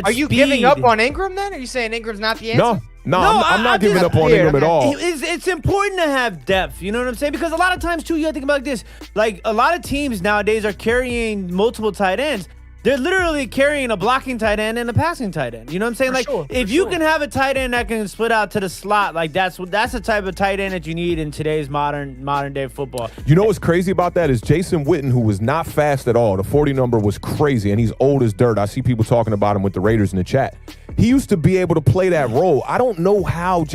[SPEAKER 1] Are you giving up on Ingram then? Are you saying Ingram's not the answer?
[SPEAKER 2] No, I'm not giving up on Ingram at all.
[SPEAKER 3] It's important to have depth, you know what I'm saying? Because a lot of times, too, you got to think about this. Like, a lot of teams nowadays are carrying multiple tight ends. They're literally carrying a blocking tight end and a passing tight end. You know what I'm saying? If you can have a tight end that can split out to the slot, like that's the type of tight end that you need in today's modern day football.
[SPEAKER 2] You know what's crazy about that is Jason Witten, who was not fast at all. The 40 number was crazy, and he's old as dirt. I see people talking about him with the Raiders in the chat. He used to be able to play that role. I don't know how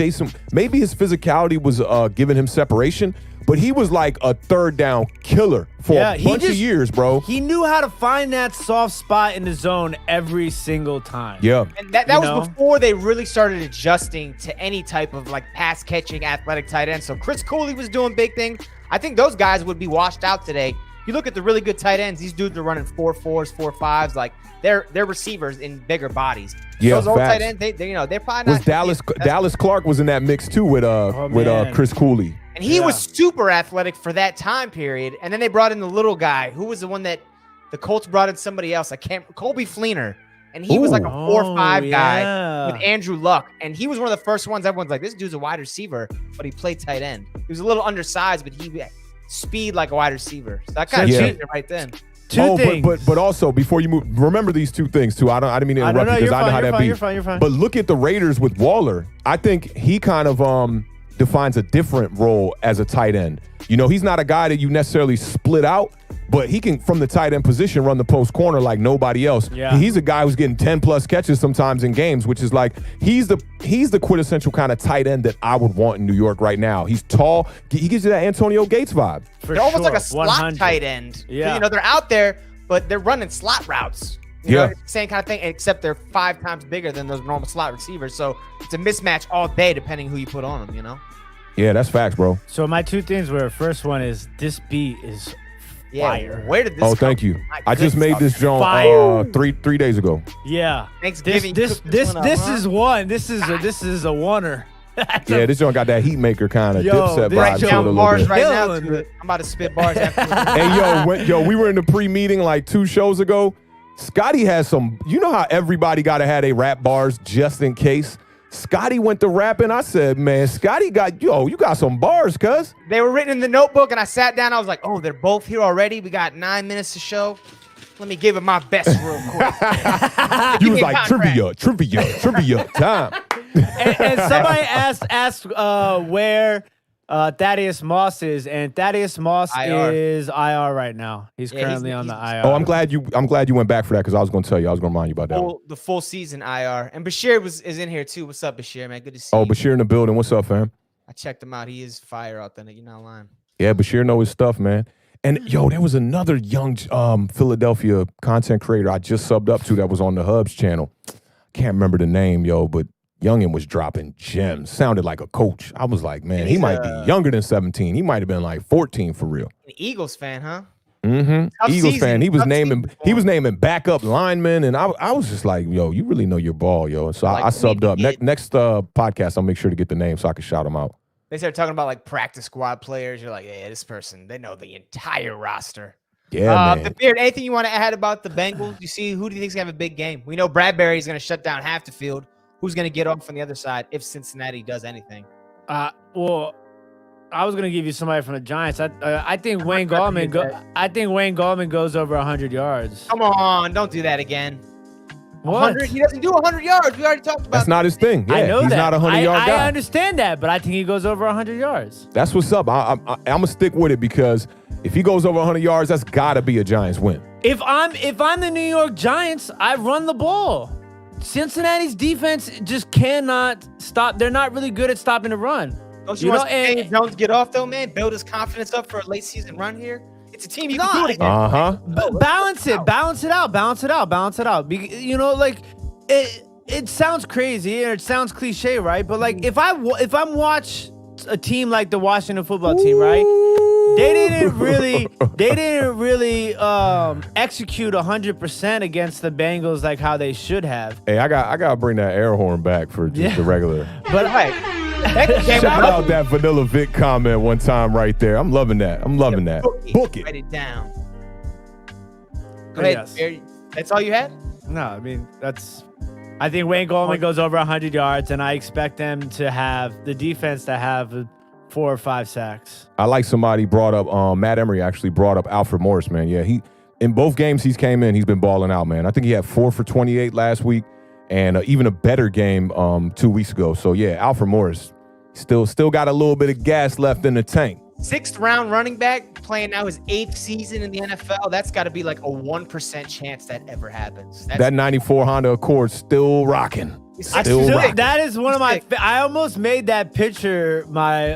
[SPEAKER 2] maybe his physicality was giving him separation, but he was like a third down killer for a bunch of years, bro.
[SPEAKER 3] He knew how to find that soft spot in the zone every single time.
[SPEAKER 2] Yeah.
[SPEAKER 1] And that was before they really started adjusting to any type of like pass catching athletic tight end. So Chris Cooley was doing big things. I think those guys would be washed out today. You look at the really good tight ends, these dudes are running 4.4s, 4.5s, like they're receivers in bigger bodies.
[SPEAKER 2] Yeah,
[SPEAKER 1] those old tight ends, they're probably not.
[SPEAKER 2] Dallas Clark was in that mix too with Chris Cooley.
[SPEAKER 1] And he was super athletic for that time period. And then they brought in the little guy. Who was the one that the Colts brought in? Somebody else. Colby Fleener. And he was like a 4.5 guy with Andrew Luck. And he was one of the first ones. Everyone's like, this dude's a wide receiver, but he played tight end. He was a little undersized, but he had speed like a wide receiver. So that kind of changed it right then.
[SPEAKER 3] Two things.
[SPEAKER 2] But also before you move, remember these two things too. I didn't mean to interrupt you because I know how that be.
[SPEAKER 3] You're fine.
[SPEAKER 2] But look at the Raiders with Waller. I think he kind of defines a different role as a tight end. You know, he's not a guy that you necessarily split out, but he can, from the tight end position, run the post corner like nobody else.
[SPEAKER 3] Yeah.
[SPEAKER 2] He's a guy who's getting 10 plus catches sometimes in games, which is like he's the quintessential kind of tight end that I would want in New York right now. He's tall. He gives you that Antonio Gates vibe.
[SPEAKER 1] They're almost like a slot tight end.
[SPEAKER 3] Yeah.
[SPEAKER 1] You know, they're out there, but they're running slot routes. You know, same kind of thing, except they're 5 times bigger than those normal slot receivers. So it's a mismatch all day, depending who you put on them, you know?
[SPEAKER 2] Yeah, that's facts, bro.
[SPEAKER 3] So my two things were, first one is this beat is fire.
[SPEAKER 1] Where did this come
[SPEAKER 2] thank you. I just made this joint three days ago.
[SPEAKER 3] Yeah.
[SPEAKER 1] Thanksgiving.
[SPEAKER 3] This is one. This is a onener.
[SPEAKER 2] Yeah, this joint got that heat maker kind of Dipset vibe to it a little
[SPEAKER 1] bars
[SPEAKER 2] bit.
[SPEAKER 1] right now. I'm about to spit bars after this.
[SPEAKER 2] Hey, we were in the pre-meeting like 2 shows ago. Scotty has some, you know how everybody got to have a rap bars just in case? Scotty went to rapping. I said, man, Scotty you got some bars, cuz.
[SPEAKER 1] They were written in the notebook, and I sat down. I was like, oh, they're both here already. We got 9 minutes to show. Let me give it my best real quick.
[SPEAKER 2] You was like, trivia time.
[SPEAKER 3] and somebody asked where Thaddeus Moss is, and Thaddeus Moss is IR right now. He's currently on the IR.
[SPEAKER 2] Oh, I'm glad you went back for that because I was going to tell you. I was going to remind you about that.
[SPEAKER 1] The full season IR. And Bashir is in here too. What's up, Bashir, man? Good to see you.
[SPEAKER 2] Oh, Bashir in the building. What's up, fam?
[SPEAKER 1] I checked him out. He is fire Awthentik. You're not lying.
[SPEAKER 2] Yeah, Bashir know his stuff, man. And there was another young Philadelphia content creator I just subbed up to that was on the Hubs channel. Can't remember the name, but Youngin was dropping gems. Sounded like a coach. I was like, man, he might be younger than 17. He might have been like 14 for real.
[SPEAKER 1] An Eagles fan, huh?
[SPEAKER 2] Mm-hmm. Eagles fan. He was naming backup linemen, and I was just like, yo, you really know your ball, yo. So I subbed up. Next podcast, I'll make sure to get the name so I can shout them out.
[SPEAKER 1] They started talking about like practice squad players. You're like, yeah, this person, they know the entire roster.
[SPEAKER 2] Yeah, man.
[SPEAKER 1] The Beard, anything you want to add about the Bengals? You see, who do you think's gonna have a big game? We know Bradbury's gonna shut down half the field. Who's gonna get off on the other side if Cincinnati does anything?
[SPEAKER 3] Well, I was gonna give you somebody from the Giants. I think Wayne Gallman. I think Wayne Gallman goes over 100 yards.
[SPEAKER 1] Come on, don't do that again.
[SPEAKER 3] What?
[SPEAKER 1] 100? He doesn't do 100 yards. We already talked about
[SPEAKER 2] That's not his thing. Yeah,
[SPEAKER 3] I know
[SPEAKER 2] he's
[SPEAKER 3] that.
[SPEAKER 2] not a 100-yard guy.
[SPEAKER 3] I understand that, but I think he goes over 100 yards.
[SPEAKER 2] That's what's up. I'm gonna stick with it because if he goes over 100 yards, that's gotta be a Giants win.
[SPEAKER 3] If I'm the New York Giants, I run the ball. Cincinnati's defense just cannot stop. They're not really good at stopping the run.
[SPEAKER 1] Don't you want to see Jones get off though, man? Build his confidence up for a late season run here. It's a team you can do it against.
[SPEAKER 3] Balance it out. You know, like it sounds crazy and it sounds cliche, right? But like if I'm watch a team like the Washington football team, right? They didn't really execute 100% against the Bengals like how they should have.
[SPEAKER 2] Hey, I gotta bring that air horn back for just the regular.
[SPEAKER 3] But
[SPEAKER 2] shout out that Vanilla Vic comment one time right there. I'm loving that. Book it.
[SPEAKER 1] Write it down. Go ahead. Yes. That's all you had?
[SPEAKER 3] No, I mean I think Wayne Gallman goes over 100 yards, and I expect them to have the defense to have 4 or 5 sacks.
[SPEAKER 2] I like somebody brought up, Matt Emery actually brought up Alfred Morris, man. Yeah, in both games he's came in, he's been balling out, man. I think he had 4 for 28 last week and even a better game 2 weeks ago. So, yeah, Alfred Morris still got a little bit of gas left in the tank.
[SPEAKER 1] 6th round running back playing now his 8th season in the NFL. That's got to be like a 1% chance that ever happens.
[SPEAKER 2] That 94 Honda Accord still rocking.
[SPEAKER 3] That is one of my. I almost made that picture my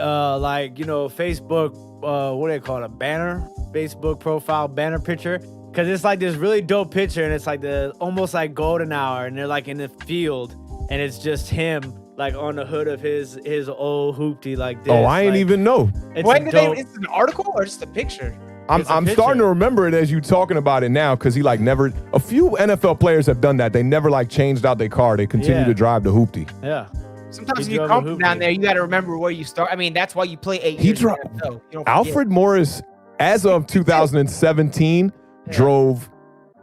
[SPEAKER 3] Facebook. What do they call it? A banner, Facebook profile banner picture. Because it's like this really dope picture, and it's like almost like golden hour, and they're like in the field, and it's just him like on the hood of his old hoopty like this.
[SPEAKER 2] Oh, I ain't even know.
[SPEAKER 1] It's an article or just a picture?
[SPEAKER 2] I'm starting to remember it as you talking about it now because he like never. A few NFL players have done that. They never like changed out their car. They continue to drive the hoopty.
[SPEAKER 3] Yeah.
[SPEAKER 1] Sometimes when you come from down there, you got to remember where you start. I mean, that's why you play 8 years.
[SPEAKER 2] Alfred Morris, as of 2017, drove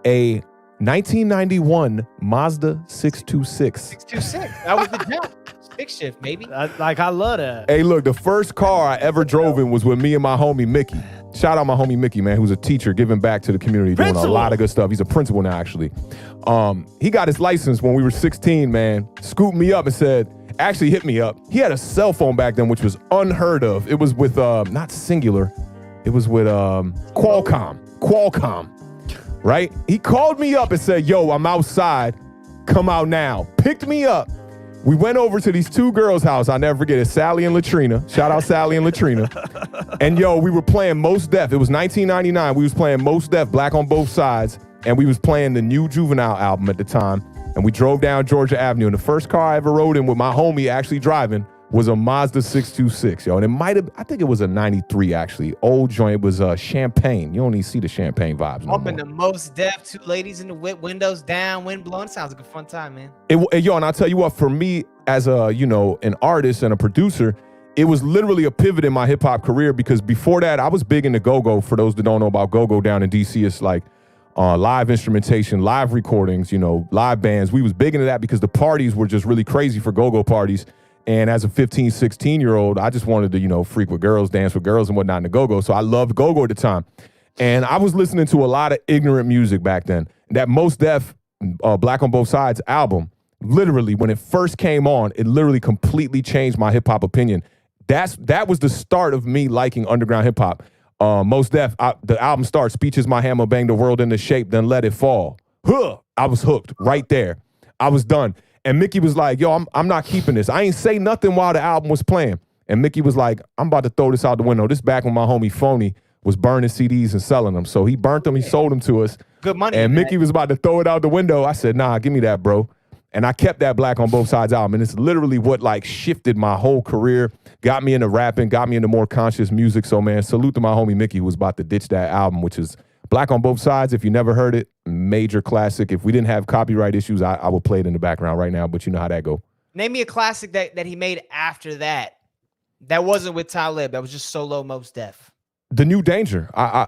[SPEAKER 2] a 1991 Mazda 626.
[SPEAKER 1] 626. That was the jump. Stick shift, maybe.
[SPEAKER 3] I love that.
[SPEAKER 2] Hey, look, the first car I ever drove in was with me and my homie Mickey. Shout out my homie Mickey, man, who's a teacher giving back to the community, doing a lot of good stuff. He's a principal now, actually. He got his license when we were 16, man. Scooped me up and actually hit me up. He had a cell phone back then, which was unheard of. It was with, not Singular. It was with Qualcomm, right? He called me up and said, yo, I'm outside. Come out now. Picked me up. We went over to these 2 girls' house. I'll never forget it. Sally and Latrina. Shout out Sally and Latrina. And yo, we were playing Mos Def. It was 1999. We was playing Mos Def, Black on Both Sides. And we was playing the new Juvenile album at the time. And we drove down Georgia Avenue. And the first car I ever rode in with my homie actually driving was a Mazda 626, yo. And I think it was a 93, actually. Old joint. It was Champagne. You don't even see the Champagne vibes no
[SPEAKER 1] more. In the Mos Def, 2 ladies in the whip, windows down, wind blowing. Sounds like a fun time, man.
[SPEAKER 2] Yo, and I'll tell you what, for me as an artist and a producer, it was literally a pivot in my hip hop career because before that, I was big into go-go. For those that don't know about go-go down in DC, it's like live instrumentation, live recordings, live bands. We was big into that because the parties were just really crazy for go-go parties. And as a 15, 16-year-old, I just wanted to, freak with girls, dance with girls and whatnot in the go-go. So I loved go-go at the time. And I was listening to a lot of ignorant music back then. That Mos Def, Black on Both Sides album, literally, when it first came on, it literally completely changed my hip-hop opinion. That was the start of me liking underground hip-hop. Mos Def, the album starts, Speech is my hammer, bang the world into shape, then let it fall. I was hooked right there. I was done. And Mickey was like, yo, I'm not keeping this. I ain't say nothing while the album was playing. And Mickey was like, I'm about to throw this out the window. This back when my homie Phony was burning CDs and selling them. So he burnt them. He sold them to us.
[SPEAKER 1] Good money.
[SPEAKER 2] And Mickey was about to throw it out the window. I said, nah, give me that, bro. And I kept that Black on Both Sides album. And it's literally what like shifted my whole career, got me into rapping, got me into more conscious music. So, man, salute to my homie Mickey who was about to ditch that album, which is Black on Both Sides. If you never heard it, major classic. If we didn't have copyright issues, I would play it in the background right now, but you know how that go.
[SPEAKER 1] Name me a classic that he made after that. That wasn't with Talib. That was just solo Mos Def.
[SPEAKER 2] The New Danger. I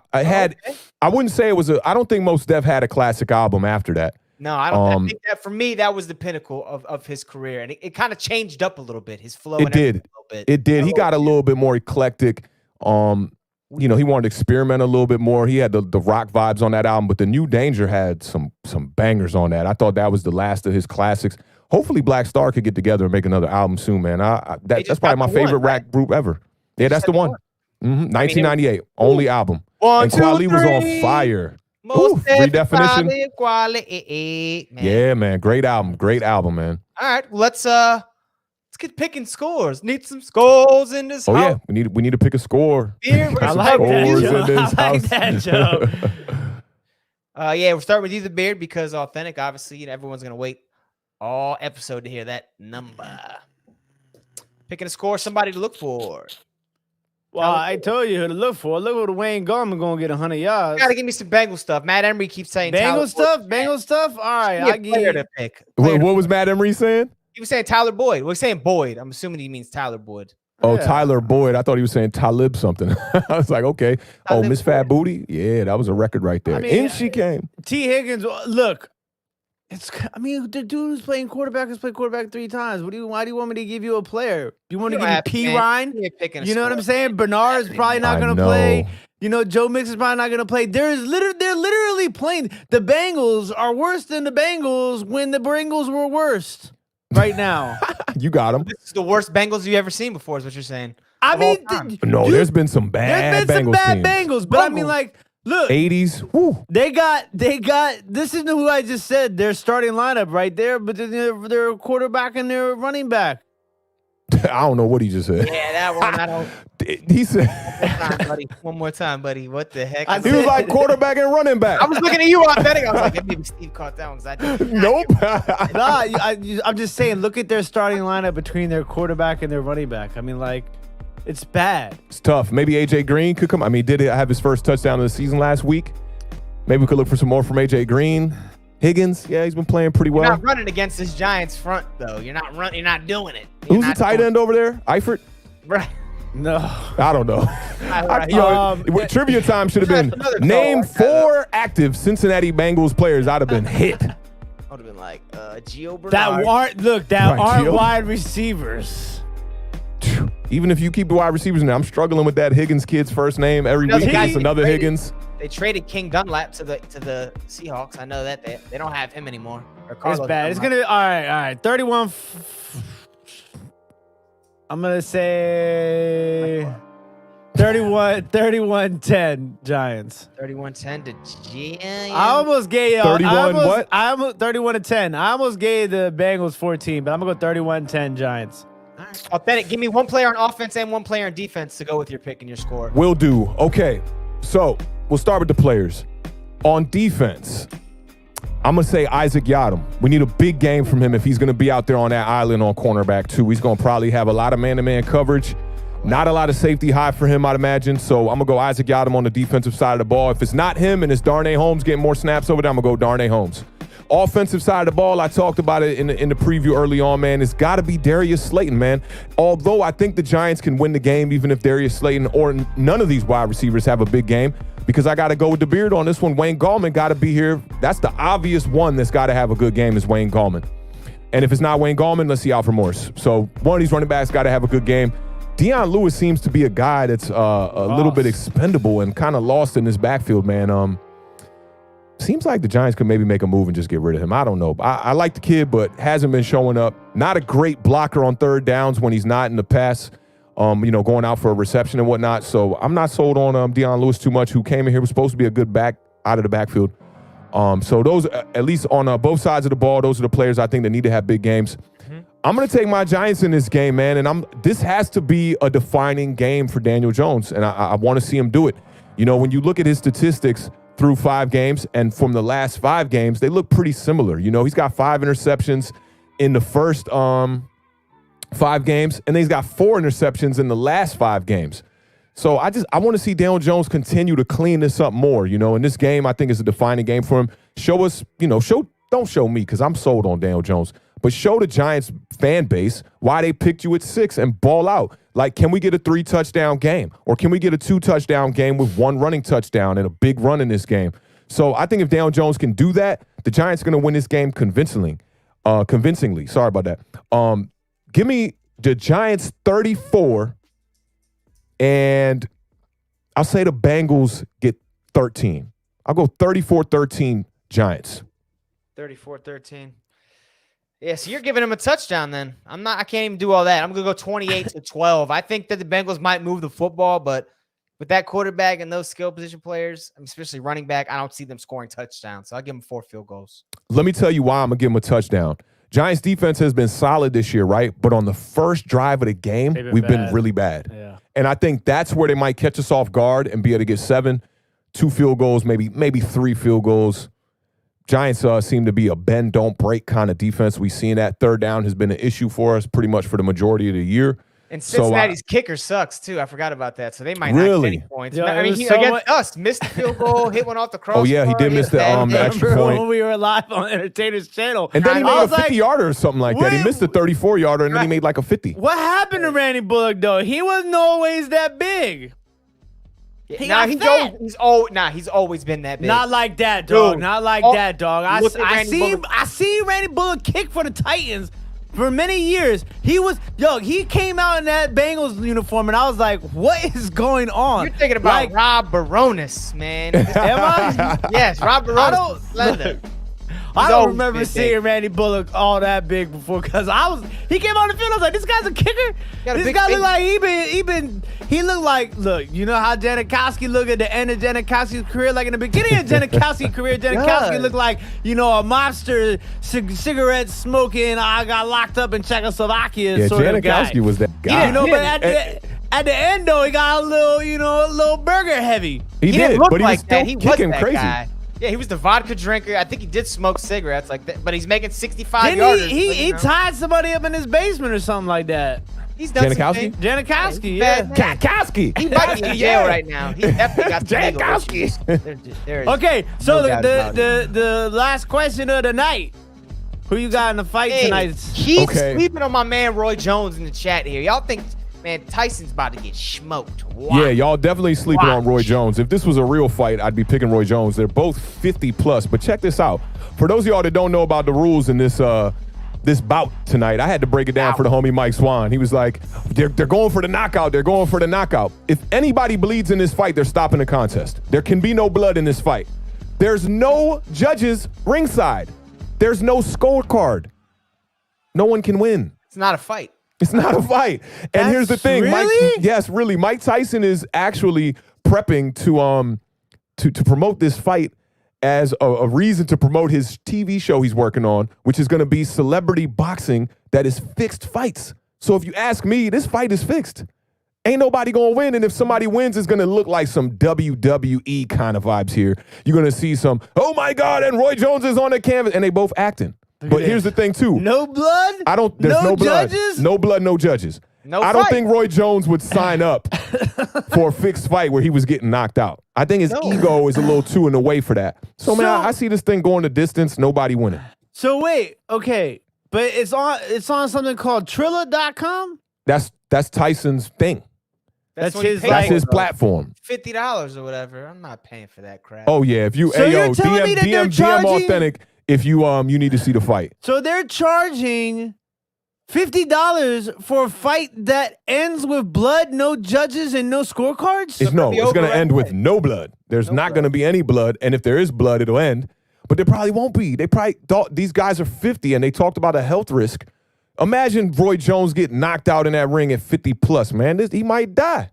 [SPEAKER 2] wouldn't say it was I don't think Mos Def had a classic album after that.
[SPEAKER 1] No, I don't. I think that for me, that was the pinnacle of his career, and it kind of changed up. For me, that was the pinnacle of his career, and it kind of changed up a little bit. His flow.
[SPEAKER 2] It did.
[SPEAKER 1] A little bit.
[SPEAKER 2] It did. He got a little bit more eclectic. He wanted to experiment a little bit more. He had the rock vibes on that album, but the New Danger had some bangers on that. I thought that was the last of his classics. Hopefully, Black Star could get together and make another album soon, man. That's probably my favorite rap group ever. Yeah, that's the one. 1998, only album.
[SPEAKER 1] One,
[SPEAKER 2] and
[SPEAKER 1] two,
[SPEAKER 2] Kweli was on
[SPEAKER 1] three.
[SPEAKER 2] fire.
[SPEAKER 1] Most
[SPEAKER 2] Redefinition.
[SPEAKER 1] Quality, man.
[SPEAKER 2] Yeah, man. Great album, man.
[SPEAKER 1] All right, well, let's get picking scores. Need some scores in this.
[SPEAKER 2] Oh
[SPEAKER 1] house.
[SPEAKER 2] yeah, we need to pick a score.
[SPEAKER 1] Beer
[SPEAKER 3] I
[SPEAKER 1] versus
[SPEAKER 3] like that,
[SPEAKER 2] scores
[SPEAKER 3] Joe.
[SPEAKER 2] in this
[SPEAKER 3] I like
[SPEAKER 2] house.
[SPEAKER 3] that, Joe.
[SPEAKER 1] Yeah, we'll start with you, the Beard, because Authentic. Obviously, everyone's gonna wait all episode to hear that number. Picking a score, somebody to look for.
[SPEAKER 3] Well, I told you who to look for. Look for Wayne Gallman going to get 100 yards.
[SPEAKER 1] You gotta give me some Bengal stuff. Matt Emery keeps saying
[SPEAKER 3] Bengal stuff? Bengal stuff? All right,
[SPEAKER 1] I'll
[SPEAKER 3] I'll
[SPEAKER 1] give
[SPEAKER 3] give
[SPEAKER 1] you
[SPEAKER 3] you.
[SPEAKER 1] a player to pick.
[SPEAKER 2] What was Matt Emery saying?
[SPEAKER 1] He was saying Tyler Boyd. Well, he's saying Boyd. I'm assuming he means Tyler Boyd.
[SPEAKER 2] Oh,
[SPEAKER 3] Yeah.
[SPEAKER 2] Tyler Boyd. I thought he was saying Talib something. I was like, okay.
[SPEAKER 1] Talib
[SPEAKER 2] Miss Fat Booty? Yeah, that was a record right there.
[SPEAKER 3] I mean,
[SPEAKER 2] In she came.
[SPEAKER 3] T. Higgins, look, the dude who's playing quarterback has played quarterback 3 times. Why do you want me to give you a player? Do you want to give me P. Ryan? You know what I'm saying? Bernard is probably not going to play. Joe Mix is probably not going to play. They're literally playing. The Bengals are worse than the Bengals when the Bengals were worst right now.
[SPEAKER 2] You got him.
[SPEAKER 1] This is the worst Bengals you've ever seen before, is what you're saying.
[SPEAKER 3] I mean,
[SPEAKER 2] No, there's been some bad
[SPEAKER 3] there's been some
[SPEAKER 2] Bengals
[SPEAKER 3] bad
[SPEAKER 2] teams.
[SPEAKER 3] Bengals, but I mean, like, look,
[SPEAKER 2] 80s. Woo.
[SPEAKER 3] they got. This isn't who I just said. Their starting lineup right there, but their quarterback and their running back.
[SPEAKER 2] I don't know what he just said.
[SPEAKER 1] Yeah, that one. I don't.
[SPEAKER 2] He said
[SPEAKER 1] One more time, buddy. What the heck?
[SPEAKER 3] I
[SPEAKER 2] he was like quarterback and running back.
[SPEAKER 1] I was looking at you, Authentic. I was like, maybe Steve caught that one. 'Cause I did not
[SPEAKER 2] Nope.
[SPEAKER 3] Nah, I'm just saying. Look at their starting lineup between their quarterback and their running back. I mean, like, it's bad.
[SPEAKER 2] It's tough. Maybe AJ Green could come. I mean, did he have his first touchdown of the season last week? Maybe we could look for some more from AJ Green. Higgins, yeah, he's been playing pretty well.
[SPEAKER 1] You're not running against this Giants front, though. You're not running. You're not doing it.
[SPEAKER 2] Who's the tight end over there? Eifert?
[SPEAKER 3] Right. No.
[SPEAKER 2] I don't know. Trivia time should have been name 4 active Cincinnati Bengals players. I'd have been hit.
[SPEAKER 1] I would have been like, Gio Bernard.
[SPEAKER 3] That aren't
[SPEAKER 2] Gio.
[SPEAKER 3] wide receivers.
[SPEAKER 2] Even if you keep the wide receivers in there, I'm struggling with that Higgins kid's first name every
[SPEAKER 1] No,
[SPEAKER 2] week.
[SPEAKER 1] the
[SPEAKER 2] It's another Higgins.
[SPEAKER 1] They traded King Dunlap to the Seahawks. I know that they don't have him anymore. Or Carlos
[SPEAKER 3] It's bad. It's
[SPEAKER 1] Dunlap.
[SPEAKER 3] gonna be all right. 31. I'm gonna say 31-10 Giants.
[SPEAKER 1] 31-10 to Giants.
[SPEAKER 3] I almost gave
[SPEAKER 2] 31 what?
[SPEAKER 3] I almost 31-10. I almost gave the Bengals 14, but I'm gonna go 31-10 Giants.
[SPEAKER 1] All right. Authentic, give me one player on offense and one player on defense to go with your pick and your score.
[SPEAKER 2] Will do. Okay, so we'll start with the players. On defense, I'm going to say Isaac Yiadom. We need a big game from him if he's going to be out there on that island on cornerback, too. He's going to probably have a lot of man-to-man coverage. Not a lot of safety high for him, I'd imagine. So I'm going to go Isaac Yiadom on the defensive side of the ball. If it's not him and it's Darnay Holmes getting more snaps over there, I'm going to go Darnay Holmes. Offensive side of the ball, I talked about it in the preview early on, man. It's got to be Darius Slayton, man. Although I think the Giants can win the game even if Darius Slayton or none of these wide receivers have a big game, because I got to go with the Beard on this one. Wayne Gallman got to be here. That's the obvious one that's got to have a good game is Wayne Gallman. And if it's not Wayne Gallman, let's see Alfred Morris. So one of these running backs got to have a good game. Deion Lewis seems to be a guy that's a little bit expendable and kind of lost in this backfield, man. Seems like the Giants could maybe make a move and just get rid of him. I don't know. I like the kid, but hasn't been showing up. Not a great blocker on third downs when he's not in the pass, going out for a reception and whatnot. So I'm not sold on Deion Lewis too much, who came in here, was supposed to be a good back out of the backfield. So those, at least on both sides of the ball, those are the players I think that need to have big games. Mm-hmm. I'm going to take my Giants in this game, man, and this has to be a defining game for Daniel Jones, and I want to see him do it. When you look at his statistics through 5 games, and from the last 5 games, they look pretty similar. He's got 5 interceptions in the first 5 games, and then he's got 4 interceptions in the last 5 games. So I want to see Daniel Jones continue to clean this up more. In this game, I think is a defining game for him. Show us, don't show me because I'm sold on Daniel Jones, but show the Giants fan base why they picked you at 6 and ball out. Like, can we get a 3-touchdown game? Or can we get a 2-touchdown game with 1 running touchdown and a big run in this game? So I think if Daniel Jones can do that, The Giants are going to win this game convincingly. Sorry about that. Give me the Giants 34, and I'll say the Bengals get 13. I'll go 34-13 Giants.
[SPEAKER 1] 34-13. Yeah, so you're giving him a touchdown then. I can't even do all that. I'm going to go 28-12. I think that the Bengals might move the football, but with that quarterback and those skill position players, especially running back, I don't see them scoring touchdowns. So I'll give them 4 field goals.
[SPEAKER 2] Let me tell you why I'm going to give them a touchdown. Giants defense has been solid this year, right? But on the first drive of the game, we've been really bad.
[SPEAKER 3] Yeah.
[SPEAKER 2] And I think that's where they might catch us off guard and be able to get 7, 2 field goals, maybe 3 field goals. Giants seem to be a bend, don't break kind of defense. We've seen that. Third down has been an issue for us pretty much for the majority of the year.
[SPEAKER 1] And Cincinnati's kicker sucks, too. I forgot about that. So they might not get any points.
[SPEAKER 3] Yeah,
[SPEAKER 1] I mean, against us, missed the field goal, hit one off the crossbar.
[SPEAKER 2] Oh, yeah, he did miss the extra point.
[SPEAKER 3] When we were live on Entertainers Channel.
[SPEAKER 2] And then he made a 50-yarder or something like that. He missed the 34-yarder, and then he made like a 50.
[SPEAKER 3] What happened to Randy Bullock, though? He wasn't always that big.
[SPEAKER 1] He's always been that big.
[SPEAKER 3] Not like that, dog.
[SPEAKER 1] Dude,
[SPEAKER 3] Not like that, dog. I see Randy Bullock kick for the Titans for many years. He came out in that Bengals uniform, and I was like, what is going on?
[SPEAKER 1] You're thinking about Rob Baronis, man.
[SPEAKER 3] Am I?
[SPEAKER 1] Yes, Rob Baronis. Slender.
[SPEAKER 3] I don't remember seeing Randy Bullock all that big before, because he came on the field. I was like, this guy's a kicker. This guy looked like you know how Janikowski looked at the end of Janikowski's career, like in the beginning of Janikowski's career, Janikowski looked like, a mobster, cigarette smoking, I got locked up in Czechoslovakia sort of guy.
[SPEAKER 2] Janikowski was that guy.
[SPEAKER 3] But at the end, though, he got a little burger heavy.
[SPEAKER 2] He did, but he was still kicking crazy.
[SPEAKER 1] Guy. Yeah, he was the vodka drinker. I think he did smoke cigarettes like that, but he's making 65 yards.
[SPEAKER 3] He tied somebody up in his basement or something like that.
[SPEAKER 1] He's done
[SPEAKER 2] Janikowski?
[SPEAKER 3] Janikowski, yeah.
[SPEAKER 2] Janikowski.
[SPEAKER 1] He might be in jail right now. He definitely got
[SPEAKER 2] Janikowski.
[SPEAKER 3] Okay, so the last question of the night. Who you got in the fight tonight?
[SPEAKER 1] Keep sleeping on my man Roy Jones in the chat here. Y'all think, man, Tyson's about to get smoked. Watch.
[SPEAKER 2] Yeah, y'all definitely sleeping on Roy Jones. If this was a real fight, I'd be picking Roy Jones. They're both 50+. But check this out. For those of y'all that don't know about the rules in this this bout tonight, I had to break it down for the homie Mike Swan. He was like, they're going for the knockout. They're going for the knockout. If anybody bleeds in this fight, they're stopping the contest. There can be no blood in this fight. There's no judges ringside. There's no scorecard. No one can win.
[SPEAKER 1] It's not a fight.
[SPEAKER 2] It's not a fight. And here's the thing.
[SPEAKER 3] Really?
[SPEAKER 2] Mike Tyson is actually prepping to promote this fight as a reason to promote his TV show he's working on, which is going to be celebrity boxing that is fixed fights. So if you ask me, this fight is fixed. Ain't nobody going to win. And if somebody wins, it's going to look like some WWE kind of vibes here. You're going to see some, oh my God, and Roy Jones is on the canvas, and they both acting. But here's the thing, too.
[SPEAKER 3] No blood?
[SPEAKER 2] There's no blood.
[SPEAKER 3] Judges?
[SPEAKER 2] No blood, no judges. I don't think Roy Jones would sign up for a fixed fight where he was getting knocked out. I think his ego is a little too in the way for that. So man, I see this thing going the distance, nobody winning.
[SPEAKER 3] So wait, okay. But it's on something called Trilla.com?
[SPEAKER 2] That's Tyson's thing.
[SPEAKER 1] That's
[SPEAKER 2] his platform.
[SPEAKER 1] $50 or whatever. I'm not paying for that crap.
[SPEAKER 2] Oh yeah, if you DM Awthentik if you need to see the fight.
[SPEAKER 3] So they're charging $50 for a fight that ends with blood, no judges, and no scorecards?
[SPEAKER 2] It's going to end with no blood. There's not going to be any blood, and if there is blood, it'll end. But there probably won't be. They probably thought these guys are 50, and they talked about a health risk. Imagine Roy Jones getting knocked out in that ring at 50+, man. He might die.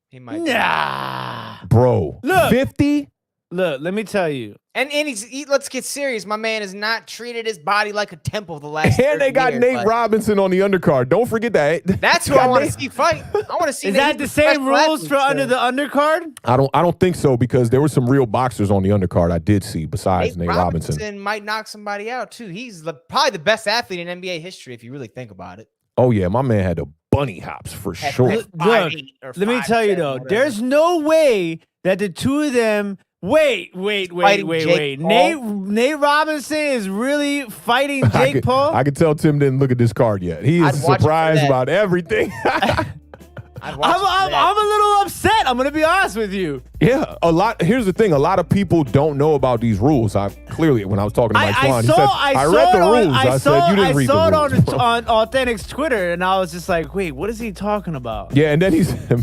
[SPEAKER 1] He might.
[SPEAKER 3] Nah.
[SPEAKER 2] Bro,
[SPEAKER 3] look,
[SPEAKER 2] 50?
[SPEAKER 3] Look, let me tell you.
[SPEAKER 1] And let's get serious. My man has not treated his body like a temple the last
[SPEAKER 2] And they got Nate Robinson on the undercard. Don't forget that.
[SPEAKER 1] That's who I want to see fight. I want to see.
[SPEAKER 3] Is that the same rules for under the undercard?
[SPEAKER 2] I don't think so, because there were some real boxers on the undercard I did see besides Nate Robinson.
[SPEAKER 1] Might knock somebody out too. He's probably the best athlete in NBA history if you really think about it.
[SPEAKER 2] Oh yeah, my man had the bunny hops for sure.
[SPEAKER 3] Look, let me tell you though, there's no way that the two of them. Wait. Nate Robinson is really fighting Jake Paul?
[SPEAKER 2] I could tell Tim didn't look at this card yet. He is surprised about everything.
[SPEAKER 3] I'm a little upset. I'm gonna be honest with you.
[SPEAKER 2] Yeah, a lot. Here's the thing: a lot of people don't know about these rules. I clearly, when I was talking to Mike Swan, he said, "I read the rules." I said, "You didn't read the rules."
[SPEAKER 3] I saw it on Awthentik's Twitter, and I was just like, "Wait, what is he talking about?"
[SPEAKER 2] Yeah, and then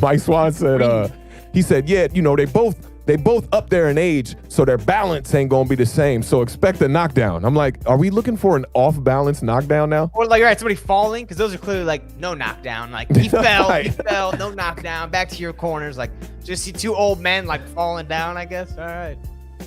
[SPEAKER 2] Mike Swan said, he said, "Yeah, they both up there in age, so their balance ain't gonna be the same. So expect a knockdown." I'm like, are we looking for an off-balance knockdown now?
[SPEAKER 1] Or like, right, somebody falling, because those are clearly like no knockdown. Like he fell,
[SPEAKER 2] Right.
[SPEAKER 1] he fell, no knockdown. Back to your corners. Like just see two old men like falling down. I guess. All right.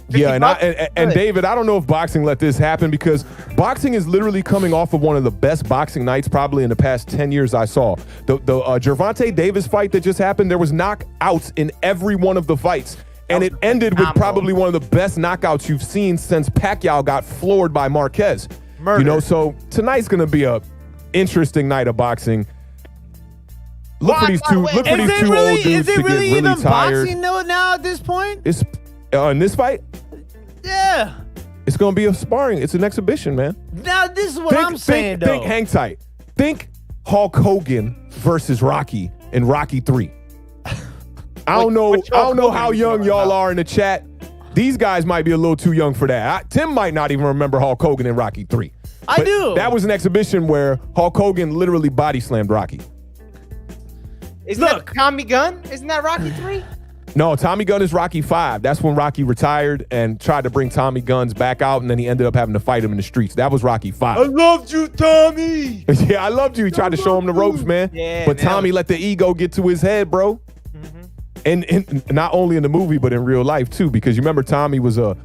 [SPEAKER 2] Yeah,
[SPEAKER 1] $50?
[SPEAKER 2] and David, I don't know if boxing let this happen because boxing is literally coming off of one of the best boxing nights probably in the past 10 years I saw. The Gervonta Davis fight that just happened, there was knockouts in every one of the fights. And it ended with probably one of the best knockouts you've seen since Pacquiao got floored by Marquez.
[SPEAKER 1] Murder.
[SPEAKER 2] You know, so tonight's going to be a interesting night of boxing. Look for these two old dudes
[SPEAKER 3] Is it
[SPEAKER 2] to get
[SPEAKER 3] really
[SPEAKER 2] really
[SPEAKER 3] even
[SPEAKER 2] tired.
[SPEAKER 3] boxing now at this point?
[SPEAKER 2] It's in this fight,
[SPEAKER 3] Yeah.
[SPEAKER 2] it's going to be a sparring. It's an exhibition, man.
[SPEAKER 3] Now this is what I'm saying though.
[SPEAKER 2] Think, hang tight. Think Hulk Hogan versus Rocky in Rocky 3. I don't know how young y'all are in the chat. These guys might be a little too young for that. Tim might not even remember Hulk Hogan in Rocky 3.
[SPEAKER 3] I do.
[SPEAKER 2] That was an exhibition where Hulk Hogan literally body slammed Rocky.
[SPEAKER 1] Isn't that Tommy Gunn? Isn't that Rocky 3?
[SPEAKER 2] No, Tommy Gunn is Rocky 5. That's when Rocky retired and tried to bring Tommy Guns back out, and then he ended up having to fight him in the streets. That was Rocky 5.
[SPEAKER 1] I loved you, Tommy.
[SPEAKER 2] Yeah, I loved you. He tried to show him the ropes, man.
[SPEAKER 1] Yeah,
[SPEAKER 2] but Tommy let the ego get to his head, bro. And not only in the movie, but in real life, too. Because you remember Tommy was a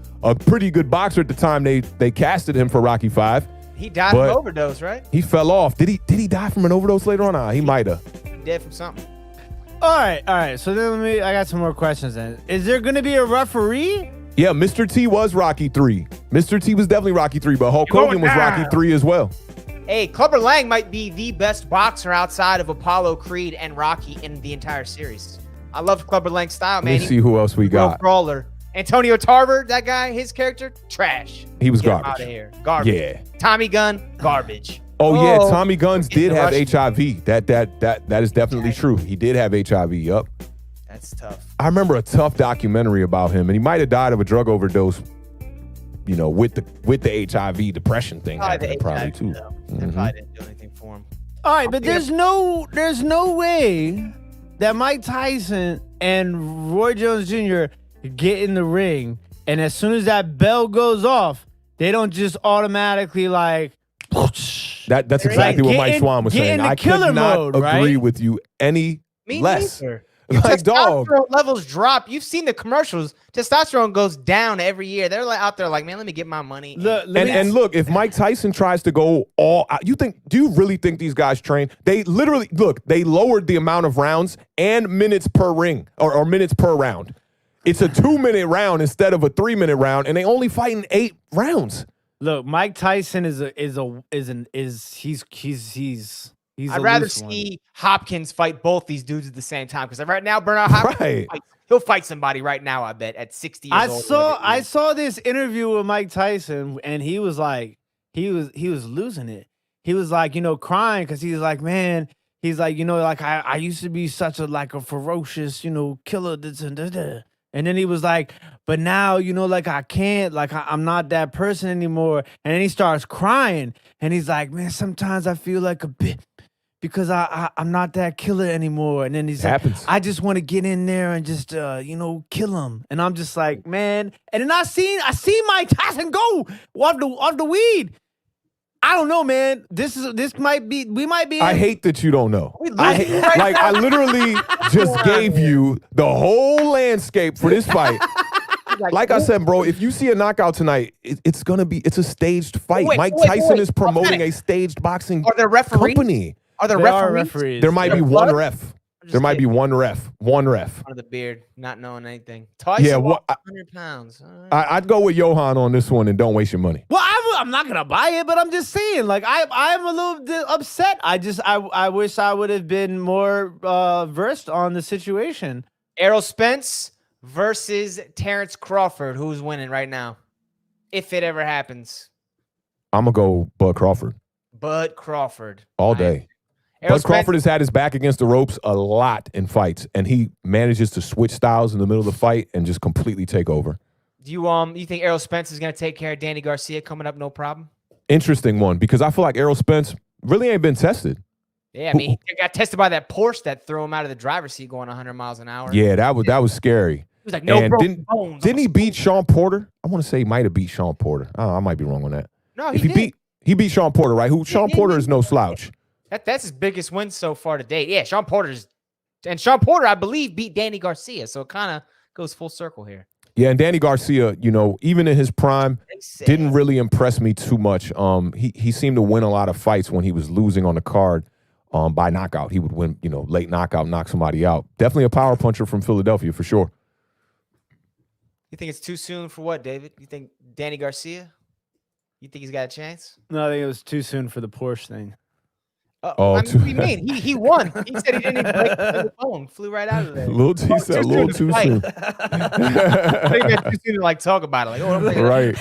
[SPEAKER 2] pretty good boxer at the time they casted him for Rocky 5.
[SPEAKER 1] He died from overdose, right?
[SPEAKER 2] He fell off. Did he die from an overdose later on? He might have.
[SPEAKER 1] He dead from something.
[SPEAKER 3] All right. So then I got some more questions then. Is there going to be a referee?
[SPEAKER 2] Yeah, Mr. T was Rocky 3. Mr. T was definitely Rocky 3, but Hulk Hogan was Rocky 3 as well.
[SPEAKER 1] Hey, Clubber Lang might be the best boxer outside of Apollo Creed and Rocky in the entire series. I love Clubber Lang's style, man.
[SPEAKER 2] Let me see who else we got.
[SPEAKER 1] Brawler. Antonio Tarver, that guy, his character, trash.
[SPEAKER 2] He was
[SPEAKER 1] Get him
[SPEAKER 2] garbage.
[SPEAKER 1] out of here. Garbage.
[SPEAKER 2] Yeah.
[SPEAKER 1] Tommy Gunn, garbage.
[SPEAKER 2] Oh yeah, Tommy Guns did have
[SPEAKER 1] Russian.
[SPEAKER 2] HIV. That is definitely true. He did have HIV. Yup.
[SPEAKER 1] That's tough.
[SPEAKER 2] I remember a tough documentary about him, and he might have died of a drug overdose. You know, with the HIV depression thing happening probably too.
[SPEAKER 1] That probably didn't do anything for him.
[SPEAKER 3] All right, but there's no way that Mike Tyson and Roy Jones Jr. get in the ring, and as soon as that bell goes off, they don't just automatically like.
[SPEAKER 2] That's exactly what Mike Swan was saying. I could not agree with you any less. Like, dog.
[SPEAKER 1] Testosterone levels drop. You've seen the commercials. Testosterone goes down every year. They're like out there like, man, let me get my money.
[SPEAKER 2] And look, if Mike Tyson tries to go all out, do you really think these guys train? They literally, they lowered the amount of rounds and minutes per ring or minutes per round. It's a 2-minute round instead of a 3-minute round, and they only fight in 8 rounds.
[SPEAKER 3] Look, Mike Tyson he's
[SPEAKER 1] I'd rather see Hopkins fight both these dudes at the same time because right now Bernard Hopkins he'll fight somebody right now. I bet at 60 years old.
[SPEAKER 3] I saw this interview with Mike Tyson and he was like he was losing it. He was like crying because he's like, man, he's like like I used to be such a ferocious killer. And then he was like, but now, like I can't, like I'm not that person anymore. And then he starts crying and he's like, man, sometimes I feel like a bit because I'm not that killer anymore. And then he's like, I just want to get in there and just, kill him. And I'm just like, man. And then I seen Mike Tyson go off the weed. I don't know, man. We might be.
[SPEAKER 2] I hate that you don't know. I literally just gave you the whole landscape for this fight. Like I said, bro, if you see a knockout tonight, it's a staged fight. Mike Tyson is promoting a staged boxing company.
[SPEAKER 1] Are there referees?
[SPEAKER 2] There might be one ref. There might be one ref. One ref.
[SPEAKER 1] Under the beard, not knowing anything. Tyson, 100 pounds. Right.
[SPEAKER 2] I'd go with Johan on this one and don't waste your money.
[SPEAKER 3] Well, I'm not gonna buy it, but I'm just saying, like I'm a little bit upset. I wish I would have been more versed on the situation.
[SPEAKER 1] Errol Spence versus Terrence Crawford. Who's winning right now? If it ever happens.
[SPEAKER 2] I'm gonna go Bud Crawford.
[SPEAKER 1] Bud Crawford.
[SPEAKER 2] All day. Bud Crawford has had his back against the ropes a lot in fights, and he manages to switch styles in the middle of the fight and just completely take over.
[SPEAKER 1] Do you think Errol Spence is going to take care of Danny Garcia coming up? No problem.
[SPEAKER 2] Interesting one, because I feel like Errol Spence really ain't been tested.
[SPEAKER 1] Yeah, I mean, he got tested by that Porsche that threw him out of the driver's seat going 100 miles an hour.
[SPEAKER 2] Yeah, that was scary.
[SPEAKER 1] He was like, no broken bones.
[SPEAKER 2] Didn't he beat Sean Porter? I want to say he might have beat Sean Porter. I might be wrong on that.
[SPEAKER 1] No, he
[SPEAKER 2] beat Sean Porter, right? Sean Porter is no slouch.
[SPEAKER 1] That's his biggest win so far to date. Yeah, Sean Porter, I believe, beat Danny Garcia. So it kind of goes full circle here.
[SPEAKER 2] Yeah, and Danny Garcia, even in his prime, didn't really impress me too much. He seemed to win a lot of fights when he was losing on the card by knockout. He would win, late knockout, knock somebody out. Definitely a power puncher from Philadelphia for sure.
[SPEAKER 1] You think it's too soon for what, David? You think Danny Garcia? You think he's got a chance?
[SPEAKER 3] No, I think it was too soon for the Porsche thing.
[SPEAKER 1] What do you mean? He won. He said he didn't even break the phone. Flew right out of there.
[SPEAKER 2] Lil T said a little too soon.
[SPEAKER 1] I think it's too soon to talk about it.
[SPEAKER 2] Right.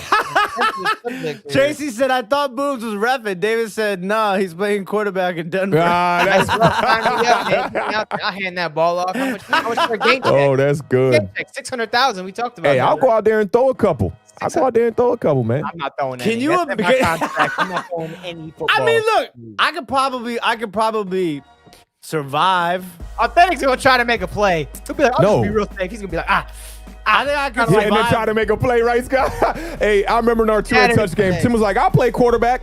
[SPEAKER 3] Tracy said, I thought Boomz was reffing. David said, nah, he's playing quarterback in Denver.
[SPEAKER 2] That's
[SPEAKER 1] I'll hand that ball off. How much for a game check?
[SPEAKER 2] Oh, that's good.
[SPEAKER 1] 600,000. We talked about.
[SPEAKER 2] Hey, I'll go out there and throw a couple. Man.
[SPEAKER 1] I'm not throwing
[SPEAKER 3] any.
[SPEAKER 1] Can you? I'm not throwing any football.
[SPEAKER 3] I mean, look, I could probably survive.
[SPEAKER 1] Awthentik's gonna try to make a play. He'll be like, I'll just be real safe. He's gonna be like,
[SPEAKER 3] I think I could.
[SPEAKER 2] And then try to make a play, right, Scott? Hey, I remember in our 2-touch game, Tim was like, I'll play quarterback.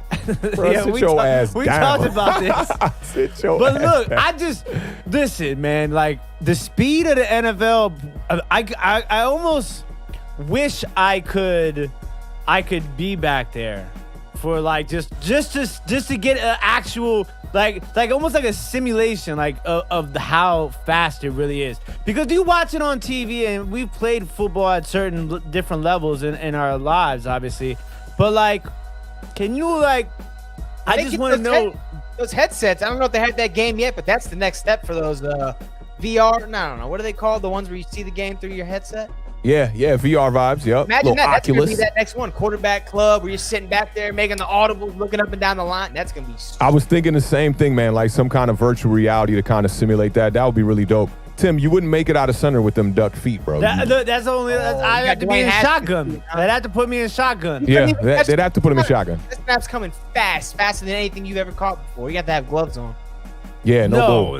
[SPEAKER 2] Bro, sit your ass
[SPEAKER 3] we
[SPEAKER 2] down.
[SPEAKER 3] talked about this.
[SPEAKER 2] Sit your
[SPEAKER 3] but
[SPEAKER 2] ass
[SPEAKER 3] look,
[SPEAKER 2] down.
[SPEAKER 3] listen, man, like the speed of the NFL, I almost wish I could be back there for just to get an actual like almost like a simulation of how fast it really is, because you watch it on TV and we've played football at certain different levels in our lives, obviously, but can you I just want to know
[SPEAKER 1] those headsets. I don't know if they had that game yet, but that's the next step for those VR. No, I don't know, what are they called, the ones where you see the game through your headset?
[SPEAKER 2] Yeah, VR vibes. Yep.
[SPEAKER 1] Imagine that. That's
[SPEAKER 2] Oculus.
[SPEAKER 1] gonna be that next one, quarterback club, where you're sitting back there making the audibles, looking up and down the line. That's gonna be.
[SPEAKER 2] I was thinking the same thing, man. Like some kind of virtual reality to kind of simulate that. That would be really dope. Tim, you wouldn't make it out of center with them duck feet, bro.
[SPEAKER 3] That's only. I have to be in shotgun. They'd have to put me in shotgun.
[SPEAKER 2] Yeah, they'd have to put him in shotgun.
[SPEAKER 1] This snap's coming faster than anything you've ever caught before. You got to have gloves on.
[SPEAKER 2] Yeah,
[SPEAKER 3] no.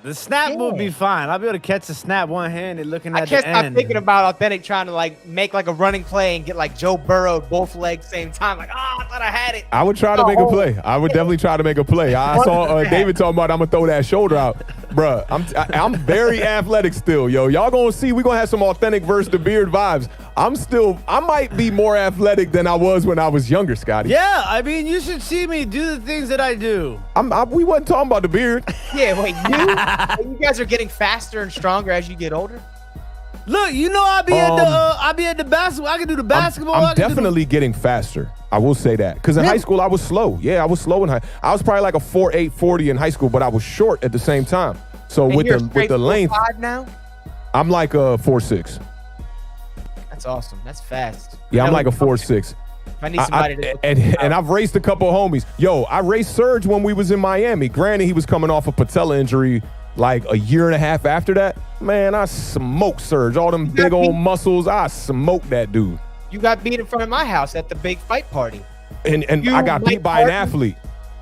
[SPEAKER 3] The snap will be fine. I'll be able to catch the snap one-handed looking at the end.
[SPEAKER 1] I'm thinking about Awthentik trying to make a running play and get Joe Burrow both legs same time. I thought I had it.
[SPEAKER 2] I would try to make a play. I would definitely try to make a play. I saw David talking about I'm gonna throw that shoulder out, bruh. I'm very athletic still, yo. Y'all gonna see we gonna have some Awthentik versus the beard vibes. I might be more athletic than I was when I was younger, Scotty.
[SPEAKER 3] Yeah, I mean, you should see me do the things that I do.
[SPEAKER 2] We wasn't talking about the beard.
[SPEAKER 1] Yeah, wait, you guys are getting faster and stronger as you get older?
[SPEAKER 3] Look, I'll be at the basketball. I can do the basketball.
[SPEAKER 2] I'm definitely getting faster. I will say that. Because in high school, I was slow. Yeah, I was slow in high. I was probably like a 4.8 40 in high school, but I was short at the same time. So with the length,
[SPEAKER 1] 4'5" now?
[SPEAKER 2] I'm like a 4'6".
[SPEAKER 1] That's awesome. That's fast.
[SPEAKER 2] Yeah, I'm like a 4'6".
[SPEAKER 1] I need somebody to
[SPEAKER 2] and I've raced a couple of homies. Yo, I raced Serge when we was in Miami. Granted, he was coming off a patella injury like a year and a half after that. Man, I smoked Serge. All them big old muscles, I smoked that dude.
[SPEAKER 1] You got beat in front of my house at the big fight party.
[SPEAKER 2] And I got beat by an athlete.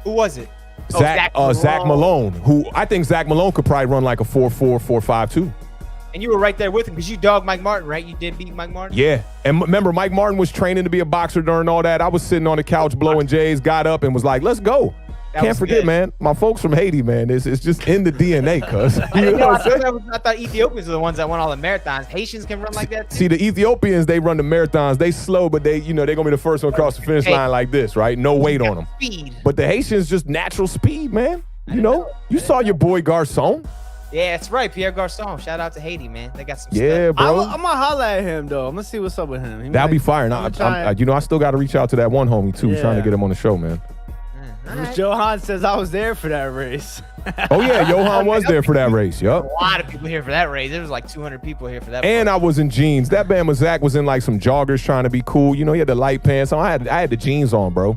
[SPEAKER 1] Who was it?
[SPEAKER 2] Zach Malone, who I think Zach Malone could probably run like a 4'4", 4'5" too.
[SPEAKER 1] And you were right there with him because you dogged Mike Martin, right? You did beat Mike Martin?
[SPEAKER 2] Yeah. And remember, Mike Martin was training to be a boxer during all that. I was sitting on the couch blowing J's, got up and was like, let's go. Can't forget, man. My folks from Haiti, man. It's just in the DNA, cuz.
[SPEAKER 1] I thought Ethiopians were the ones that won all the marathons. Haitians can run like that too?
[SPEAKER 2] See, the Ethiopians, they run the marathons. They slow, but they're going to be the first one across the finish line like this, right? No weight on them.
[SPEAKER 1] Speed.
[SPEAKER 2] But the Haitians just natural speed, man. You saw your boy Garcon.
[SPEAKER 1] Yeah, that's right. Pierre Garçon. Shout out to Haiti, man. They got some
[SPEAKER 2] stuff.
[SPEAKER 3] Bro. I'm going to holler at him, though. I'm going to see what's up with him.
[SPEAKER 2] That'll be fire. I still got to reach out to that one homie, too, trying to get him on the show, man.
[SPEAKER 1] Right.
[SPEAKER 3] Johan says I was there for that race.
[SPEAKER 2] Oh, yeah. Johan was there for that race. Yup.
[SPEAKER 1] A lot of people here for that race. There was like 200 people here for that.
[SPEAKER 2] And I was in jeans. That Bama Zach was in like some joggers trying to be cool. He had the light pants on. I had the jeans on, bro.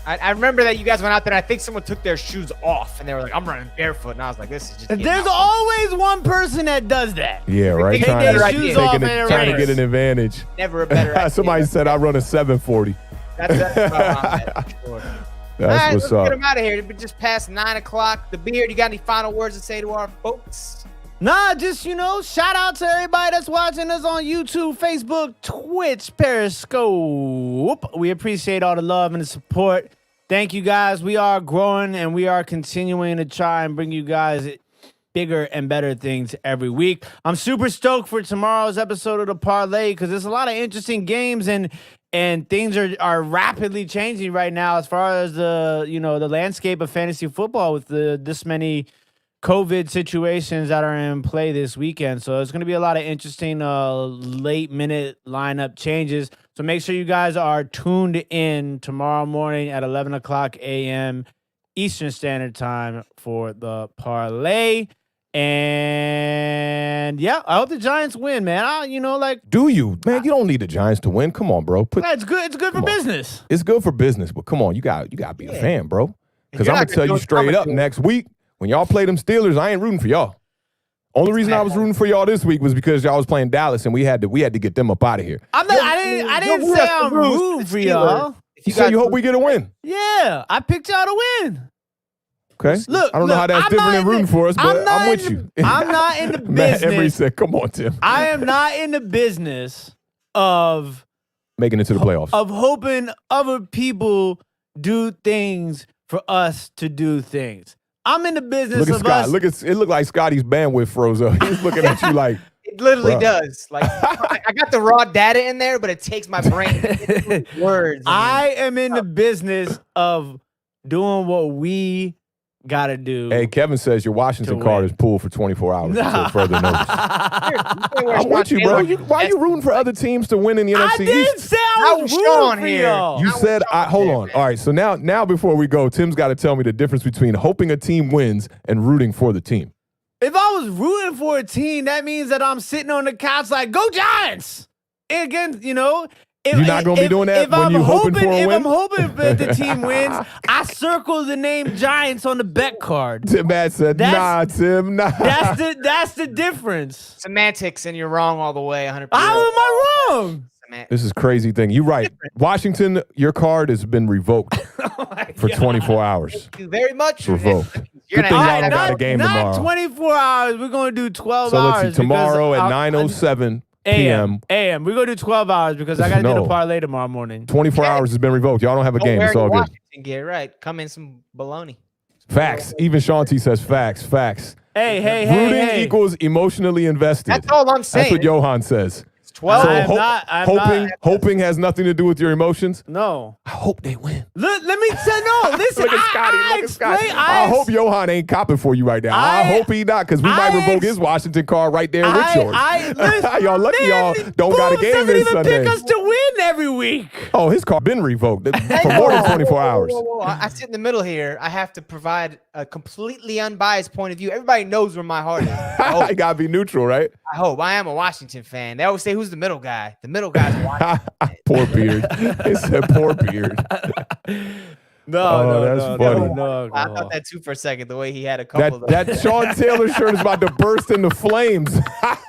[SPEAKER 1] I remember that you guys went out there, and I think someone took their shoes off, and they were like, I'm running barefoot. And I was like, this is just
[SPEAKER 3] There's always one person that does that.
[SPEAKER 2] Yeah, right.
[SPEAKER 1] Take
[SPEAKER 2] Trying
[SPEAKER 1] their
[SPEAKER 2] to,
[SPEAKER 1] shoes off in a
[SPEAKER 2] trying to
[SPEAKER 3] race.
[SPEAKER 2] get an advantage.
[SPEAKER 1] never a better idea.
[SPEAKER 2] Somebody said I run a 740.
[SPEAKER 1] That's about how I'm at, for sure.
[SPEAKER 2] That's
[SPEAKER 1] All right,
[SPEAKER 2] what's
[SPEAKER 1] let's
[SPEAKER 2] up.
[SPEAKER 1] get him out of here. It's just past 9 o'clock. The Beard, you got any final words to say to our folks?
[SPEAKER 3] Nah, just, shout out to everybody that's watching us on YouTube, Facebook, Twitch, Periscope. We appreciate all the love and the support. Thank you, guys. We are growing, and we are continuing to try and bring you guys bigger and better things every week. I'm super stoked for tomorrow's episode of the Parlay because there's a lot of interesting games, and things are rapidly changing right now as far as the landscape of fantasy football with this many COVID situations that are in play this weekend. So it's going to be a lot of interesting late minute lineup changes. So make sure you guys are tuned in tomorrow morning at 11 o'clock a.m. Eastern Standard Time for the Parlay. And yeah, I hope the Giants win, man.
[SPEAKER 2] Do you? Man, you don't need the Giants to win. Come on, bro.
[SPEAKER 3] It's good. It's good for business.
[SPEAKER 2] It's good for business, but come on, you got to be a fan, bro. Because
[SPEAKER 1] you're
[SPEAKER 2] I'm
[SPEAKER 1] not
[SPEAKER 2] gonna tell
[SPEAKER 1] gonna
[SPEAKER 2] you
[SPEAKER 1] do it
[SPEAKER 2] straight up,
[SPEAKER 1] commentary.
[SPEAKER 2] next week when y'all play them Steelers, I ain't rooting for y'all. Only reason I was rooting for y'all this week was because y'all was playing Dallas and we had to get them up out of here.
[SPEAKER 3] I didn't say I'm rooting for y'all.
[SPEAKER 2] You say you hope we get a win.
[SPEAKER 3] Yeah, I picked y'all to win.
[SPEAKER 2] Okay.
[SPEAKER 3] Look,
[SPEAKER 2] I don't know how that's
[SPEAKER 3] I'm
[SPEAKER 2] different
[SPEAKER 3] not
[SPEAKER 2] than
[SPEAKER 3] in
[SPEAKER 2] rooting
[SPEAKER 3] the-
[SPEAKER 2] for us, but
[SPEAKER 3] I'm not
[SPEAKER 2] I'm with
[SPEAKER 3] in
[SPEAKER 2] you.
[SPEAKER 3] the- I'm not in the
[SPEAKER 2] Matt Emery
[SPEAKER 3] business.
[SPEAKER 2] said, "Come on, Tim."
[SPEAKER 3] I am not in the business of
[SPEAKER 2] Making it to the playoffs.
[SPEAKER 3] hoping other people do things for us to do things. I'm in the business
[SPEAKER 2] Look at
[SPEAKER 3] of
[SPEAKER 2] Scott.
[SPEAKER 3] us.
[SPEAKER 2] It looked like Scotty's bandwidth froze up. He's looking at you like,
[SPEAKER 1] It literally
[SPEAKER 2] Bruh.
[SPEAKER 1] does. Like I got the raw data in there, but it takes my brain words.
[SPEAKER 3] I am in the business of doing what we gotta do.
[SPEAKER 2] hey, Kevin says your Washington
[SPEAKER 3] To
[SPEAKER 2] card
[SPEAKER 3] win.
[SPEAKER 2] is pulled for 24 hours until further notice. I'm with you, bro. Why are you rooting for other teams to win in the
[SPEAKER 3] I
[SPEAKER 2] NFC
[SPEAKER 3] didn't
[SPEAKER 2] East?
[SPEAKER 3] say I
[SPEAKER 1] How
[SPEAKER 3] was
[SPEAKER 1] was Sean
[SPEAKER 3] rooting for
[SPEAKER 1] here?
[SPEAKER 3] y'all.
[SPEAKER 2] You said, hold on. All right, so now before we go, Tim's got to tell me the difference between hoping a team wins and rooting for the team.
[SPEAKER 3] If I was rooting for a team, that means that I'm sitting on the couch like, go Giants! And again, if,
[SPEAKER 2] You're not gonna be doing that
[SPEAKER 3] if
[SPEAKER 2] when
[SPEAKER 3] I'm
[SPEAKER 2] you hoping for a
[SPEAKER 3] if
[SPEAKER 2] win?
[SPEAKER 3] I'm hoping that the team wins, I circle the name Giants on the bet card.
[SPEAKER 2] Tim Matt said, nah, Tim, nah.
[SPEAKER 3] That's the difference.
[SPEAKER 1] semantics, and you're wrong all the way. 100%.
[SPEAKER 3] How am I wrong?
[SPEAKER 2] This is crazy thing. You're right. Washington, your card has been revoked for 24 hours.
[SPEAKER 1] Thank you very much.
[SPEAKER 2] It's revoked.
[SPEAKER 1] You're
[SPEAKER 2] Good
[SPEAKER 1] gonna
[SPEAKER 2] thing
[SPEAKER 1] have
[SPEAKER 2] y'all don't
[SPEAKER 1] to-
[SPEAKER 2] got a game
[SPEAKER 3] not
[SPEAKER 2] tomorrow.
[SPEAKER 3] 24 hours. We're going to do 12
[SPEAKER 2] So
[SPEAKER 3] hours.
[SPEAKER 2] let's see, tomorrow
[SPEAKER 3] because
[SPEAKER 2] at 9:07
[SPEAKER 3] a.m.
[SPEAKER 2] p.m.,
[SPEAKER 3] We're going to do 12 hours because I got to do
[SPEAKER 2] No.
[SPEAKER 3] the parlay tomorrow morning.
[SPEAKER 2] 24 hours has been revoked. Y'all don't have a
[SPEAKER 1] Don't
[SPEAKER 2] game.
[SPEAKER 1] wear
[SPEAKER 2] It's all
[SPEAKER 1] your
[SPEAKER 2] good.
[SPEAKER 1] Washington gear, right? Come in some baloney.
[SPEAKER 2] Facts. Even Shanti says facts.
[SPEAKER 3] Hey,
[SPEAKER 2] Rooting equals emotionally invested.
[SPEAKER 1] That's all I'm saying.
[SPEAKER 2] That's what Johan says.
[SPEAKER 1] It's 12.
[SPEAKER 3] I'm
[SPEAKER 2] hoping has nothing to do with your emotions.
[SPEAKER 3] No.
[SPEAKER 2] I hope they win.
[SPEAKER 3] Let me say no. Listen,
[SPEAKER 2] Look at Scotty.
[SPEAKER 3] I
[SPEAKER 2] Look at Scotty.
[SPEAKER 3] explain-
[SPEAKER 2] I hope Johan ain't copping for you right now. I hope he not, because we might revoke his Washington card right there with yours. Y'all lucky y'all don't got a
[SPEAKER 3] Boomz
[SPEAKER 2] game
[SPEAKER 3] doesn't
[SPEAKER 2] this
[SPEAKER 3] even
[SPEAKER 2] Sunday.
[SPEAKER 3] pick us to win every week.
[SPEAKER 2] Oh, his card been revoked for more than 24 hours.
[SPEAKER 1] Whoa. I sit in the middle here. I have to provide a completely unbiased point of view. Everybody knows where my heart is.
[SPEAKER 2] I gotta be neutral, right?
[SPEAKER 1] I hope. I am a Washington fan. They always say, who's the middle guy? The middle guy's Washington.
[SPEAKER 2] Poor Beard. He said poor Beard.
[SPEAKER 3] No,
[SPEAKER 2] that's funny.
[SPEAKER 3] no.
[SPEAKER 1] I thought that too for a second, the way he had a couple of
[SPEAKER 2] That Sean Taylor shirt is about to burst into flames.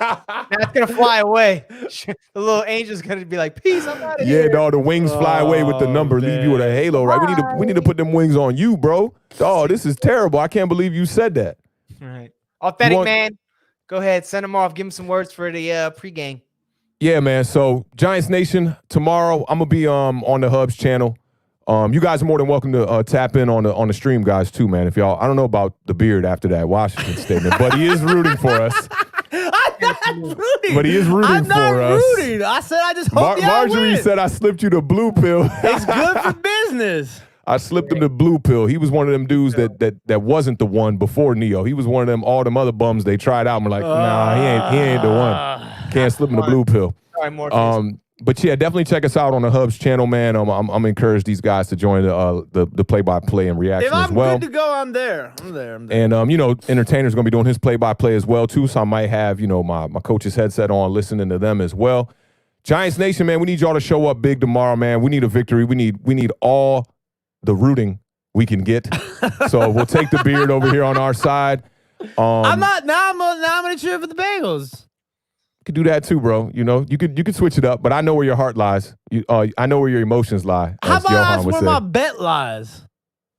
[SPEAKER 1] That's going to fly away. The little angel's going to be like, peace, I'm out of
[SPEAKER 2] Yeah,
[SPEAKER 1] here.
[SPEAKER 2] dog, the wings fly away with the number, leave you with a halo, right? We need to put them wings on you, bro. Oh, this is terrible. I can't believe you said that.
[SPEAKER 1] All right. Authentic,
[SPEAKER 2] want-
[SPEAKER 1] man. Go ahead. Send them off. Give them some words for the pregame.
[SPEAKER 2] Yeah, man. So Giants Nation, tomorrow I'm gonna be on the Hubs channel. You guys are more than welcome to tap in on the stream, guys, too, man. If y'all, I don't know about the Beard after that Washington statement, but he is rooting for us.
[SPEAKER 3] I'm not rooting.
[SPEAKER 2] But he is rooting
[SPEAKER 3] I'm not
[SPEAKER 2] for us.
[SPEAKER 3] rooting. I said I just hope y'all
[SPEAKER 2] Marjorie
[SPEAKER 3] win.
[SPEAKER 2] said I slipped you the blue pill.
[SPEAKER 3] It's good for business.
[SPEAKER 2] I slipped him the blue pill. He was one of them dudes that wasn't the one before Neo. He was one of them all them other bums they tried out and were like, nah, he ain't the one. Can't slip him the blue pill.
[SPEAKER 1] Sorry, Morpheus.
[SPEAKER 2] But yeah, definitely check us out on the Hubs channel, man. I'm encourage these guys to join the play-by-play and reaction
[SPEAKER 3] If I'm
[SPEAKER 2] as well.
[SPEAKER 3] good to go, I'm there. I'm there.
[SPEAKER 2] And Entertainer's gonna be doing his play-by-play as well too. So I might have my coach's headset on, listening to them as well. Giants Nation, man, we need y'all to show up big tomorrow, man. We need a victory. We need all the rooting we can get. So we'll take the beard over here on our side.
[SPEAKER 3] I'm gonna cheer for the Bengals.
[SPEAKER 2] You could do that too, bro. You know, you could switch it up, but I know where your heart lies. I know where your emotions lie.
[SPEAKER 3] How about that's where my bet lies?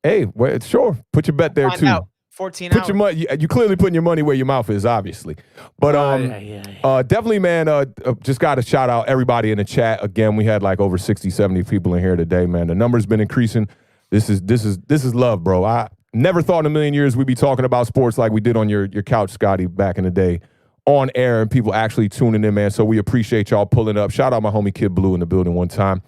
[SPEAKER 2] Hey, well, sure. Put your bet there too.
[SPEAKER 1] Out. 14
[SPEAKER 2] Put
[SPEAKER 1] hours.
[SPEAKER 2] your money. You clearly putting your money where your mouth is, obviously. But definitely, man. Just got to shout out everybody in the chat. Again, we had like over 60, 70 people in here today, man. The number's been increasing. This is love, bro. I never thought in a million years we'd be talking about sports like we did on your couch, Scotty, back in the day, on air, and people actually tuning in, man. So we appreciate y'all pulling up. Shout out my homie Kid Blue in the building one time.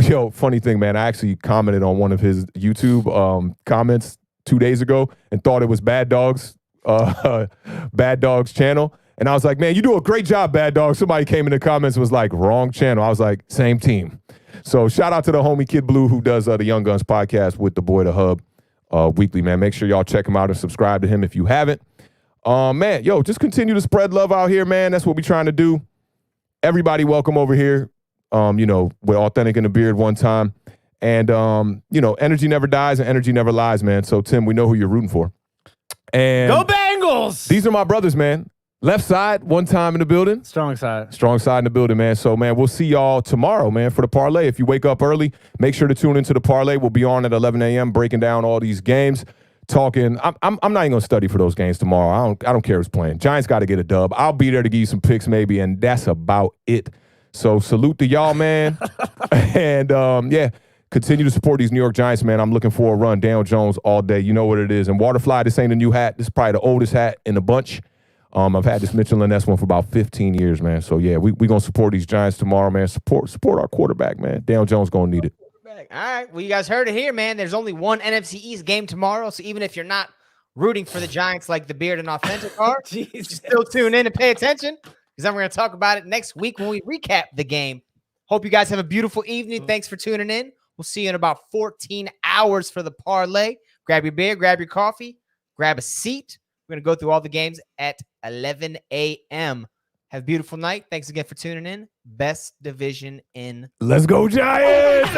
[SPEAKER 2] Yo, funny thing, man. I actually commented on one of his YouTube comments 2 days ago and thought it was Bad Dog's channel. And I was like, man, you do a great job, Bad Dog. Somebody came in the comments and was like, wrong channel. I was like, same team. So shout out to the homie Kid Blue who does the Young Guns podcast with the boy, the Hub, weekly, man. Make sure y'all check him out and subscribe to him if you haven't. Man, yo, just continue to spread love out here, man. That's what we're trying to do. Everybody welcome over here. You know, with Awthentik in the Beard one time. And, you know, energy never dies and energy never lies, man. So, Tim, we know who you're rooting for. And
[SPEAKER 3] go Bengals!
[SPEAKER 2] These are my brothers, man. Left side, one time in the building.
[SPEAKER 3] Strong side.
[SPEAKER 2] Strong side in the building, man. So, man, we'll see y'all tomorrow, man, for the parlay. If you wake up early, make sure to tune into the parlay. We'll be on at 11 a.m. breaking down all these games. Talking, I'm not even gonna study for those games tomorrow. I don't care who's playing. Giants got to get a dub. I'll be there to give you some picks maybe, and that's about it. So salute to y'all, man. And yeah, continue to support these New York Giants, man. I'm looking for a run. Daniel Jones all day. You know what it is. And Waterfly, this ain't a new hat. This is probably the oldest hat in the bunch. I've had this Mitchell & Ness one for about 15 years, man. So yeah, we gonna support these Giants tomorrow, man. Support our quarterback, man. Daniel Jones gonna need it.
[SPEAKER 1] All right. Well, you guys heard it here, man. There's only one NFC East game tomorrow. So even if you're not rooting for the Giants like the Beard and Awthentik are, you still tune in and pay attention because then we're going to talk about it next week when we recap the game. Hope you guys have a beautiful evening. Thanks for tuning in. We'll see you in about 14 hours for the parlay. Grab your beer, grab your coffee, grab a seat. We're going to go through all the games at 11 a.m. Have a beautiful night. Thanks again for tuning in. Best division in.
[SPEAKER 2] Let's go, Giants!